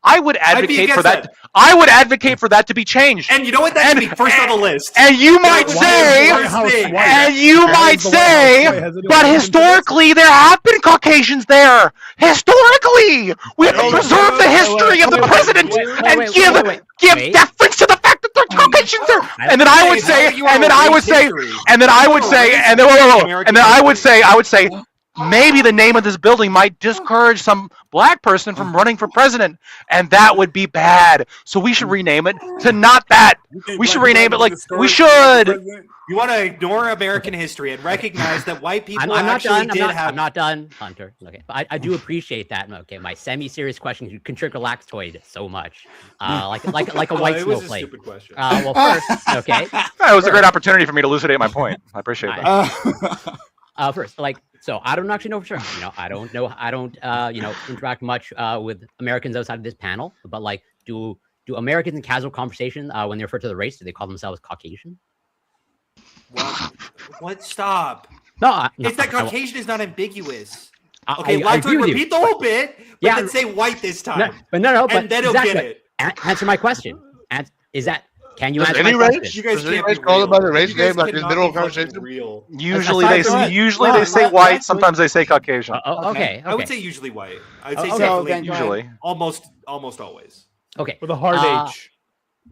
I would advocate for that. I would advocate for that to be changed. And you know what? That should be first on the list. And you might say, but historically there have been Caucasians there. Historically, we have to preserve the history of the president and give deference to the fact that there are Caucasians there. And then I would say. Maybe the name of this building might discourage some black person from running for president, and that would be bad. So we should rename it to not that. We should rename it like we should. You want to ignore American history and recognize that white people I'm not done, Hunter. Okay, but I do appreciate that. Okay, my semi-serious question you can trigger Lactoid so much, like a white snowflake. Stupid question. Well, first, okay. It was a great opportunity for me to elucidate my point. I appreciate that. First, like, so I don't actually know for sure. You know, I don't interact much with Americans outside of this panel. But like, do Americans in casual conversation when they refer to the race, do they call themselves Caucasian? What? Stop. No, it's that Caucasian is not ambiguous. Okay, repeat the whole bit, but then say white this time. But and then he'll get it. Answer my question. And is that? Can you answer any my race? question? You guys can't call them by the race name like in the middle of conversation. Usually they say white. Sometimes they say Caucasian. Okay. I would say usually white. I would say usually. Almost always. Okay. With a hard H.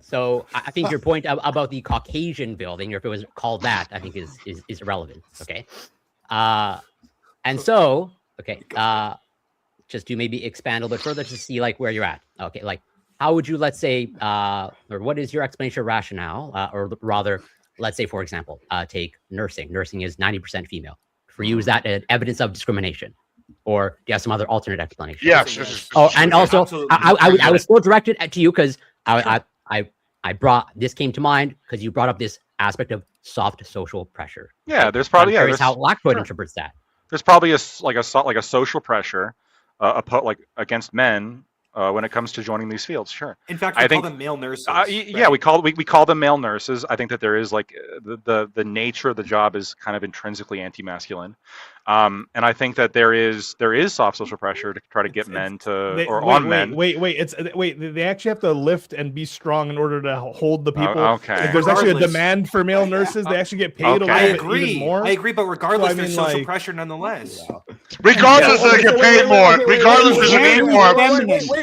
So I think your point about the Caucasian building, or if it was called that, I think is irrelevant. Okay. And so, okay, just to maybe expand a little bit further to see like where you're at. Okay, like how would you, let's say, or what is your explanation or rationale, or rather, let's say, for example, take nursing. Nursing is 90% female. For you, is that evidence of discrimination? Or do you have some other alternate explanation? Yeah. And also, I was still directed to you because I brought this came to mind because you brought up this aspect of soft social pressure. Yeah, there's probably there's how Lactoid interprets that. There's probably a social pressure, against men. When it comes to joining these fields, sure. In fact, I think call them male nurses. Yeah, we call them male nurses. I think that there is like the nature of the job is kind of intrinsically anti-masculine, and I think that there is soft social pressure to try to get men to men. They actually have to lift and be strong in order to hold the people. Okay. If there's actually a demand for male nurses. They actually get paid a little bit even more. I agree, but regardless, there's social pressure nonetheless. Regardless, they get paid more. Regardless, there's a need for it.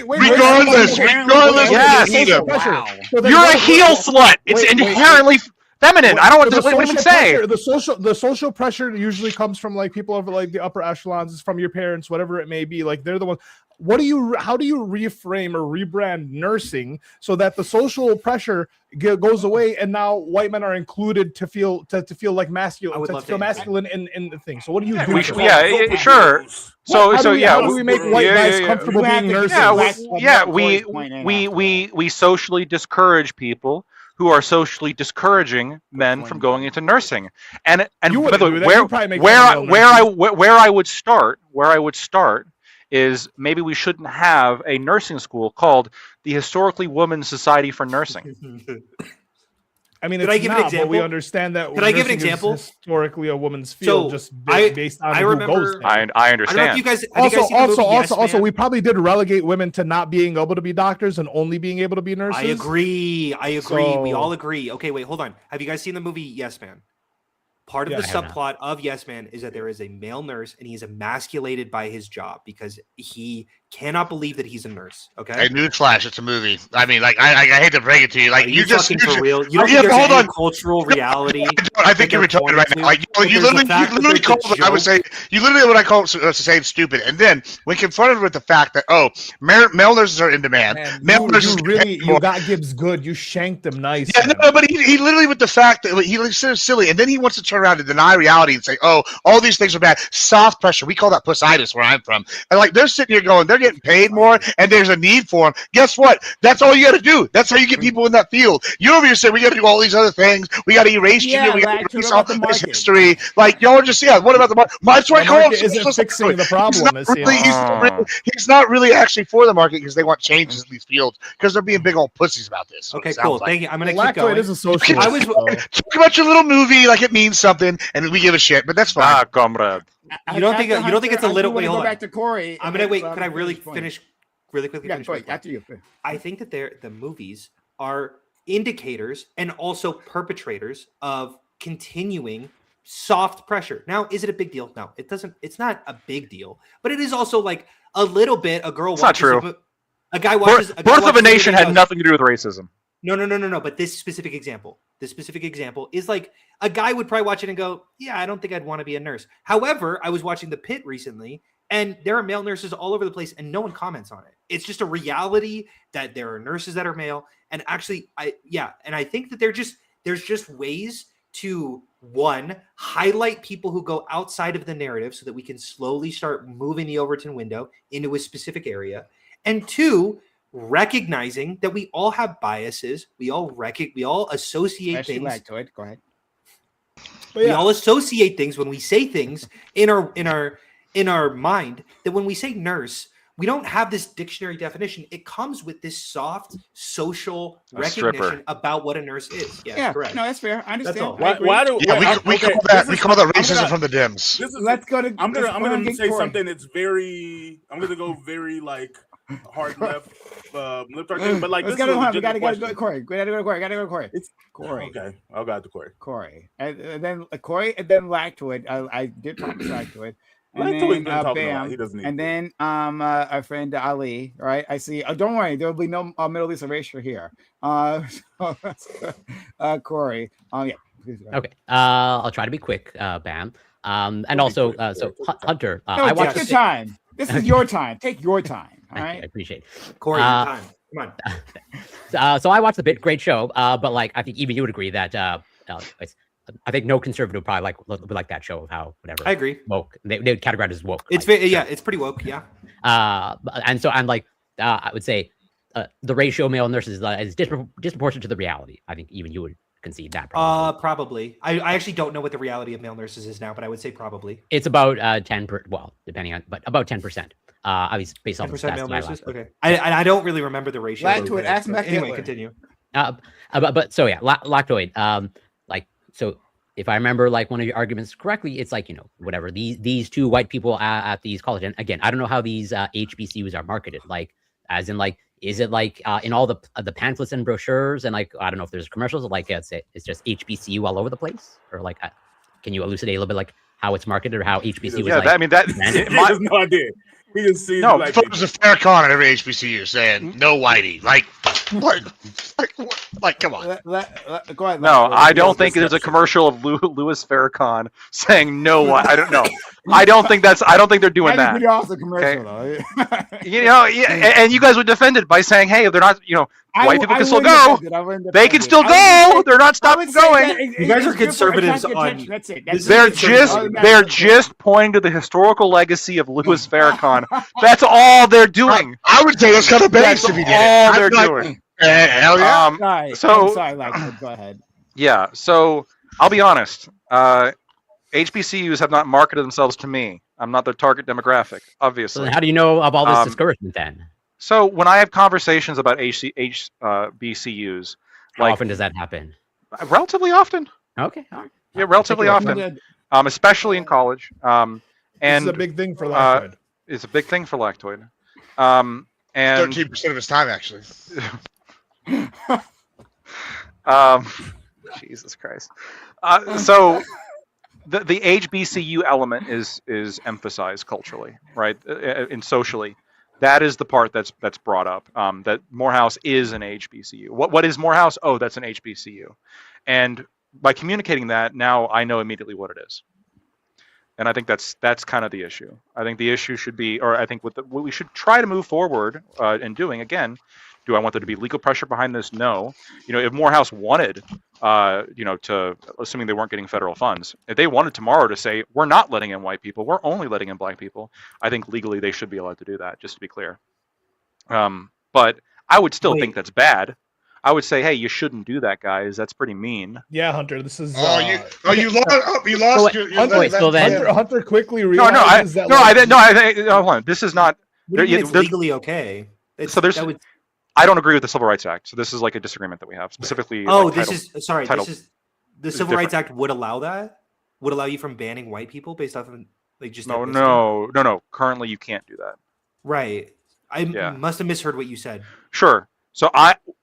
Regardless, yes. they need them. Wow. You're a heel slut. It's inherently feminine. I don't want to. What do you say? Pressure, the social pressure usually comes from like people over like the upper echelons, from your parents, whatever it may be. Like they're the ones. How do you reframe or rebrand nursing so that the social pressure goes away and now white men are included to feel like masculine, to feel masculine in the thing? So what do you do? Sure. So how do we make white guys comfortable being nurses? We socially discourage people who are socially discouraging men from going into nursing. And by the way, where I would start is maybe we shouldn't have a nursing school called the Historically Women's Society for Nursing. I mean, but we understand that. Could I give an example? Historically, a woman's field, based on who goes there. I understand. I don't know if you guys, also, we probably did relegate women to not being able to be doctors and only being able to be nurses. I agree. We all agree. Okay, wait, hold on. Have you guys seen the movie Yes Man? Part of the subplot of Yes Man is that there is a male nurse and he's emasculated by his job because he cannot believe that he's a nurse. Okay. Hey, newsflash! It's a movie. I mean, like, I hate to break it to you. Like, you just for real. You don't think there's any cultural reality? I think you're retarded right now. Like, you literally called what I would say. You literally what I call saying stupid. And then when confronted with the fact that male nurses are in demand, you got Gibbs good. You shanked him nice. Yeah, no, but he literally with the fact that he's so silly, and then he wants to turn around and deny reality and say, all these things are bad. Soft pressure. We call that pussitis where I'm from. And like they're sitting here going, they're getting paid more and there's a need for them. Guess what? That's all you got to do. That's how you get people in that field. You over here say we got to do all these other things. We got to erase junior. We got to erase all this history. Like y'all are just what about the market? That's why I call him isn't fixing the problem. He's not really actually for the market because they want changes in these fields because they're being big old pussies about this. Okay, cool. Thank you. I'm gonna keep going. Is a socialist. Talk about your little movie like it means something, and we give a shit. But that's fine, comrade. You don't think it's a little? Wait, hold on. Back to Corey. I'm gonna wait. Can I really finish really quickly? Yeah, after you. I think that the movies are indicators and also perpetrators of continuing soft pressure. Now, is it a big deal? No, it doesn't. It's not a big deal, but it is also like a little bit. A girl. It's not true. A guy watches. Birth of a Nation had nothing to do with racism. No. But this specific example is like a guy would probably watch it and go, "Yeah, I don't think I'd want to be a nurse." However, I was watching The Pitt recently, and there are male nurses all over the place, and no one comments on it. It's just a reality that there are nurses that are male, and actually, I think that there's just ways to highlight people who go outside of the narrative, so that we can slowly start moving the Overton window into a specific area, and two, recognizing that we all have biases. We all associate things. Go ahead. We all associate things when we say things in our mind, that when we say nurse, we don't have this dictionary definition. It comes with this soft social recognition about what a nurse is. Yeah, correct. No, that's fair. I understand. We call that racism from the Dems. Let's go to. I'm gonna say something that's very. I'm gonna go very like hard left. But like, we gotta go to Corey. We gotta go to Corey. It's Corey. Okay, I'll go to Corey. Corey, and then Corey, and then Lactoid. I did promise Lactoid. And then Bam, he doesn't need and then our friend Ali. Right, I see. Don't worry, there will be no Middle East erasure here. Corey. Yeah. Okay. I'll try to be quick, Bam. And also, so Hunter. I watched your time. This is your time. Take your time. All right. I appreciate it. Corey, your time. Come on. So I watched The Pitt. Great show. But like, I think even you would agree that I think no conservative would probably like that show of how whatever. I agree. Woke. They would categorize it as woke. It's it's pretty woke. Yeah. And so I'm like, I would say the ratio of male nurses is disproportionate to the reality. I think even you would concede that. Probably. I actually don't know what the reality of male nurses is now, but I would say probably. It's about 10%. Well, depending on, but about 10%. Obviously based on the stats male nurses. Okay. I don't really remember the ratio. Lactoid. Ask Matt. Anyway, continue. But so yeah, Lactoid. So if I remember like one of your arguments correctly, it's like, whatever, these two white people at these colleges. And again, I don't know how these HBCUs are marketed. Like, as in like, is it like in all the pamphlets and brochures and like, I don't know if there's commercials, like it's just HBCU all over the place, or like, can you elucidate a little bit like how it's marketed or how HBCU is? I mean, that he has no idea. We can see No, black There's a Farrakhan at every HBCU saying no whitey. Like, come on. Go ahead. No, I don't think there's a commercial of Louis Farrakhan saying no. I don't know. I don't think they're doing that. Pretty awesome commercial, though. And you guys would defend it by saying, "Hey, they're not, white people can still go. They can still go. They're not stopping going." You guys are conservatives on. That's it. They're just pointing to the historical legacy of Louis Farrakhan. That's all they're doing. I would say that's kind of base if you did all they're doing. Hell yeah. Sorry. So I'm sorry, Lachlan, go ahead. Yeah. So I'll be honest. HBCUs have not marketed themselves to me. I'm not their target demographic, obviously. So how do you know of all this discouragement then? So when I have conversations about HBCUs, how often does that happen? Relatively often. Okay. All right. Yeah, relatively often. Especially in college. And this is a big thing for Lactoid. It's a big thing for Lactoid. And 13% of his time, actually. Jesus Christ. So the HBCU element is emphasized culturally, right? And socially. That is the part that's brought up. That Morehouse is an HBCU. What is Morehouse? Oh, that's an HBCU. And by communicating that, now I know immediately what it is. And I think that's kind of the issue. I think the issue should be, or I think what we should try to move forward in doing, again, do I want there to be legal pressure behind this? No. If Morehouse wanted, to, assuming they weren't getting federal funds, if they wanted tomorrow to say, we're not letting in white people, we're only letting in black people, I think legally they should be allowed to do that, just to be clear. But I would still think that's bad. I would say, hey, you shouldn't do that, guys. That's pretty mean. Yeah, Hunter. This is. You lost. Hunter quickly realizes that. Hold on. This is not. It's legally okay. I don't agree with the Civil Rights Act. So this is like a disagreement that we have specifically. The Civil Rights Act would allow that. Would allow you from banning white people based off of just. No. Currently, you can't do that. Right. I must have misheard what you said. Sure. So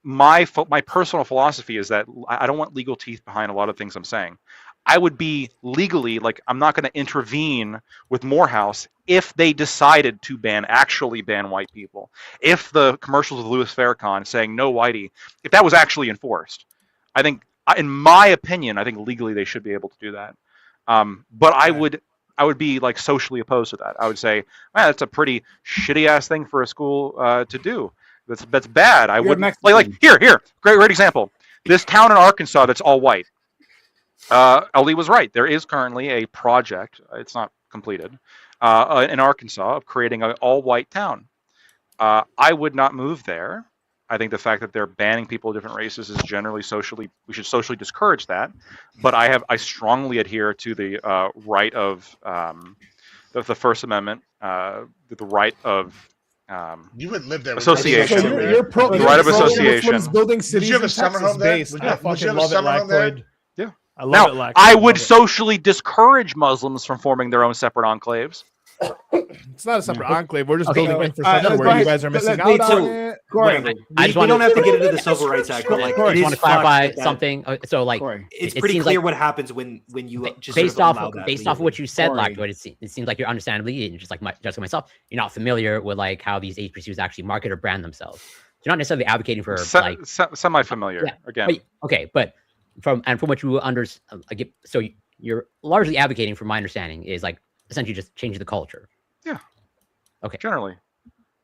my personal philosophy is that I don't want legal teeth behind a lot of things I'm saying. I would be legally, I'm not going to intervene with Morehouse if they decided to actually ban white people. If the commercials of Louis Farrakhan saying no whitey, if that was actually enforced, I think, in my opinion, I think legally they should be able to do that. But I would be socially opposed to that. I would say, man, that's a pretty shitty ass thing for a school to do. That's bad. I wouldn't here. Great example. This town in Arkansas that's all white. Ali was right. There is currently a project. It's not completed in Arkansas of creating an all-white town. I would not move there. I think the fact that they're banning people of different races is generally we should socially discourage that. But I strongly adhere to the right of the First Amendment, the right of. You wouldn't live there. Association. So you're the right of association. Building cities. Did you have a summer home there? I fucking love it, Lactoid. Yeah. I love it, Lactoid. I would socially discourage Muslims from forming their own separate enclaves. It's not a separate enclave. We're just building infrastructure where you guys are missing out on it. Corey, we don't have to get into the Civil Rights Act, but I just want to clarify something. So it's pretty clear what happens when you just based off of what you said, Lactoid. It seems like you're understandably, just like myself, you're not familiar with how these HBCUs actually market or brand themselves. You're not necessarily advocating for semi-familiar again. But from what you so you're largely advocating, from my understanding, is essentially just changing the culture. Yeah. Okay. Generally,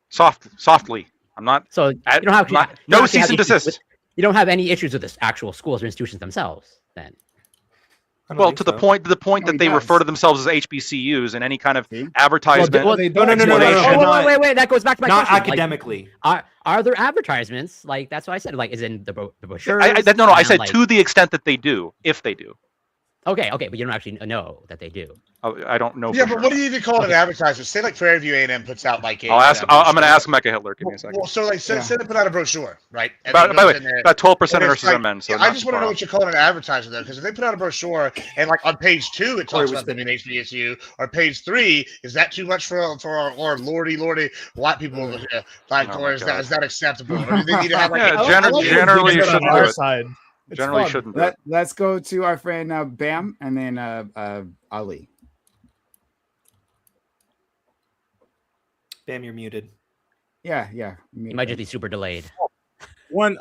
softly. I'm not. So you don't have no cease and desist. You don't have any issues with this actual schools or institutions themselves, then. Well, to the point that they refer to themselves as HBCUs in any kind of advertisement. No. Wait. That goes back to my question. Not academically. Are there advertisements? That's what I said. Is in the brochure? No. I said to the extent that they do, if they do. Okay, but you don't actually know that they do. I don't know. Yeah, but what do you even call an advertisement? Say Fairview A&M puts out I'm going to ask Mecca Hitler. Give me a second. Well, so say they put out a brochure, right? By the way, about 12% of nurses are men. So I just want to know what you call an advertisement, though, because if they put out a brorhure and on page 2 it talks about them in HBCU, or page 3, is that too much for our lordy white people over here? Or is that acceptable? Or do they need to have generally you shouldn't do it. Generally shouldn't. Let's go to our friend Bam, and then Ali. Bam, you're muted. Yeah. You might just be super delayed. One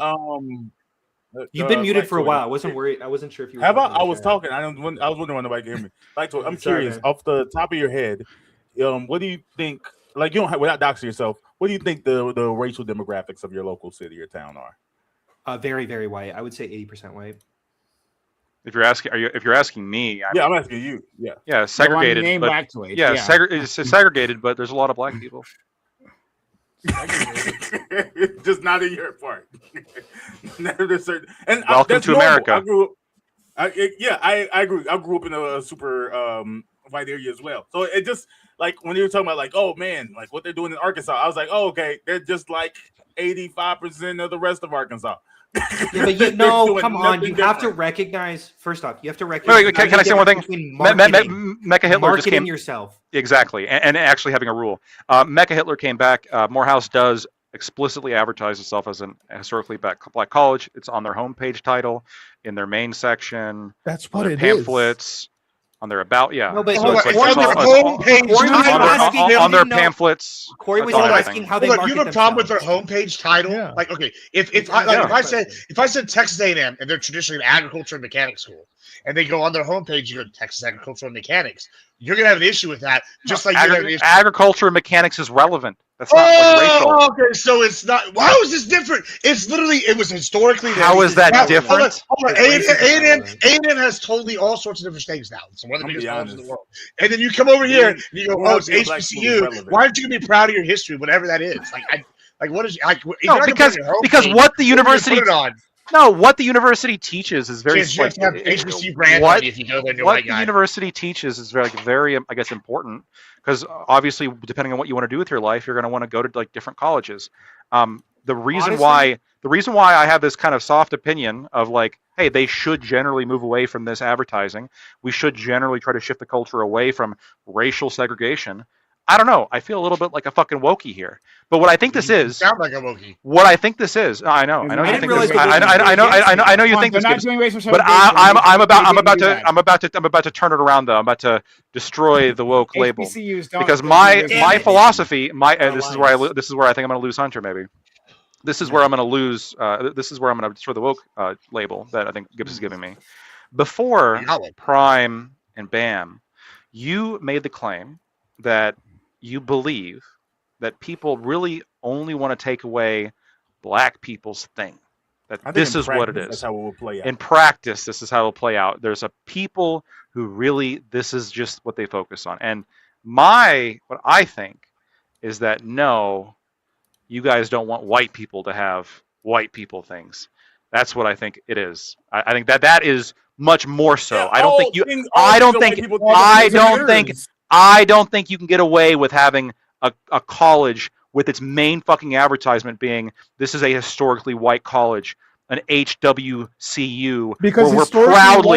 You've been muted for a while. I wasn't worried. I wasn't sure if you were. Have I was talking. I was wondering why nobody could hear me. Like, I'm curious, off the top of your head, what do you think? Like, you don't have, without doxing yourself, what do you think the racial demographics of your local city or town are? Very, very white. I would say 80% white. If you're asking me, I'm asking you. Yeah, segregated. But, it's segregated, but there's a lot of black people. Just not in your part. And welcome to America. I grew up. I agree. I grew up in a super white area as well. So it just like when you were talking about like, oh man, like what they're doing in Arkansas, I was like, oh okay, they're just like 85% of the rest of Arkansas. But come on. You have to recognize. First off, you have to recognize. Wait, can I say one thing? Mecha Hitler just came. Yourself. Exactly, and actually having a rule. Mecha Hitler came back. Morehouse does explicitly advertise itself as a historically black college. It's on their homepage title, in their main section. That's what it pamphlets. On their about, No, but so it's on their pamphlets. Corey was asking how they market you have a problem with their homepage title? Yeah. Like, okay, if I said Texas A&M and they're traditionally an agriculture and mechanics school, and they go on their homepage, you go Texas Agriculture and Mechanics, you're gonna have an issue with that. Just like agriculture and mechanics is relevant. That's not like racial. Okay, so it's not. How is this different? It's literally. It was historically. How is that different? A&M has totally all sorts of different things now. It's one of the biggest colleges in the world. And then you come over here and you go, "Oh, it's HBCU." Why aren't you gonna be proud of your history, whatever that is? What is? Because what the university. No, what the university teaches is very. HBCU brand if you go there, what the university teaches is very, I guess, important because obviously, depending on what you want to do with your life, you're going to want to go to like different colleges. The reason why I have this kind of soft opinion of like, hey, they should generally move away from this advertising. We should generally try to shift the culture away from racial segregation. I don't know. I feel a little bit like a fucking Wokey here. But what I think this is, sound like a Wokey. What I think this is, I know you think this. I know you think this is. But I'm about to turn it around though. I'm about to destroy the woke label because my philosophy, this is where I think I'm going to lose Hunter. Maybe this is where I'm going to lose. This is where I'm going to destroy the woke label that I think Gibbs is giving me. Before Prime and Bam, you made the claim that you believe that people really only want to take away black people's thing. That this is what it is. That's how it will play out. In practice, this is how it will play out. There's a people who really, this is just what they focus on. And what I think is that no, you guys don't want white people to have white people things. That's what I think it is. I think that is much more so. Yeah, I don't think you can get away with having a college with its main fucking advertisement being this is a historically white college, an HWCU, because we're proud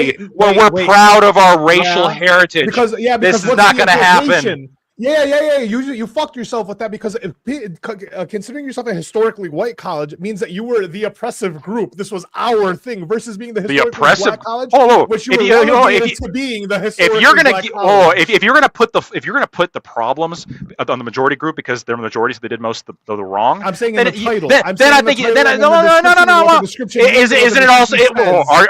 of our racial heritage. Because this is not going to happen. Yeah. You fucked yourself with that because considering yourself a historically white college means that you were the oppressive group. This was our thing versus being the historically black college, which you were to being the historically black college. If you're gonna put the problems on the majority group because they're the majority, so they did most of the wrong. I'm saying in the title. No. Isn't it also?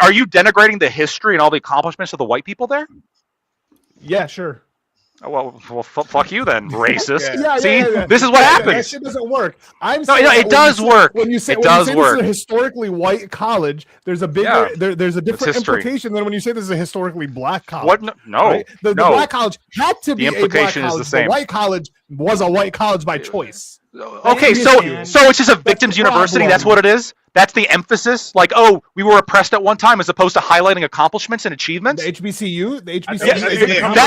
Are you denigrating the history and all the accomplishments of the white people there? Yeah, sure. Well, fuck you then, racist. Yeah. This is what happens. That shit doesn't work. It does work. When you say this is a historically white college, there's a bigger, there's a different implication than when you say this is a historically black college. What? No, right? The black college had to be a black college. The white college was a white college by choice. Okay, so it's just a victim's university. That's what it is. That's the emphasis. Like, oh, we were oppressed at one time, as opposed to highlighting accomplishments and achievements. The HBCU. That's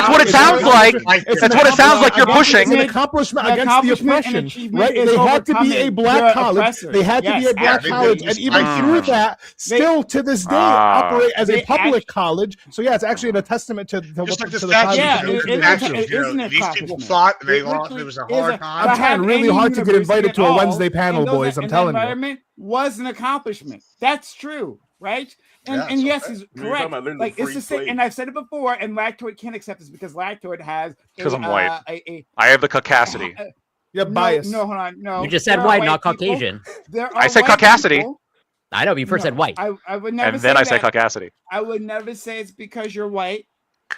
what it sounds like. That's what it sounds like. You're pushing an accomplishment against the oppression, right? They had to be a black college. They had to be a black college, and even through that, still to this day operate as a public college. So yeah, it's actually a testament to what these people thought they lost. It was a hard time. I'm trying really hard to get invited to a Wednesday panel, boys. I'm telling you. Was an accomplishment. That's true, right? And yes, he's correct. Like it's the same. And I've said it before. And Lactoid can't accept this because Lactoid has because I'm white. I have the caucasity. You're biased. No, hold on. No. You just said white, not Caucasian. I said caucasity. I know, but you first said white. I would never. And then I said caucasity. I would never say it's because you're white.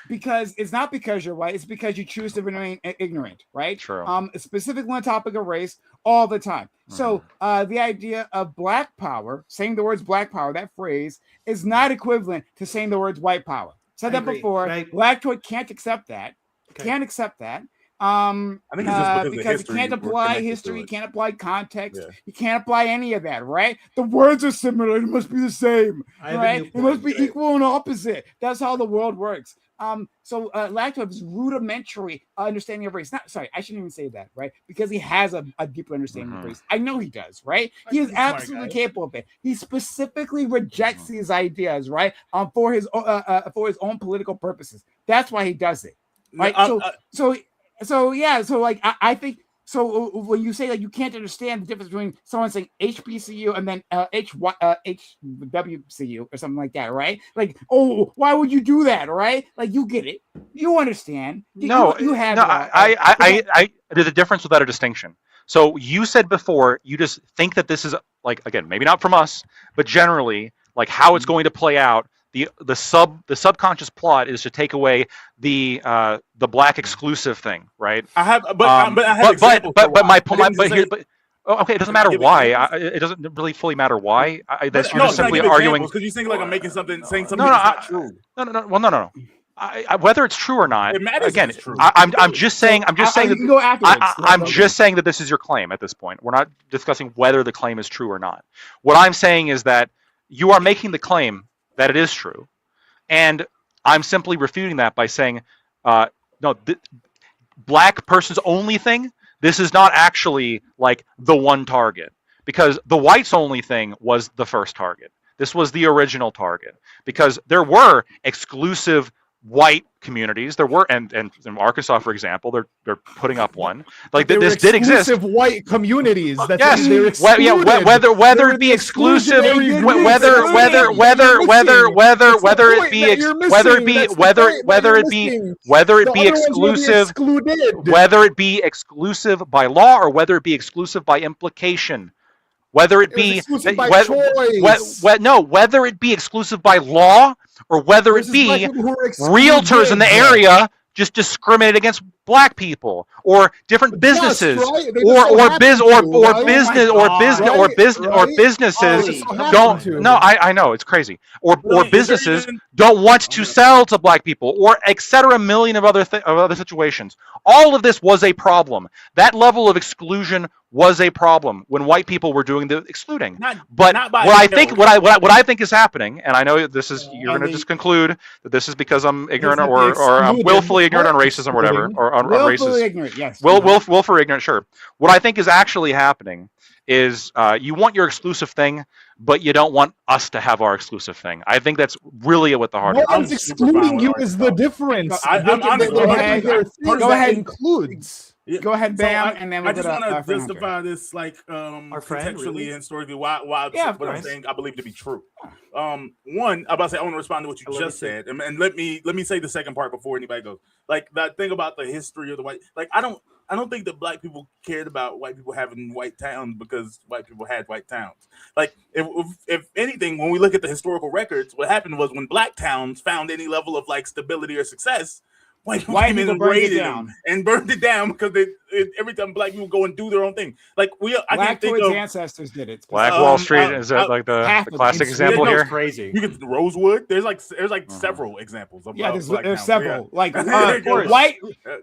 Because it's not because you're white, it's because you choose to remain ignorant, right? True. Specifically on the topic of race all the time. So the idea of black power, saying the words black power, that phrase is not equivalent to saying the words white power. Said that before. Lactoid can't accept that. Can't accept that. I think it's just because you can't apply history, you can't apply context, you can't apply any of that, right? The words are similar, it must be the same, right? It must be equal and opposite. That's how the world works. So Lactoid is rudimentary understanding of race. Sorry, I shouldn't even say that, right? Because he has a deeper understanding of race. I know he does, right? He is absolutely capable of it. He specifically rejects these ideas, right? For his own political purposes. That's why he does it, right? I think so. When you say that you can't understand the difference between someone saying HBCU and then HWCU or something like that, right? Like, oh, why would you do that, right? Like, you get it, you understand. You have. No, I there's a difference without a distinction. So you said before, you just think that this is like, again, maybe not from us, but generally like how it's going to play out. The subconscious plot is to take away the black exclusive thing, right? Okay, it doesn't matter why. It doesn't really fully matter why. You're just simply arguing because you think like I'm making saying something that's not true. No. Well, no. Whether it's true or not, it matters. Again, I'm just saying that this is your claim at this point. We're not discussing whether the claim is true or not. What I'm saying is that you are making the claim that it is true, and I'm simply refuting that by saying, no, black person's only thing. This is not actually like the one target, because the whites only thing was the first target. This was the original target, because there were exclusive white communities. There were, and in Arkansas, for example, they're putting up one. Like this did exist. Exclusive white communities. Yes. Whether it be exclusive, whether it be exclusive by law or whether it be exclusive by implication. Whether it be whether it be exclusive by law or whether it be realtors in the area just discriminate against black people or different businesses businesses don't. No, I know it's crazy. Or businesses don't want to sell to black people, or etc. A million of other situations. All of this was a problem. That level of exclusion was a problem when white people were doing the excluding. What I think is happening, and I know this is, you're going to just conclude that this is because I'm ignorant or I'm willfully ignorant on racism or whatever, or on racism. Willfully ignorant, yes. Willfully ignorant, sure. What I think is actually happening is you want your exclusive thing, but you don't want us to have our exclusive thing. I think that's really what the heart of it is. No one's excluding you is the difference. Go ahead. Includes. Yeah. Go ahead, Bam, and then I just want to justify this, like, contextually and historically, why what I'm saying I believe to be true. One, I'm about to say I want to respond to what you just said, and let me say the second part before anybody goes. Like that thing about the history of the white, like I don't think that black people cared about white people having white towns because white people had white towns. Like if anything, when we look at the historical records, what happened was when black towns found any level of like stability or success, white people came in and raided them and burned it down because every time black people go and do their own thing. Like I can't think of ancestors did it. Black Wall Street is that like the classic example here? Crazy. You get Rosewood. There's several examples of there's several. Like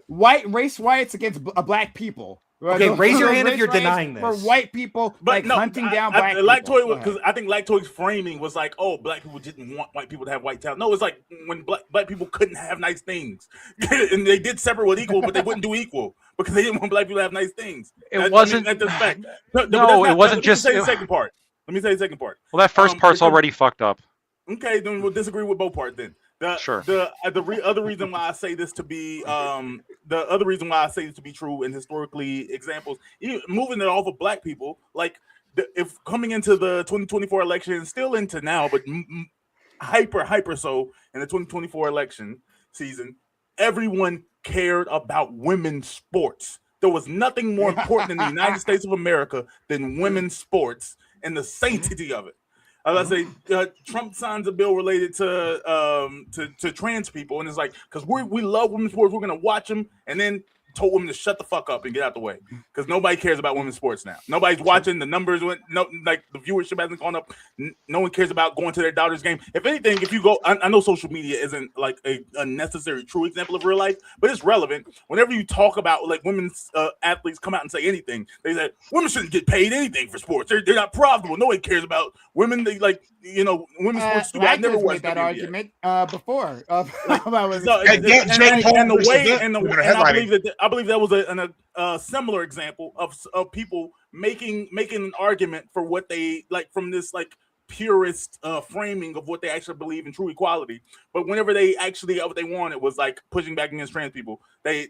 white race riots against black people. Okay, raise your hand if you're denying this. For white people, but hunting down black people. Because I think Lactoid's framing was like, oh, black people didn't want white people to have white towns. No, it's like when black people couldn't have nice things. And they did separate with equal, but they wouldn't do equal because they didn't want black people to have nice things. It wasn't. It wasn't just. Let me say the second part. Well, that first part's already fucked up. Okay, then we'll disagree with both parts then. Sure. The other reason why I say this to be true and historically examples, moving it off of black people, like if coming into the 2024 election, still into now, but hyper so in the 2024 election season, everyone cared about women's sports. there was nothing more important in the United States of America than women's sports and the sanctity of it. I say Trump signs a bill related to trans people, and it's like, because we love women's sports, we're gonna watch them, and then told women to shut the fuck up and get out the way, because nobody cares about women's sports now. Nobody's watching. The numbers went like the viewership hasn't gone up. No one cares about going to their daughter's game. If anything, if you go, I know social media isn't like a necessary true example of real life, but it's relevant. Whenever you talk about like women's athletes come out and say anything, they say women shouldn't get paid anything for sports. They're not profitable. Nobody cares about women. They like women's sports. I never watched that argument before. I believe that was a similar example of people making an argument for what they like from this like purist framing of what they actually believe in true equality. But whenever they actually what they wanted was like pushing back against trans people, they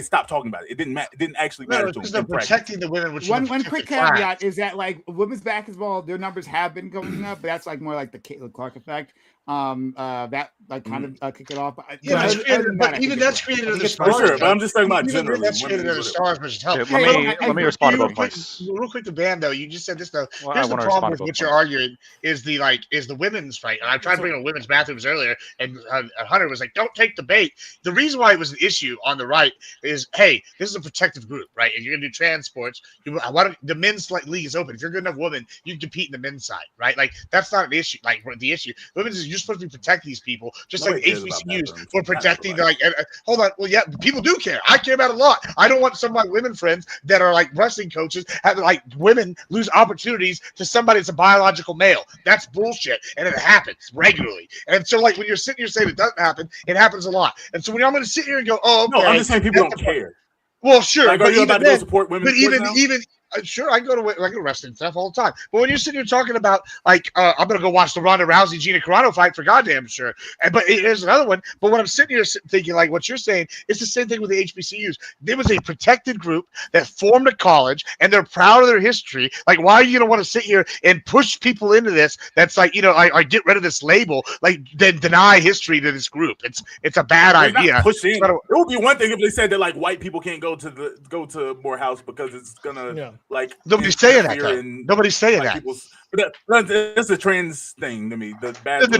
stopped talking about it. It didn't actually matter to them. They're protecting the women. Which one quick caveat is that like women's basketball, their numbers have been going up, but that's like more like the Caitlin Clark effect. That like kind of kick it off. Yeah, but even that's created other stars. For sure, but I'm just talking about generally. That's created other stars, which helps. Let me respond to both points. Real quick to Bam though. You just said this though. Here's the problem with what you're arguing is the women's fight. And I tried to bring up women's bathrooms earlier, and Hunter was like, "Don't take the bait." The reason why it was an issue on the right is, hey, this is a protective group, right? If you're gonna do trans sports, the men's league is open. If you're a good enough woman, you can compete in the men's side, right? Like that's not an issue. Like the issue, women's is you're supposed to protect these people, just like HBCUs for protecting. Like, hold on, well, yeah, people do care. I care about it a lot. I don't want some of my women friends that are like wrestling coaches having like women lose opportunities to somebody that's a biological male. That's bullshit, and it happens regularly. And so, like when you're sitting here saying it doesn't happen, it happens a lot. And so when I'm going to sit here and go, oh, okay, no, I'm just saying people don't care. Well, sure, like, but even about to support women. But even sure, I go to wrestling stuff all the time. But when you're sitting here talking about like, I'm gonna go watch the Ronda Rousey Gina Carano fight for goddamn sure. But there's another one. But when I'm sitting here thinking like what you're saying, it's the same thing with the HBCUs. There was a protected group that formed a college, and they're proud of their history. Like, why are you gonna want to sit here and push people into this? That's like, I get rid of this label, like then deny history to this group. It's a bad idea. It would be one thing if they said that like white people can't go to Morehouse because it's gonna like nobody's saying that. Nobody's saying that. But that's a trans thing to me. The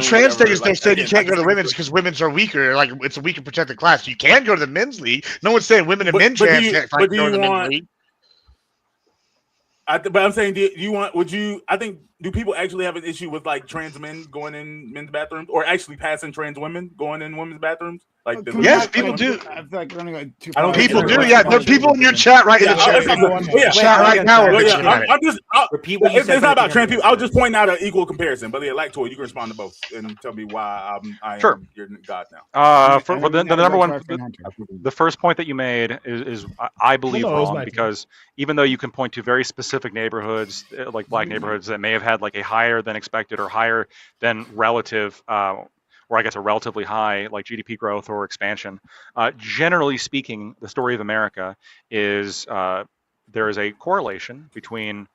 trans thing is they're saying you can't go to the women's because women's are weaker. Like it's a weaker protected class. You can go to the men's league. No one's saying women and men can't go to the men's league. But I'm saying, do people actually have an issue with like trans men going in men's bathrooms, or actually passing trans women going in women's bathrooms? Like, yes, people do. I feel like we're gonna go too far. People do. Yeah, there are people in your chat right in the chat right now. I'm just repeat what you said. It's not about trans people. I was just pointing out an equal comparison. But yeah, Lactoid, you can respond to both and tell me why I am your god now. For the number one, the first point that you made is I believe wrong, because even though you can point to very specific neighborhoods like black neighborhoods that may have had like a higher than expected or higher than relative or I guess a relatively high like GDP growth or expansion. Generally speaking, the story of America is there is a correlation between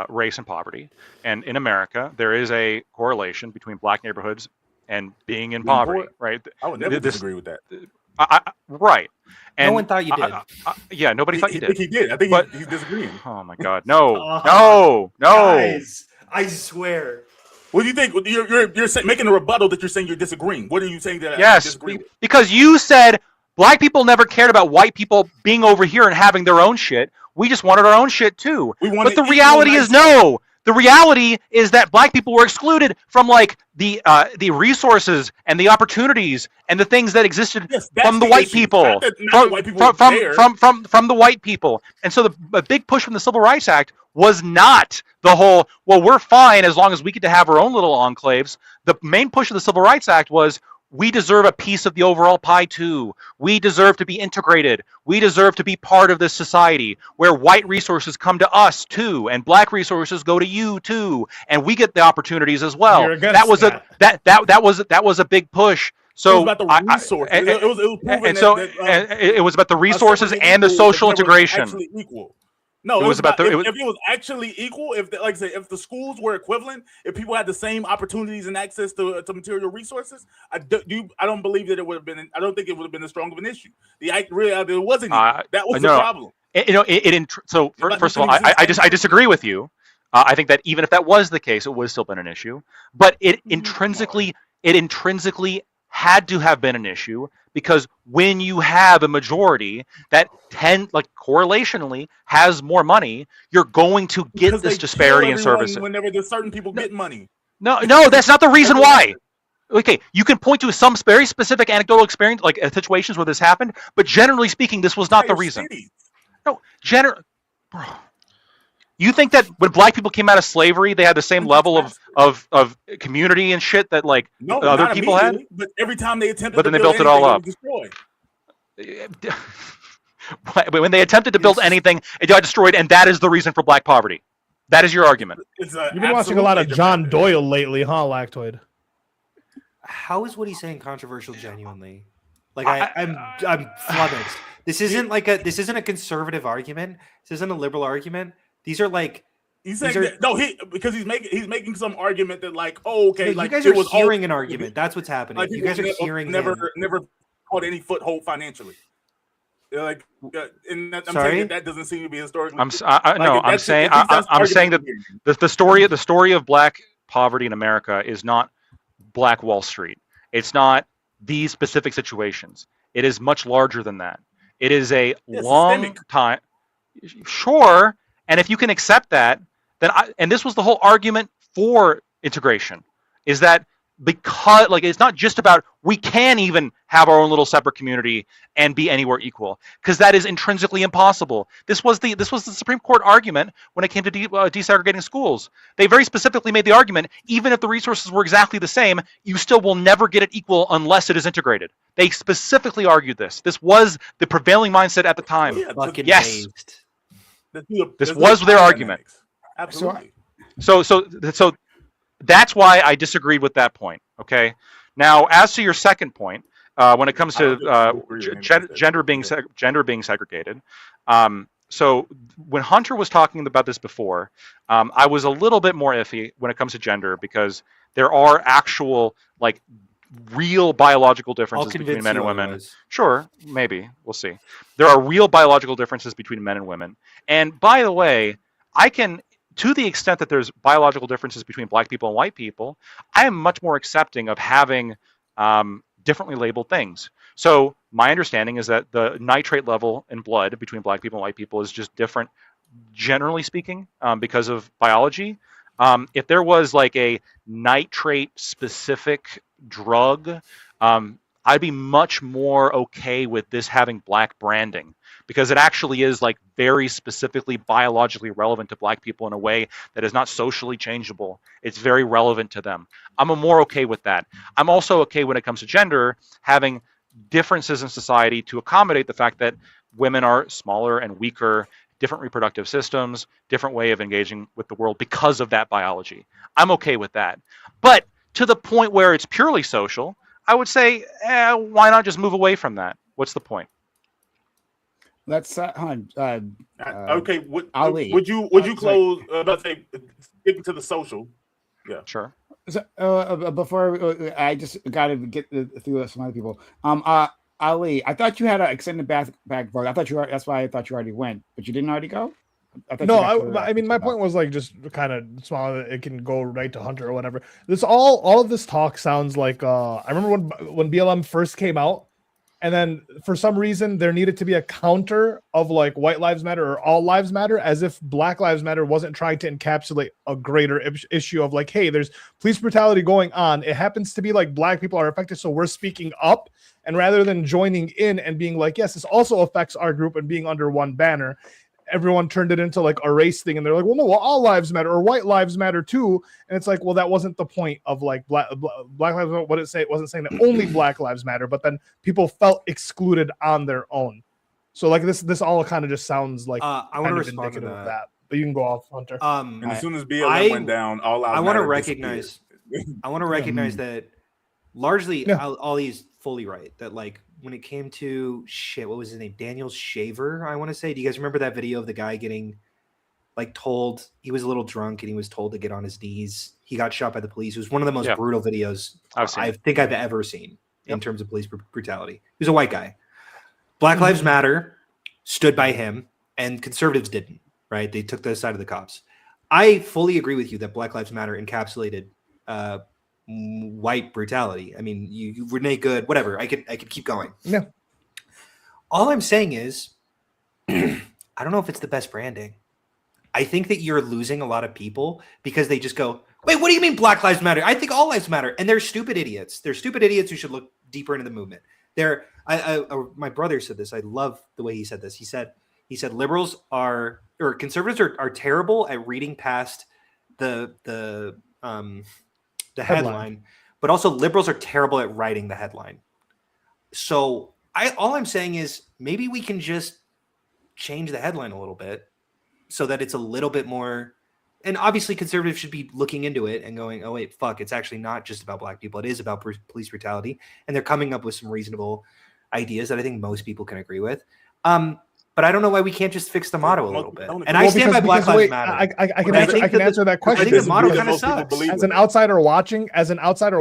race and poverty. And in America, there is a correlation between black neighborhoods and being in poverty, right? I would never disagree with that. Right. And no one thought you did. Yeah, nobody thought you did. I think he did. I think he's disagreeing. Oh my God. No. Guys, I swear. What do you think? You're making a rebuttal that you're saying you're disagreeing. What are you saying that yes, I disagree with? Because you said black people never cared about white people being over here and having their own shit. We just wanted our own shit too. But the reality is no. The reality is that black people were excluded from like the resources and the opportunities and the things that existed from the white people, from the white people. And so the big push from the Civil Rights Act was not the whole, well, we're fine as long as we get to have our own little enclaves. The main push of the Civil Rights Act was, we deserve a piece of the overall pie too. We deserve to be integrated. We deserve to be part of this society where white resources come to us too, and black resources go to you too, and we get the opportunities as well. That was a big push. So it was about the resources. It was about the resources and the social integration. Equal. No, it was about if it was actually equal, if like I say, if the schools were equivalent, if people had the same opportunities and access to material resources, I don't believe that it would have been. I don't think it would have been as strong of an issue. It wasn't. That was the problem. So first of all, I disagree with you. I think that even if that was the case, it would have still been an issue. But it intrinsically had to have been an issue, because when you have a majority that correlationally has more money, you're going to get this disparity in services. Whenever there's certain people get money. No, that's not the reason why. Okay, you can point to some very specific anecdotal experience, like situations where this happened, but generally speaking, this was not the reason. No, bro. You think that when black people came out of slavery, they had the same level of community and shit that other people had? But every time they attempted, but then they built it all up. When they attempted to build anything, it got destroyed, and that is the reason for black poverty. That is your argument. You've been watching a lot of John Doyle lately, huh, Lactoid? How is what he's saying controversial? Genuinely, I'm flummoxed. This isn't a conservative argument. This isn't a liberal argument. These are because he's making some argument that okay, you guys are hearing an argument. That's what's happening. You guys are hearing never caught any foothold financially. I'm Sorry? saying that doesn't seem to be historically. I'm saying that the story of black poverty in America is not Black Wall Street. It's not these specific situations. It is much larger than that. It is a long time. Sure. And if you can accept that, then and this was the whole argument for integration, is that because it's not just about we can even have our own little separate community and be anywhere equal, because that is intrinsically impossible. This was the Supreme Court argument when it came to desegregating schools. They very specifically made the argument, even if the resources were exactly the same, you still will never get it equal unless it is integrated. They specifically argued this. This was the prevailing mindset at the time. Yes. This was their argument. Absolutely. So that's why I disagreed with that point. Okay. Now, as to your second point, when it comes to gender being segregated, so when Hunter was talking about this before, I was a little bit more iffy when it comes to gender, because there are actual real biological differences between men and women. Sure, maybe. We'll see. There are real biological differences between men and women. And by the way, to the extent that there's biological differences between black people and white people, I am much more accepting of having differently labeled things. So my understanding is that the nitrate level in blood between black people and white people is just different, generally speaking, because of biology. If there was a nitrate specific drug, I'd be much more okay with this having black branding, because it actually is very specifically biologically relevant to black people in a way that is not socially changeable. It's very relevant to them. I'm more okay with that. I'm also okay when it comes to gender, having differences in society to accommodate the fact that women are smaller and weaker, different reproductive systems, different way of engaging with the world because of that biology. I'm okay with that. But to the point where it's purely social, I would say, why not just move away from that? What's the point? Let's okay. Ali. Would you close? Let's say sticking to the social. Yeah, sure. So, before I just got to get through some other people. Ali, I thought you had an extended back vote. That's why I thought you already went, but you didn't already go. I mean, my point was just kind of small. It can go right to Hunter or whatever. This all of this talk sounds like I remember when BLM first came out, and then for some reason there needed to be a counter of White Lives Matter or All Lives Matter, as if Black Lives Matter wasn't trying to encapsulate a greater issue of hey, there's police brutality going on. It happens to be Black people are affected, so we're speaking up. And rather than joining in and being yes, this also affects our group and being under one banner, everyone turned it into a race thing, and they're well, no, all lives matter or white lives matter too. And it's well, that wasn't the point of Black Lives Matter. What it wasn't saying that only Black lives matter, but then people felt excluded on their own. So this all kind of just sounds I want to respond to that. But you can go off, Hunter. And as soon as BLM went down, all lives I want to recognize. I want to recognize that largely Ollie's fully right. That when it came to what was his name? Daniel Shaver, I want to say. Do you guys remember that video of the guy getting told he was a little drunk and he was told to get on his knees. He got shot by the police. It was one of the most brutal videos I think I've ever seen in terms of police brutality. He was a white guy. Black Lives Matter stood by him, and conservatives didn't. Right? They took the side of the cops. I fully agree with you that Black Lives Matter encapsulated white brutality. I mean, you Renee Good, whatever. I could keep going. Yeah. All I'm saying is, I don't know if it's the best branding. I think that you're losing a lot of people because they just go, wait, what do you mean Black Lives Matter? I think all lives matter. And they're stupid idiots. They're stupid idiots who should look deeper into the movement. My brother said this. I love the way he said this. He said liberals or conservatives are terrible at reading past the headline, but also liberals are terrible at writing the headline. So all I'm saying is maybe we can just change the headline a little bit so that it's a little bit more, and obviously conservatives should be looking into it and going, oh wait, fuck, it's actually not just about black people. It is about police brutality. And they're coming up with some reasonable ideas that I think most people can agree with. But I don't know why we can't just fix the motto a little bit. And I stand by Black Lives Matter. I can answer that question. I think the motto kind of sucks. As an outsider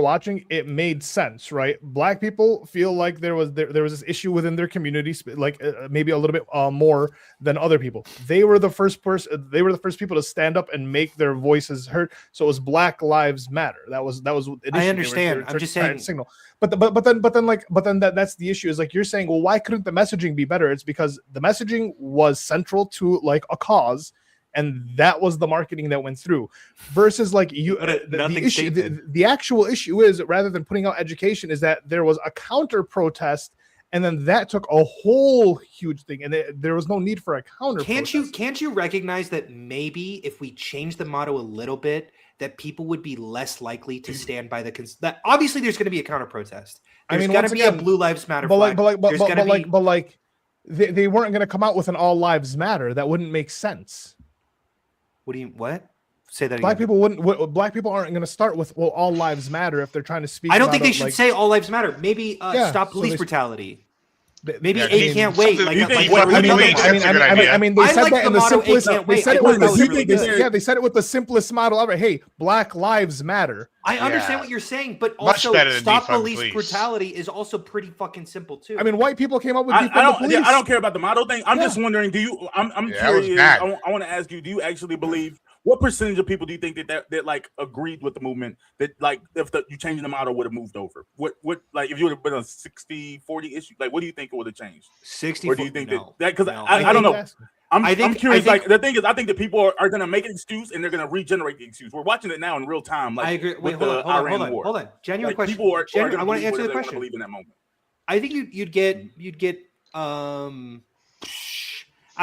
watching, it made sense, right? Black people feel like there was this issue within their community, like maybe a little bit more than other people. They were the first people to stand up and make their voices heard. So it was Black Lives Matter. That was. I understand. I'm just saying. Signal. But then that's the issue, is like you're saying, well, why couldn't the messaging be better? It's because the messaging was central to like a cause, and that was the marketing that went through. Versus like the actual issue is, rather than putting out education, is that there was a counter protest, and then that took a whole huge thing, and there was no need for a counter. Can't you recognize that maybe if we change the motto a little bit, that people would be less likely to stand by that obviously there's going to be a counter protest. There's going to be a Blue Lives Matter flag. But they weren't going to come out with an All Lives Matter. That wouldn't make sense. What? Say that Black again. Black people aren't going to start with, well, All Lives Matter if they're trying to speak. I don't think they should say All Lives Matter. Maybe stop police brutality. Maybe A can't wait. I mean, they said that in the simplest. They said it with the simplest model ever. Hey, Black Lives Matter. I understand what you're saying, but also stop police brutality is also pretty fucking simple too. I mean, white people came up with defund the police. I don't care about the model thing. I'm just wondering. I'm curious. I want to ask you. Do you actually believe? What percentage of people do you think that like agreed with the movement, that like if you changing the model would have moved over? What like if you would have been a 60-40 issue, like what do you think it would have changed? 60, or do you think that because I don't know. I'm curious. Like the thing is, I think that people are going to make an excuse and they're going to regenerate the excuse. We're watching it now in real time. Like, I agree. Wait, hold on. Genuine question. People are I want to answer the question. Believe in that moment. I think you'd get out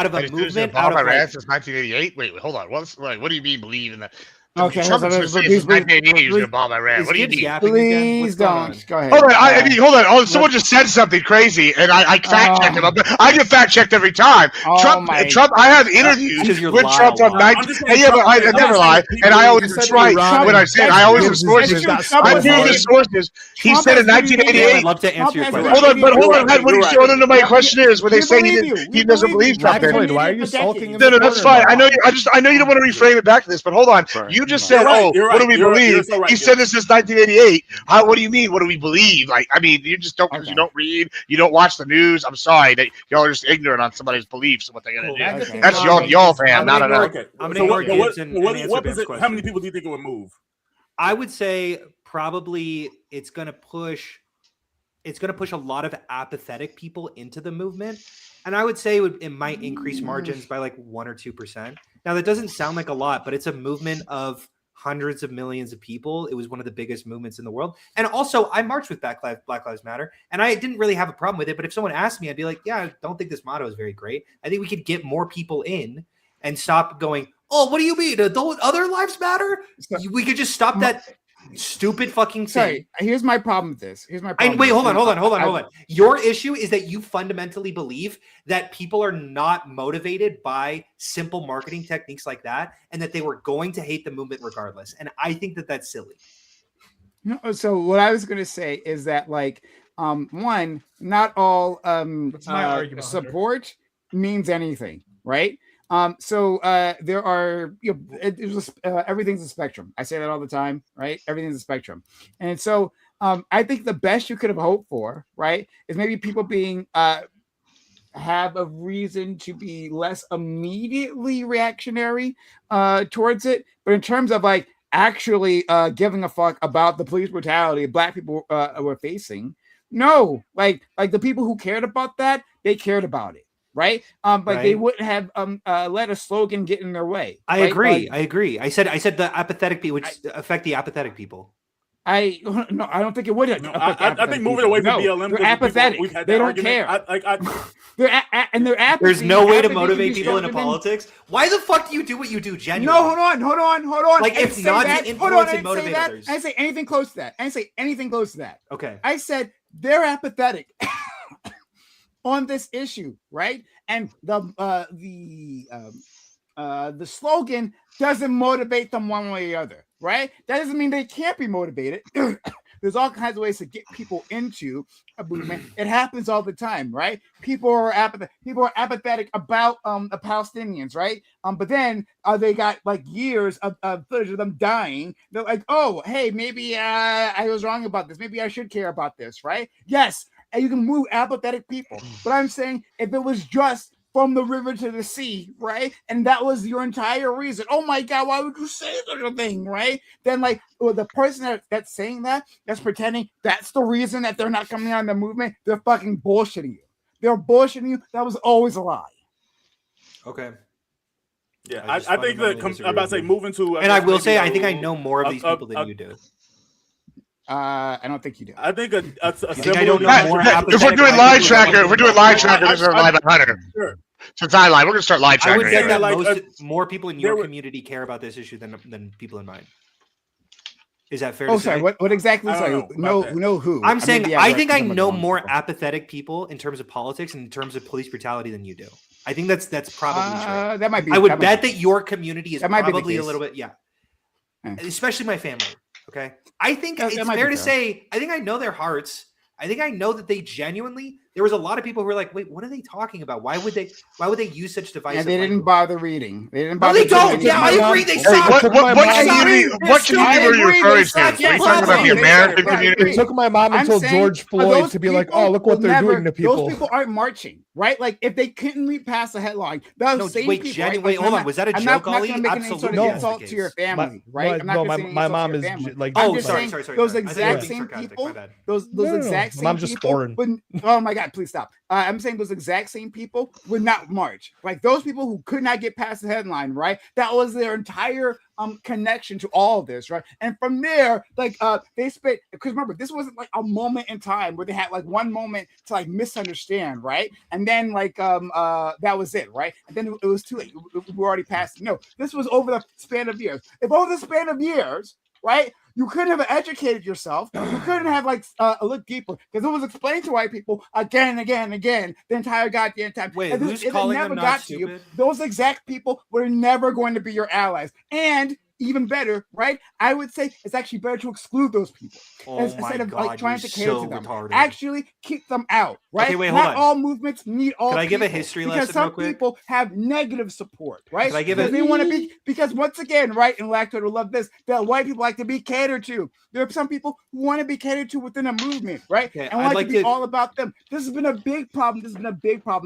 of a movement. Out of since 1988. Wait, hold on. What do you mean believe in that? Okay, Trump since 1988 he was going to bomb Iran. What do you mean? Please don't. Go ahead. Hold on. Hold on. Oh, someone just said something crazy, and I fact checked him. I get fact checked every time. Trump. I have interviews with Trump on 19. Yeah, but I never lie, and I always right when I say it. I always have sources. I prove the sources. He said in 1988. I'd love to answer your question. Hold on. What he's showing into my question is when they say he doesn't believe Trump. Why are you sulking? No, that's fine. I know you don't want to reframe it back to this, but hold on. You just said, what do we believe? He said this since 1988. What do you mean? What do we believe? Like, I mean, you just don't, because you don't read, you don't watch the news. I'm sorry that y'all are just ignorant on somebody's beliefs and what they're going to do. That's y'all fan, not an I'm going to ignore Gibbs and answer Ben's question. How many people do you think it would move? I would say probably it's going to push a lot of apathetic people into the movement. And I would say it might increase margins by like 1 or 2%. Now, that doesn't sound like a lot, but it's a movement of hundreds of millions of people. It was one of the biggest movements in the world. And also, I marched with Black Lives Matter, and I didn't really have a problem with it. But if someone asked me, I'd be like, yeah, I don't think this motto is very great. I think we could get more people in and stop going, oh, what do you mean? Don't other lives matter? We could just stop that stupid fucking thing. Sorry, here's my problem with this. Wait, hold on. Your issue is that you fundamentally believe that people are not motivated by simple marketing techniques like that, and that they were going to hate the movement regardless. And I think that that's silly. No, so what I was going to say is that, like, one, not all support means anything, right? So there are, everything's a spectrum. I say that all the time, right? Everything's a spectrum. And so I think the best you could have hoped for, right, is maybe people being have a reason to be less immediately reactionary towards it. But in terms of like actually giving a fuck about the police brutality Black people were facing, no, like the people who cared about that, they cared about it. Right. But they wouldn't have let a slogan get in their way. I agree. I agree. I said the apathetic people would affect the apathetic people. I don't think it would. I think moving away from BLM, they're apathetic. They don't care. They're apathetic. There's no way to motivate people into politics. Why the fuck do you do what you do? Genuinely. No, hold on. Like if not to influence and motivate others. I didn't say anything close to that. Okay. I said they're apathetic on this issue, right? And the slogan doesn't motivate them one way or the other, right? That doesn't mean they can't be motivated. There's all kinds of ways to get people into a movement. It happens all the time, right? People are apathetic about the Palestinians, right? But then they got like years of footage of them dying. They're like, oh, hey, maybe I was wrong about this. Maybe I should care about this, right? Yes, and you can move apathetic people. But I'm saying if it was just from the river to the sea, right? And that was your entire reason. Oh my God, why would you say such a thing, right? Then like the person that's saying that's pretending that's the reason that they're not coming on the movement, they're fucking bullshitting you. They're bullshitting you. That was always a lie. Okay. Yeah, I think that I'm about to say moving to, and I will say I think I know more of these people than you do. I don't think you do. I think a I don't know more. If we're doing live tracker, this is live at Hunter. Sure. Since I live, we're gonna start live tracking. I would say that more people in your community care about this issue than people in mine. Is that fair? Oh, sorry. What exactly? Sorry. No, who? I'm saying I think I know more apathetic people in terms of politics and in terms of police brutality than you do. I think that's probably true. That might be. I would bet that your community is probably a little bit, especially my family. Okay, I think it's fair to say I think I know their hearts. I think I know that they genuinely. There was a lot of people who were like, "Wait, what are they talking about? Why would they use such divisive?" And they didn't bother reading. They didn't bother. No, they don't. Yeah, I agree. They suck. What community are you referring to? Are you talking about the American community? It took my mom until George Floyd to be like, "Oh, look what they're doing to people." Those people aren't marching, right? Like if they couldn't read past the headline, those same people. Wait, hold on. Was that a joke, Ollie? Absolutely, no insult to your family, right? No, my mom is like. Oh, sorry. Those exact same people. Those exact same people. Oh my God! Please stop. I'm saying those exact same people would not march. Like those people who could not get past the headline, right? That was their entire connection to all of this, right? And from there, like they spent, because remember, this wasn't like a moment in time where they had like one moment to like misunderstand, right? And then like that was it, right? And then it was too late. We already passed. No, this was over the span of years. If over the span of years, right? You couldn't have educated yourself. You couldn't have like looked deeper because it was explained to white people again and again and again the entire goddamn time. Wait, who's calling them not stupid? Those exact people were never going to be your allies. And even better, right? I would say it's actually better to exclude those people instead of like trying to cater to them. Retarded. Actually, keep them out, right? Okay, wait, hold Not all movements need all. Can I give a history lesson because some real quick? people have negative support, right? Can I give they want to be because once again, right? And Lactoid will love this. That white people like to be catered to. There are some people who want to be catered to within a movement, right? Okay, and like to be all about them. This has been a big problem.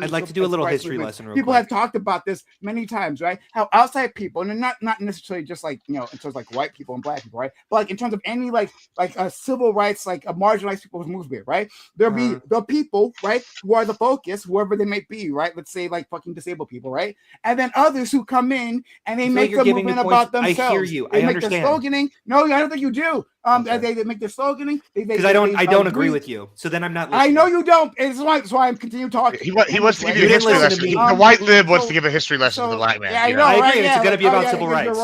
I'd like to do a little history lesson. Real people quick. have talked about this many times, right? How outside people, and not necessarily just like in terms of like white people and black people, right? But like in terms of any like civil rights, like a marginalized people's movement, right? There'll be the people, right, who are the focus, whoever they may be, right? Let's say like fucking disabled people, right? And then others who come in and they make the movement about themselves. I hear you. They I make understand. The sloganing. No, I don't think you do. They make their sloganing because I don't agree with you. So then I'm not listening. I know you don't. It's why I'm continuing talking. He wants to give you a history lesson. The white lib wants to give a history lesson to the black man. Yeah, I know. I agree. Right? It's going to be about civil rights.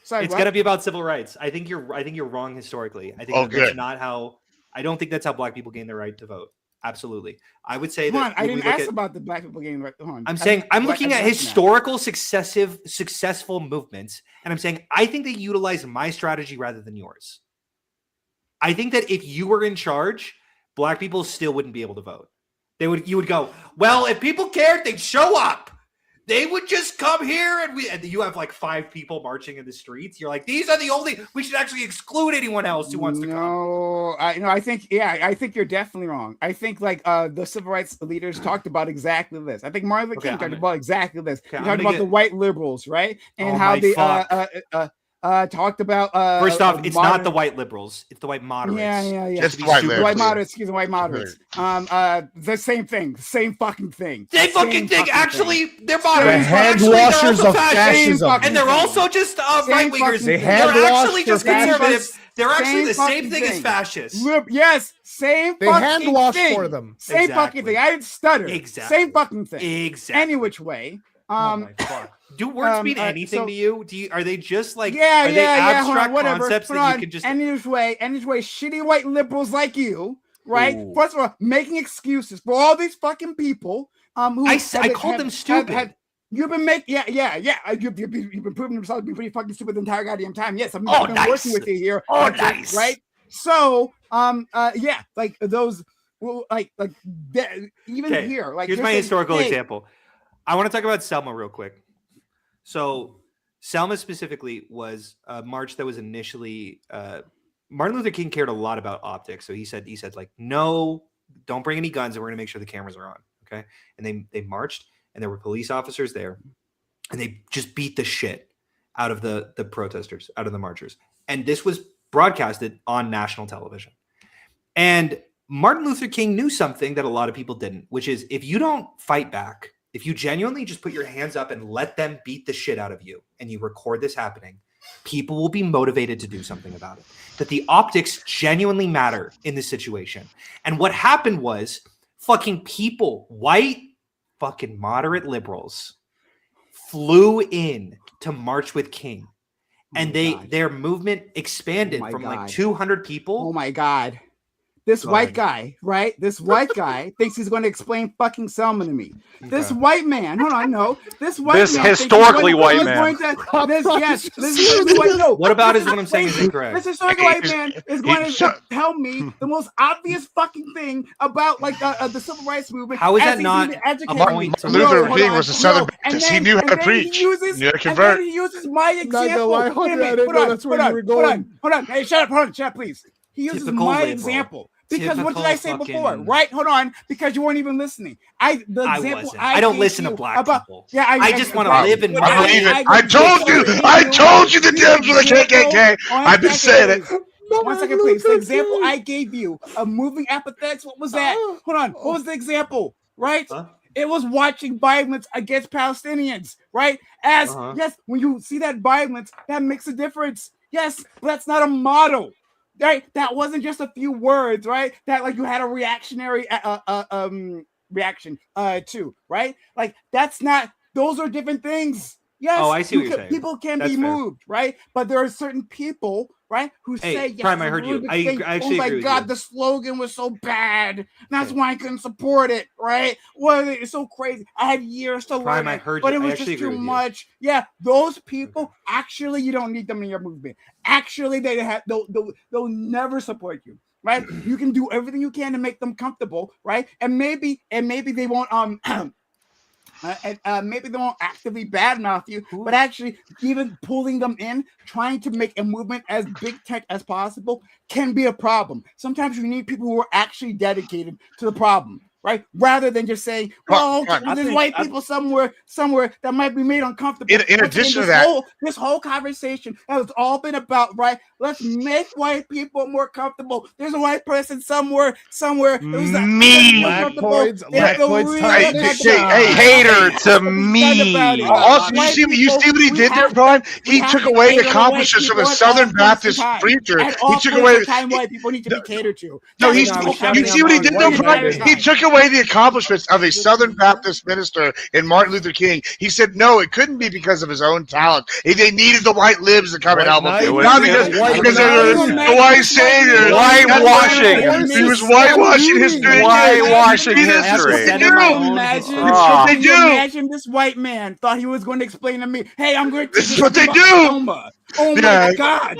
Sorry, it's going to be about civil rights. I think you're wrong historically. I think that's not how. I don't think that's how black people gain the right to vote. Absolutely. I would say that. I didn't ask about the black people getting right. I'm saying I'm looking at historical successful movements, and I'm saying I think they utilize my strategy rather than yours. I think that if you were in charge, black people still wouldn't be able to vote. You would go, well, if people cared, they'd show up. they would just come here and you have like 5 people marching in the streets. You're like, these are the only. We should actually exclude anyone else who wants to come. No, I think you're definitely wrong. I think like the civil rights leaders talked about exactly this. I think Martin Luther King talked about exactly this. He talked about the white liberals, right? And how they talked about first off, it's not the white liberals, it's the white moderates. Yeah. Just the white moderates. Excuse me, white moderates. The same thing, same fucking thing. Same fucking thing. Actually, they're moderates. The hand washers of fascism, and they're also just right wingers. They're actually just conservative. They're actually the same thing as fascists. Yes, same. They hand wash for them. Same fucking thing. I didn't stutter. Exactly. Same fucking thing. Exactly. Any which way. Do words mean anything to you? Are they just like abstract concepts that you can just any which way, shitty white liberals like you, right? Ooh. First of all, making excuses for all these fucking people who I called them stupid. You've been making you've been proving yourself to be pretty fucking stupid the entire goddamn time. Yes, I've been working with you here. Nice. Right? So like those even here, like here's my historical example. I want to talk about Selma real quick. So Selma specifically was a march that was initially Martin Luther King cared a lot about optics. So he said like, no, don't bring any guns and we're going to make sure the cameras are on. Okay. And they marched and there were police officers there and they just beat the shit out of the protesters, out of the marchers. And this was broadcasted on national television. And Martin Luther King knew something that a lot of people didn't, which is if you don't fight back, if you genuinely just put your hands up and let them beat the shit out of you and you record this happening, people will be motivated to do something about it. That the optics genuinely matter in this situation. And what happened was fucking people, white fucking moderate liberals, flew in to march with King. And their movement expanded from like 200 people. Oh my God. This white guy, right? This white guy thinks he's going to explain fucking Selma to me. Okay. This white man, hold on, no. This historically white man. What about is what I'm saying is incorrect? This historically white man is going to tell me the most obvious fucking thing about like the civil rights movement. How is that not a point? Luther King was a Southern Baptist. He knew how to preach. He knew how to convert. And then he uses my example. Hold on. Hey, shut up, please. He uses my example. Because what did I say before? Right? Hold on. Because you weren't even listening. I don't listen to black people. Yeah, I just want to live in. I told you the Dems were the KKK. I've been saying it. 1 second, please. The example I gave you of moving apathetics. What was that? Hold on. What was the example? Right? It was watching violence against Palestinians. Right? Yes, when you see that violence, that makes a difference. Yes, but that's not a model. Right, that wasn't just a few words, right? That like you had a reactionary reaction to, right? Like that's not; those are different things. Yes, I see what you're saying. People can be moved, right? But there are certain people, right, who say, "Yes, Prime, I heard you. I actually agree with God, the slogan was so bad. That's why I couldn't support it, right? Well, it's so crazy. I had years to learn it, but it was just too much. Yeah, those people actually, you don't need them in your movement. Actually, they'll never support you. Right? You can do everything you can to make them comfortable, right? And maybe they won't maybe they won't actively badmouth you, but actually even pulling them in, trying to make a movement as big tech as possible can be a problem. Sometimes you need people who are actually dedicated to the problem, right? Rather than just saying, well, there's white people somewhere that might be made uncomfortable. In addition to that, this whole conversation has all been about, right? Let's make white people more comfortable. There's a white person somewhere. Me. Hater to me. Also, you see what he did there, Brian? He took away the accomplishments from a Southern Baptist preacher. He took away. White people need to be catered to. No, you see what he did there, Brian? He took away the accomplishments of a Southern Baptist minister in Martin Luther King. He said, no, it couldn't be because of his own talent. They needed the white libs to come and help him. Not because of the white savior. Whitewashing. He was whitewashing history. Whitewashing history. Imagine this white man thought he was going to explain to me, hey, I'm going to. This is what they do. Oh my God.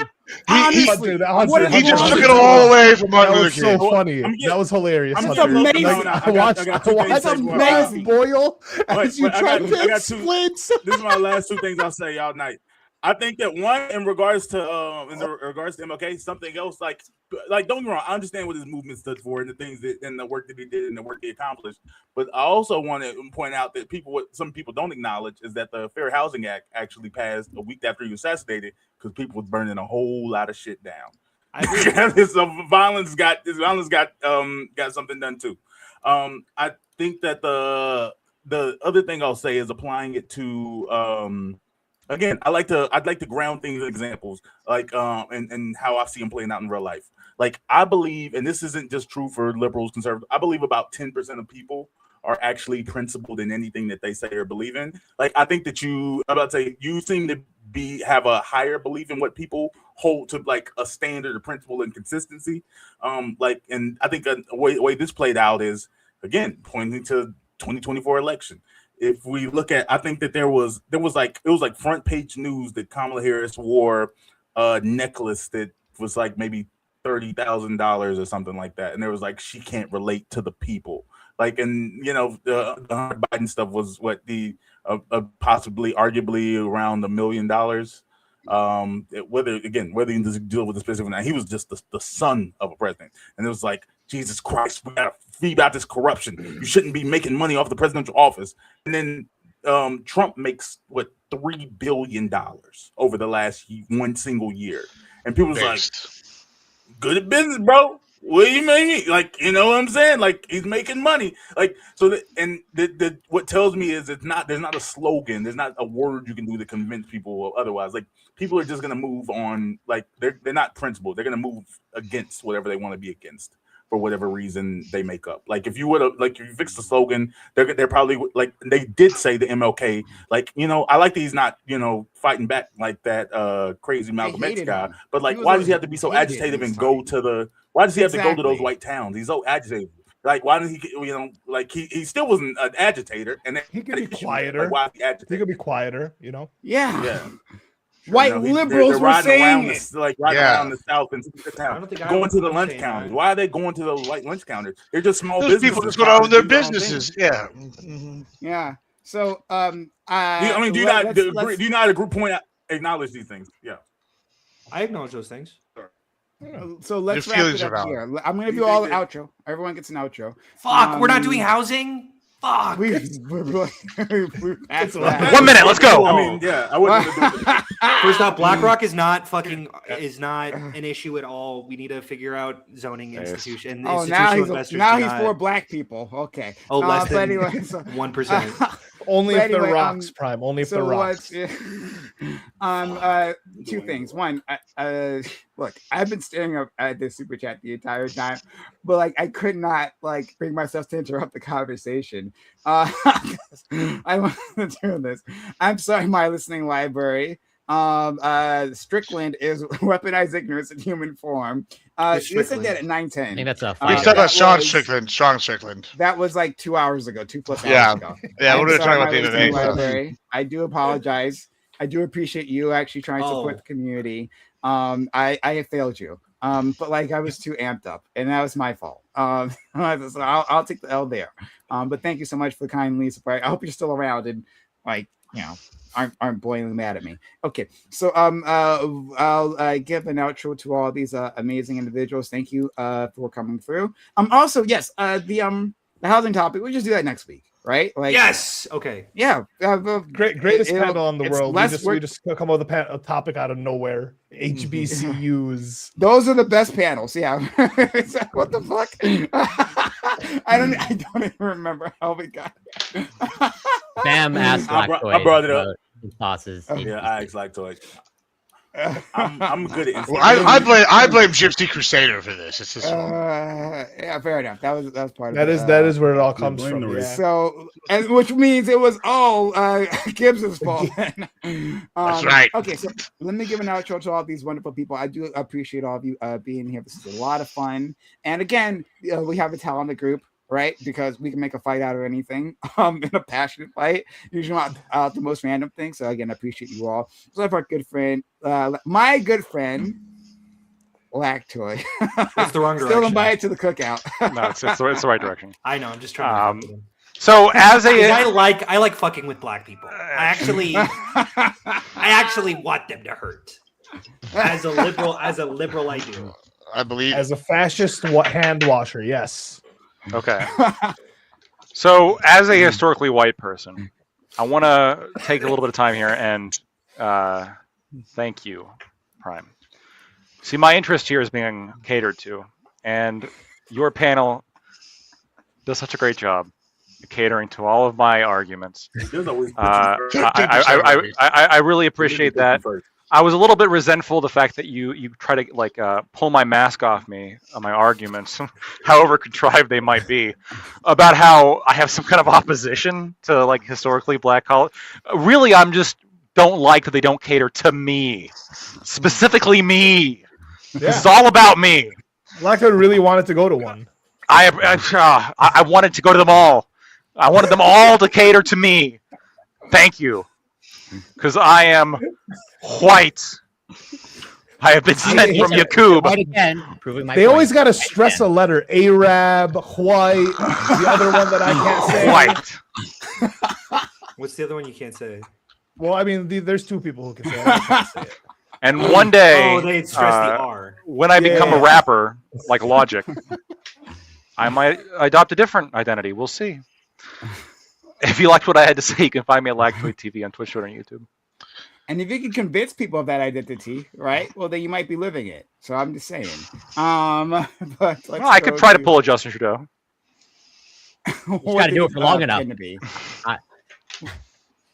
Honestly, he just took it all away from Martin Luther King. So funny. That was hilarious. That's amazing. I watched Boyle as you tried to explain. This is my last two things I'll say all night. I think that one, in regards to MLK, something else like don't get me wrong, I understand what his movement stood for and the things that and the work that he did and the work he accomplished. But I also want to point out that some people don't acknowledge is that the Fair Housing Act actually passed a week after he was assassinated because people was burning a whole lot of shit down. So violence got something done too. I think that the other thing I'll say is applying it to again, I'd like to ground things in examples, like and how I see them playing out in real life. Like I believe, and this isn't just true for liberals, conservatives. I believe about 10% of people are actually principled in anything that they say or believe in. Like I think that you seem to have a higher belief in what people hold to like a standard of principle and consistency. And I think the way this played out is again pointing to 2024 election. If we look at, I think that it was like front page news that Kamala Harris wore a necklace that was like maybe $30,000 or something like that, and there was like she can't relate to the people. Like, and the Hunter Biden stuff was what the possibly arguably around $1 million. Whether you just deal with the specific, now he was just the son of a president, and it was like, Jesus Christ, we gotta feed out this corruption. You shouldn't be making money off the presidential office. And then Trump makes $3 billion over the last one single year, and people was like, "Good at business, bro. What do you mean? Like, you know what I'm saying? Like, he's making money. Like, so what tells me is there's not a slogan, there's not a word you can do to convince people otherwise. Like, people are just gonna move on. Like, they're not principled. They're gonna move against whatever they want to be against for whatever reason they make up. Like, if you fix the slogan, they're probably like they did say the MLK. Like, I like that he's not fighting back like that crazy Malcolm X guy. But like, why does he have to be so agitated and go to the? Why does he have to go to those white towns? He's so agitated. Like, why didn't he? Like he still wasn't an agitator, and he could be quieter. Like, why he agitated? He could be quieter. Yeah. White liberals were saying around the South and town, going to the lunch counters. Why are they going to the white lunch counters? They're just small businesses. People just going to own their businesses. Yeah. Mm-hmm. Yeah. So, do you not acknowledge these things? Yeah. I acknowledge those things. So let's wrap it up here. I'm going to do all the outro. Everyone gets an outro. Fuck, we're not doing housing? Fuck. We're 1 minute, let's go. I mean, yeah, I wouldn't do it. First off, BlackRock is not an issue at all. We need to figure out zoning institution. Oh, now he's for black people. Okay. Oh, less than 1%. Only if they're rocks, Prime. Only if they're rocks. Two things. One, look, I've been staring up at this super chat the entire time, but like I could not bring myself to interrupt the conversation. I want to do this. I'm sorry, my listening library. Strickland is weaponized ignorance in human form. You said that at 9:10. I think that's a we said about Sean Strickland. That was like 2 hours ago, 2+ hours ago. Yeah, we're talking about the other library. I do apologize. I do appreciate you actually trying to support the community. I have failed you. But I was too amped up, and that was my fault. So I'll take the L there. But thank you so much for the kindly support. I hope you're still around and aren't boiling mad at me. Okay, so I'll give an outro to all these amazing individuals. Thank you for coming through. Also, yes, the housing topic. We'll just do that next week, right? Yes. Okay. Yeah. Greatest panel in the world. We just come up with a topic out of nowhere. HBCUs. Those are the best panels. Yeah. What the fuck? I don't even remember how we got. Bam asked I brought it up. Tosses. Yeah, I asked Lactoid. I'm good at. Well, I blame Gypsy Crusader for this. It's just yeah, fair enough. That was part of it. That is where it all comes from. Yeah. So, and which means it was all Gibbs's fault. That's right. Okay, so let me give an outro to all these wonderful people. I do appreciate all of you being here. This is a lot of fun. And again, we have a talented group. Right, because we can make a fight out of anything. In a passionate fight, usually not the most random thing. So again, I appreciate you all. So I have our good friend, my good friend, Lactoid. That's the wrong direction. Still invite it to the cookout. No, it's the right direction. I know. I'm just trying to. So as I like fucking with black people. I actually want them to hurt. As a liberal, I do. I believe As a fascist hand washer, yes. Okay. So as a historically white person, I want to take a little bit of time here and thank you, Prime. See, my interest here is being catered to, and your panel does such a great job catering to all of my arguments. I really appreciate that. I was a little bit resentful of the fact that you try to like pull my mask off me on my arguments, however contrived they might be, about how I have some kind of opposition to like historically black college. Really, I'm just don't like that they don't cater to me, specifically me. This is all about me. Lactoid really wanted to go to one. I wanted to go to them all. I wanted them all to cater to me. Thank you. Because I am white. I have been sent from Yakub. They always got to stress a letter. Arab, white, the other one that I can't say. White. What's the other one you can't say? Well, I mean, there's two people who can say it. I can't say it. And one day, they stress the R. When I become a rapper, like Logic, I might adopt a different identity. We'll see. If you liked what I had to say, you can find me at Lactoid TV on Twitch, Twitter, and YouTube. And if you can convince people of that identity, right? Well, then you might be living it. So I'm just saying. But I could try to pull a Justin Trudeau. You got to do it for long enough.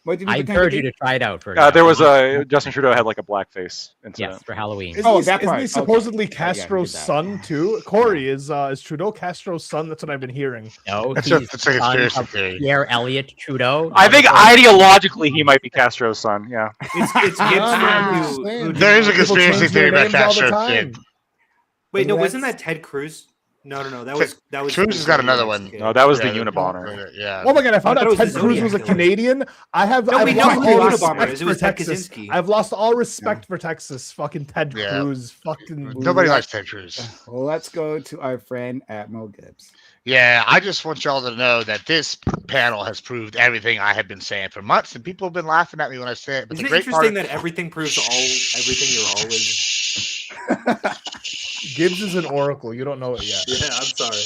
I encourage you to try it out. There was Justin Trudeau had like a blackface incident. Yes, for Halloween. Isn't he supposedly Castro's son too? Corey, is Trudeau Castro's son? That's what I've been hearing. No, it's a conspiracy theory. Pierre Elliott Trudeau. I think ideologically he might be Castro's son. Yeah. It's Gibbs. There is a conspiracy theory about Castro. Wait, no, wasn't that Ted Cruz? No. That was. Cruz has got another one. No, that was the Unabomber. Yeah. Oh my god! I found out Ted Cruz was a Canadian. I've lost all respect for Texas. Fucking Ted Cruz. Fucking nobody likes Ted Cruz. Well, let's go to our friend Admiral Gibbs. Yeah, I just want y'all to know that this panel has proved everything I have been saying for months, and people have been laughing at me when I say it. But Isn't it interesting that everything proves everything you're always. Gibbs is an oracle. You don't know it yet. Yeah, I'm sorry.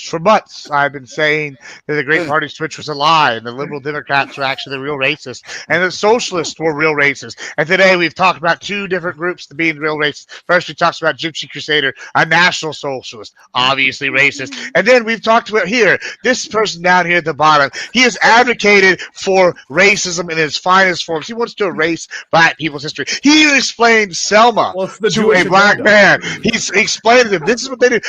For months, I've been saying that the Great Party's Twitch was a lie, and the liberal Democrats were actually the real racists, and the socialists were real racists. And today we've talked about two different groups being real racist. First, we talked about Gypsy Crusader, a national socialist, obviously racist. And then we've talked about here, this person down here at the bottom, he has advocated for racism in its finest forms. He wants to erase black people's history. He even explained Selma to a black man. He's explained to them, this is what they do.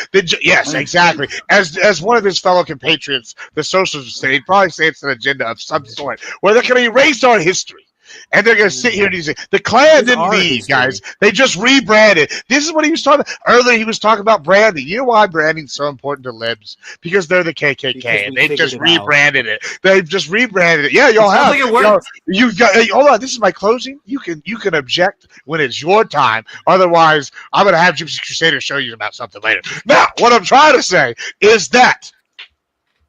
Yes, exactly. As one of his fellow compatriots, the socialists would say, he'd probably say it's an agenda of some sort, where they're going to erase our history. And they're going to sit here and say, the Klan didn't leave, guys. They just rebranded. This is what he was talking about. Earlier, he was talking about branding. You know why branding's so important to libs? Because they're the KKK, and they just rebranded it. They've just rebranded it. Yeah, y'all have. Like it works. You got, hey, hold on, this is my closing. You can object when it's your time. Otherwise, I'm going to have Gypsy Crusader show you about something later. Now, what I'm trying to say is that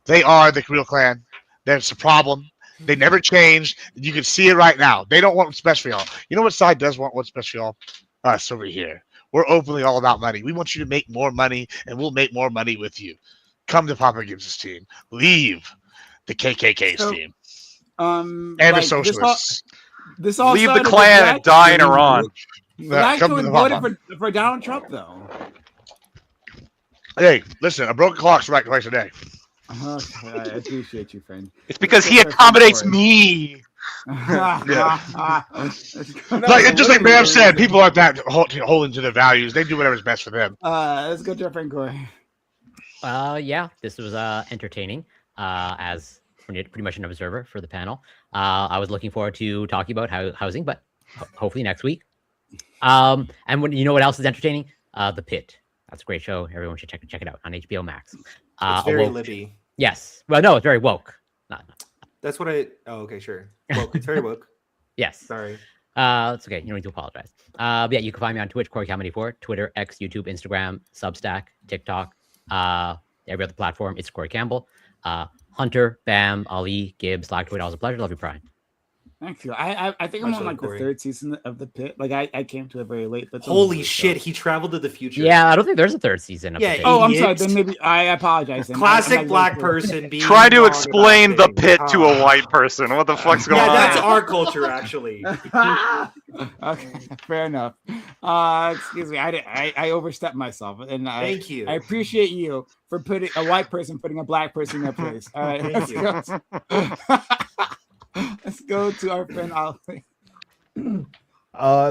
they are the real Klan. That's the problem. They never changed. You can see it right now. They don't want what's best for y'all. You know what side does want what's best for y'all? Us over here. We're openly all about money. We want you to make more money, and we'll make more money with you. Come to Papa Gibbs' team. Leave the KKK's team. And the socialists. This all leave the Klan and die in Iran. I voted for Donald Trump, though. Hey, listen, a broken clock's right twice a day. I appreciate you, friend. It's because he accommodates me. Like just like Bam said, people aren't that holding to their values. They do whatever's best for them. Let's go to our friend Corey. Yeah, this was entertaining. As pretty much an observer for the panel, I was looking forward to talking about housing, but hopefully next week. And when you know what else is entertaining? The Pit. That's a great show. Everyone should check it out on HBO Max. It's very Libby. Yes. Well, no, it's very woke. No. That's what I. Oh, okay, sure. Woke. It's very woke. Yes. Sorry. It's okay. You don't need to apologize. But yeah, you can find me on Twitch, Corey Comedy 4, Twitter, X, YouTube, Instagram, Substack, TikTok, every other platform. It's Corey Campbell. Hunter, Bam, Ali, Gibbs, Lactoid. Always a pleasure. Love you, Brian. Thank you. I think I'm on like the third season of The Pit. Like I came to it very late. But holy shit, he traveled to the future. Yeah, I don't think there's a third season of The Pit. Oh, I'm sorry. Then maybe I apologize. Classic black person being try to explain The Pit to a white person. What the fuck's going on? Yeah, that's our culture, actually. Okay, fair enough. Excuse me, I overstepped myself, and thank you. I appreciate you for putting a white person putting a black person in their place. All right, thank you. Let's go to our friend Ali.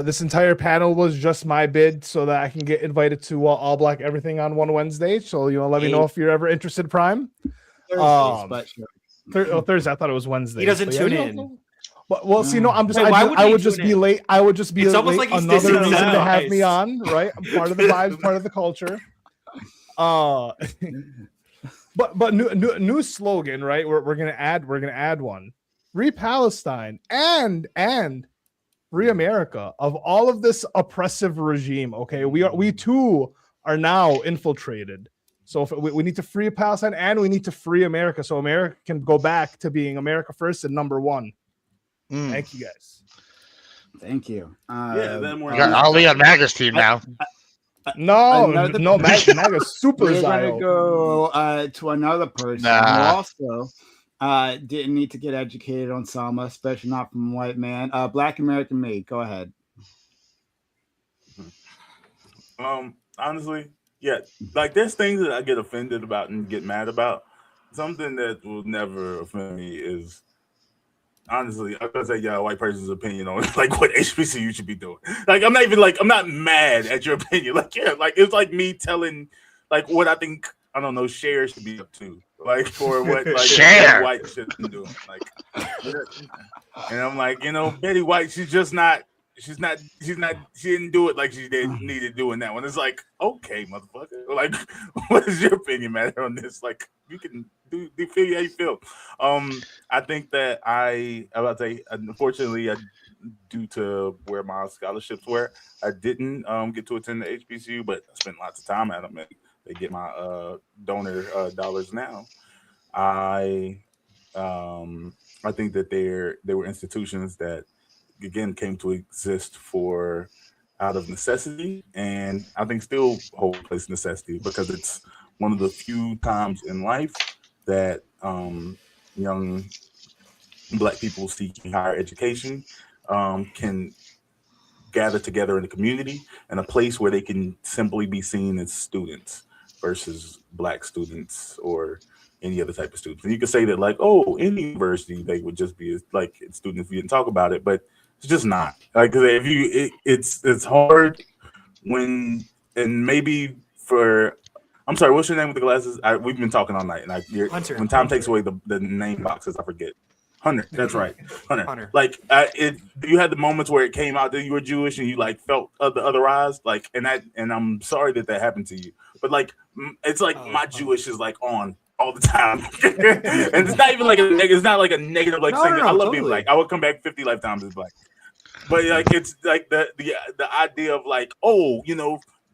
This entire panel was just my bid so that I can get invited to All Black Everything on one Wednesday. So let me know if you're ever interested, Prime. Thursday. I thought it was Wednesday. He doesn't tune in. Well, see, no, I'm just. I would just be late. I would just be. It's almost like another reason to have me on, right? I'm part of the vibes, part of the culture. But new slogan, right? We're gonna add one. Free Palestine and free America of all of this oppressive regime. Okay, we too are now infiltrated. So if we need to free Palestine and we need to free America, so America can go back to being America first and number one. Thank you guys. Thank you. Ali on Maga's team now. No, Maga's super. We're gonna go to another person who also didn't need to get educated on Selma, especially not from a white man. Black American Made. Go ahead. Honestly, yeah, like there's things that I get offended about and get mad about. Something that will never offend me is honestly, I'm gonna say a white person's opinion on like what HBCU should be doing. Like I'm not mad at your opinion. Like like it's like me telling like what I think Cher should be up to. Like for what like Cher White should be doing. Like and I'm like, Betty White, she didn't do it like she needed doing that one. It's like, okay, motherfucker. Like, what is your opinion, man, on this? Like, you can do feel how you feel. I think that unfortunately, due to where my scholarships were, I didn't get to attend the HBCU, but I spent lots of time at them, and they get my donor dollars now. I think that they were institutions that again came to exist out of necessity, and I think still hold a place of necessity because it's one of the few times in life that young Black people seeking higher education can gather together in a community and a place where they can simply be seen as students versus Black students or any other type of students. And you could say that like, oh, in university they would just be like students if you didn't talk about it, but it's just not. Like if it's hard when, and maybe for, I'm sorry, what's your name with the glasses? We've been talking all night, and Hunter. When Tom takes away the name boxes, I forget. Hunter, that's right, Hunter. Like you had the moments where it came out that you were Jewish and you like felt the other eyes, like, and I'm sorry that happened to you, but like it's like my Jewish is like on all the time, and it's not even like it's not like a negative like saying I love being Black. I would come back 50 lifetimes as Black, but like it's like the idea of like, oh,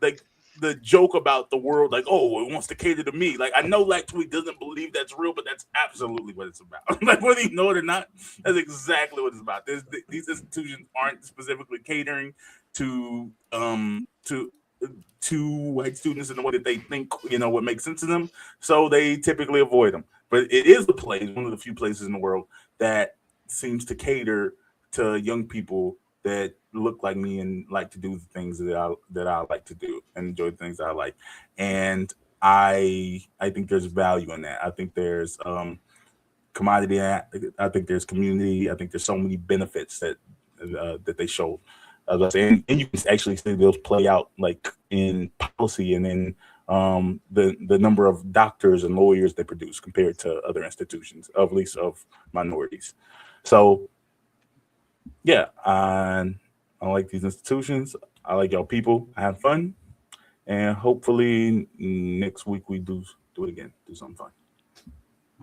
like the joke about the world, like, oh, it wants to cater to me. Like I know Lactoid doesn't believe that's real, but that's absolutely what it's about. Like whether you know it or not, that's exactly what it's about. These institutions aren't specifically catering to white students in the way that they think, what makes sense to them. So they typically avoid them. But it is one of the few places in the world that seems to cater to young people that look like me and like to do the things that I like to do and enjoy the things that I like. And I think there's value in that. I think there's commodity. I think there's community. I think there's so many benefits that they show. And you can actually see those play out like in policy and in the number of doctors and lawyers they produce compared to other institutions, at least of minorities. So yeah, I like these institutions. I like y'all people. I have fun, and hopefully next week we do it again. Do something fun.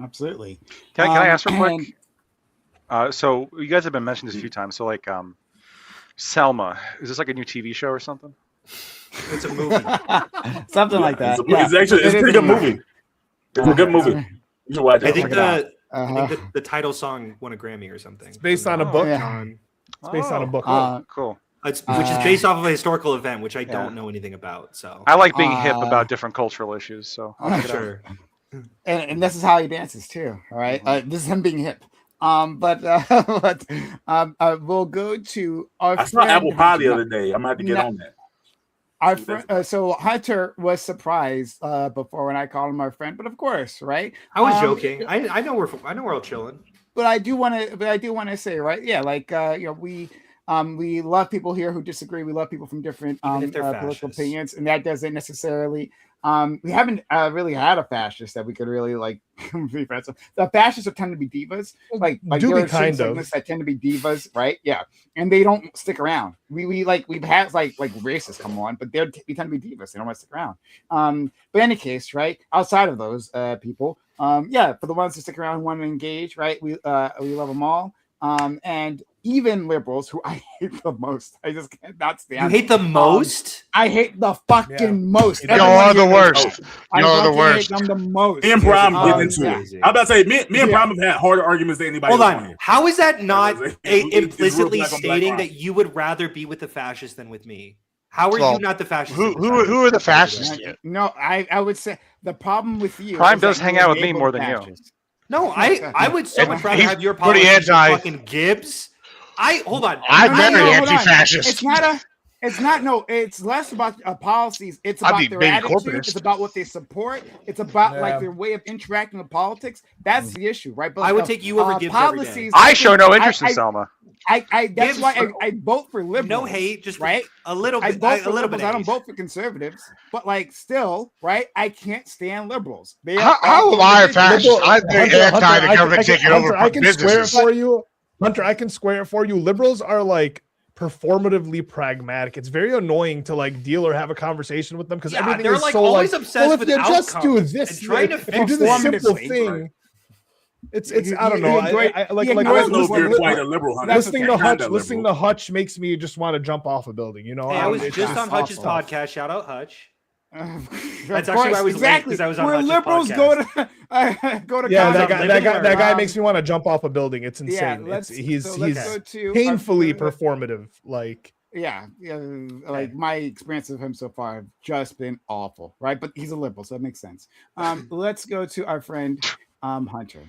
Absolutely. Can I ask real quick? So you guys have been mentioning this a few times. So like Selma. Is this like a new TV show or something? It's a movie. Something like that. It's a pretty good movie. It's a good movie. You should watch it. I think the title song won a Grammy or something. It's based on a book. Yeah. It's based on a book. Cool. Which is based off of a historical event, which I don't know anything about. So I like being hip about different cultural issues. So sure. And this is how he dances too. All right. This is him being hip. But we'll go to our I saw Apple Pie the other day. I'm gonna have to get on that. Our friend, so Hunter was surprised before when I called him our friend, but of course, right? I was joking. I know we're all chilling. But I do want to say, right? Yeah, like we love people here who disagree. We love people from different political opinions, and that doesn't necessarily. We haven't really had a fascist that we could really like be friends with. The fascists tend to be divas, like there are certain segments that tend to be divas, right? Yeah, and they don't stick around. We've had like racists come on, but we tend to be divas. They don't want to stick around. But in any case, right? Outside of those people, for the ones who stick around and want to engage, right? We love them all. And even liberals who I hate the most. I just cannot stand. You hate the most? I hate the fucking most. You are the worst. You are the worst. I'm the most. Me and Prime getting into it. I'm about to say, me and Prime have had harder arguments than anybody. Hold on. How is that not implicitly stating that you would rather be with the fascists than with me? How are you not the fascists? Who are the fascists? No, I would say the problem with you. Prime does hang out with me more than you. No, I would so much rather have your politics than fucking Gibbs. Hold on. I'm very anti-fascist. It's less about policies. It's about their attitude. It's about what they support. It's about like their way of interacting with politics. That's the issue, right? But I would take you over Gibbs policies. Every day. I show no interest in Selma. That's why I vote for liberals. No hate, just right. A little bit. I don't vote for conservatives, but like still, right? I can't stand liberals. How am I a fascist? I'm very anti the government taking over. I can square it for you. Hunter, I can square it for you. Liberals are like performatively pragmatic. It's very annoying to like deal or have a conversation with them because everything is like so always like, obsessed well, if with you just do this, and trying to do this simple thing. It's I don't know. Listening to Hutch makes me just want to jump off a building. You know, I was just on Hutch's podcast. Shout out Hutch. That's actually why I was exactly because I was on where liberals podcast. go to that guy makes me want to jump off a building. It's insane. He's painfully performative. Like like my experience of him so far have just been awful, right? But he's a liberal, so it makes sense. Let's go to our friend Hunter.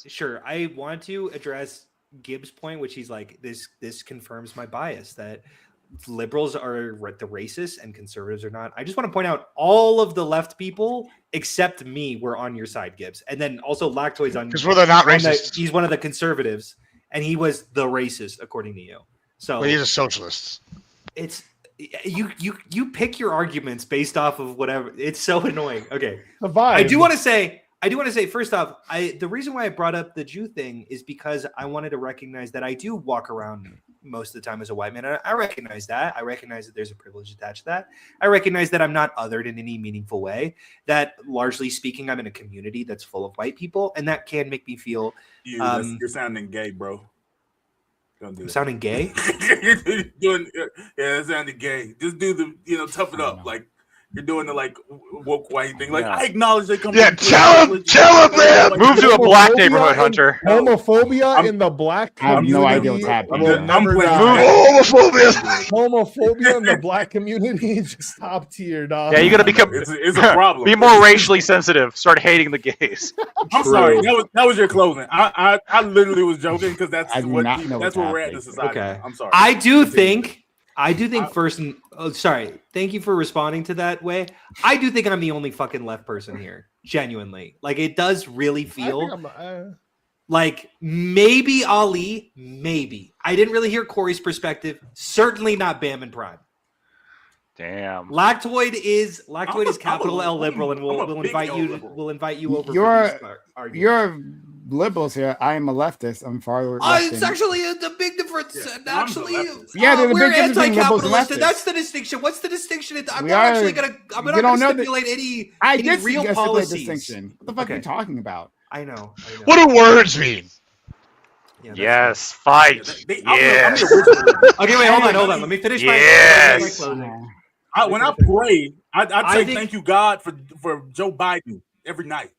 Sure. I want to address Gibbs' point, which he's like, this confirms my bias that liberals are the racists and conservatives are not. I just want to point out all of the left people except me were on your side, Gibbs, and then also Lactoid's on because they're not racist. He's one of the conservatives, and he was the racist according to you. So but he's a socialist. It's you pick your arguments based off of whatever. It's so annoying. Okay, the vibe. I do want to say first off, the reason why I brought up the Jew thing is because I wanted to recognize that I do walk around most of the time as a white man. And I recognize that. I recognize that there's a privilege attached to that. I recognize that I'm not othered in any meaningful way, that largely speaking, I'm in a community that's full of white people. And that can make me feel... you're sounding gay, bro. Don't do that. Sounding gay? It's sounding gay. Just do the, tough it up. Like, you're doing the like woke white thing. Like I acknowledge they come. Yeah, tell him, man. Move to a black neighborhood, Hunter. Homophobia in the black community. I have no idea what's happening. Homophobia in the black community is just top tier, dog. Yeah, you gotta become. It's a problem. Be more racially sensitive. Start hating the gays. I'm sorry. That was your closing. I literally was joking because that's where we're at in the society. Okay. I'm sorry. I do think first and sorry, thank you for responding to that way. I do think I'm the only fucking left person here. Genuinely. Like it does really feel like maybe Ali, maybe. I didn't really hear Corey's perspective. Certainly not Bam and Prime. Damn. Lactoid is capital L liberal, and we'll invite you over. You're liberals here. I am a leftist. I'm far left. It's actually a big difference. Yeah, there's a big difference between liberals and leftists. That's the distinction. What's the distinction? I'm not going to stipulate any real policies. Distinction. What the fuck are you talking about? I know. What do words mean? Yeah, Yes, fight. I'm Yes. the original. Okay, wait, hold on. Let me finish Yes. my closing. When I pray, I say think- thank you, God, for Joe Biden every night.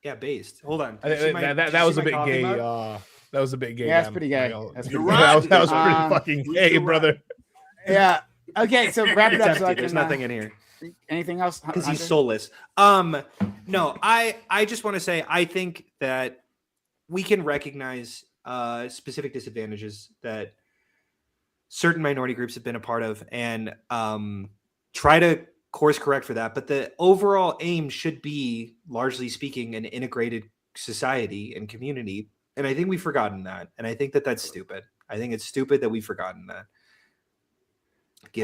Yeah, based. Hold on. That was a bit gay. That was a bit gay. Yeah, that's pretty gay. That's You're pretty right. gay. That was pretty fucking gay, You're brother. Yeah. Okay, so wrap it It's up. empty. So I There's can, nothing in here. Anything else? Because he's Hunter? soulless. No, I just want to say I think that we can recognize specific disadvantages that certain minority groups have been a part of and try to course correct for that. But the overall aim should be, largely speaking, an integrated society and community. And I think we've forgotten that. And I think that that's stupid. I think it's stupid that we've forgotten that.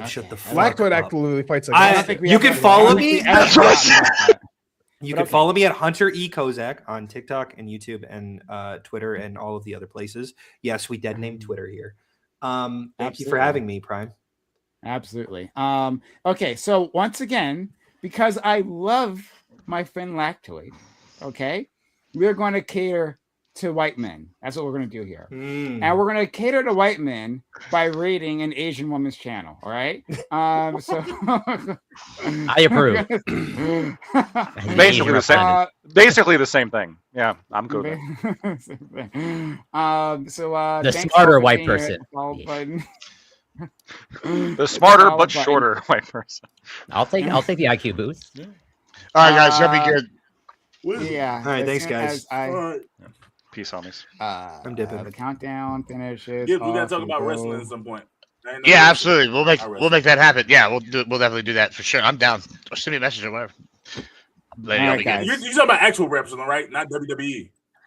Shut the fuck Blackfoot up. actively fights I against think it. you can follow me. That's what You can follow me at Hunter E. Kozak on TikTok and YouTube and Twitter and all of the other places. Yes, we dead named Twitter here. Thank you for having me, Prime. Absolutely. Okay, so once again, because I love my friend Lactoid, okay, we're going to cater to white men. That's what we're going to do here. And we're going to cater to white men by raiding an Asian woman's channel. All right. So I approve. Basically the same. Basically the same thing. Yeah, I'm good. The smarter white person. The smarter but shorter white person. I'll take the IQ boost. All right, guys, that'll be good. Yeah. All right, thanks, guys. Peace, homies. I'm dipping. The countdown finishes. Yeah, we gotta talk about wrestling at some point. Yeah, absolutely. We'll make that happen. Yeah, we'll definitely do that for sure. I'm down. Or send me a message or whatever. You're talking about actual wrestling, right? Not WWE.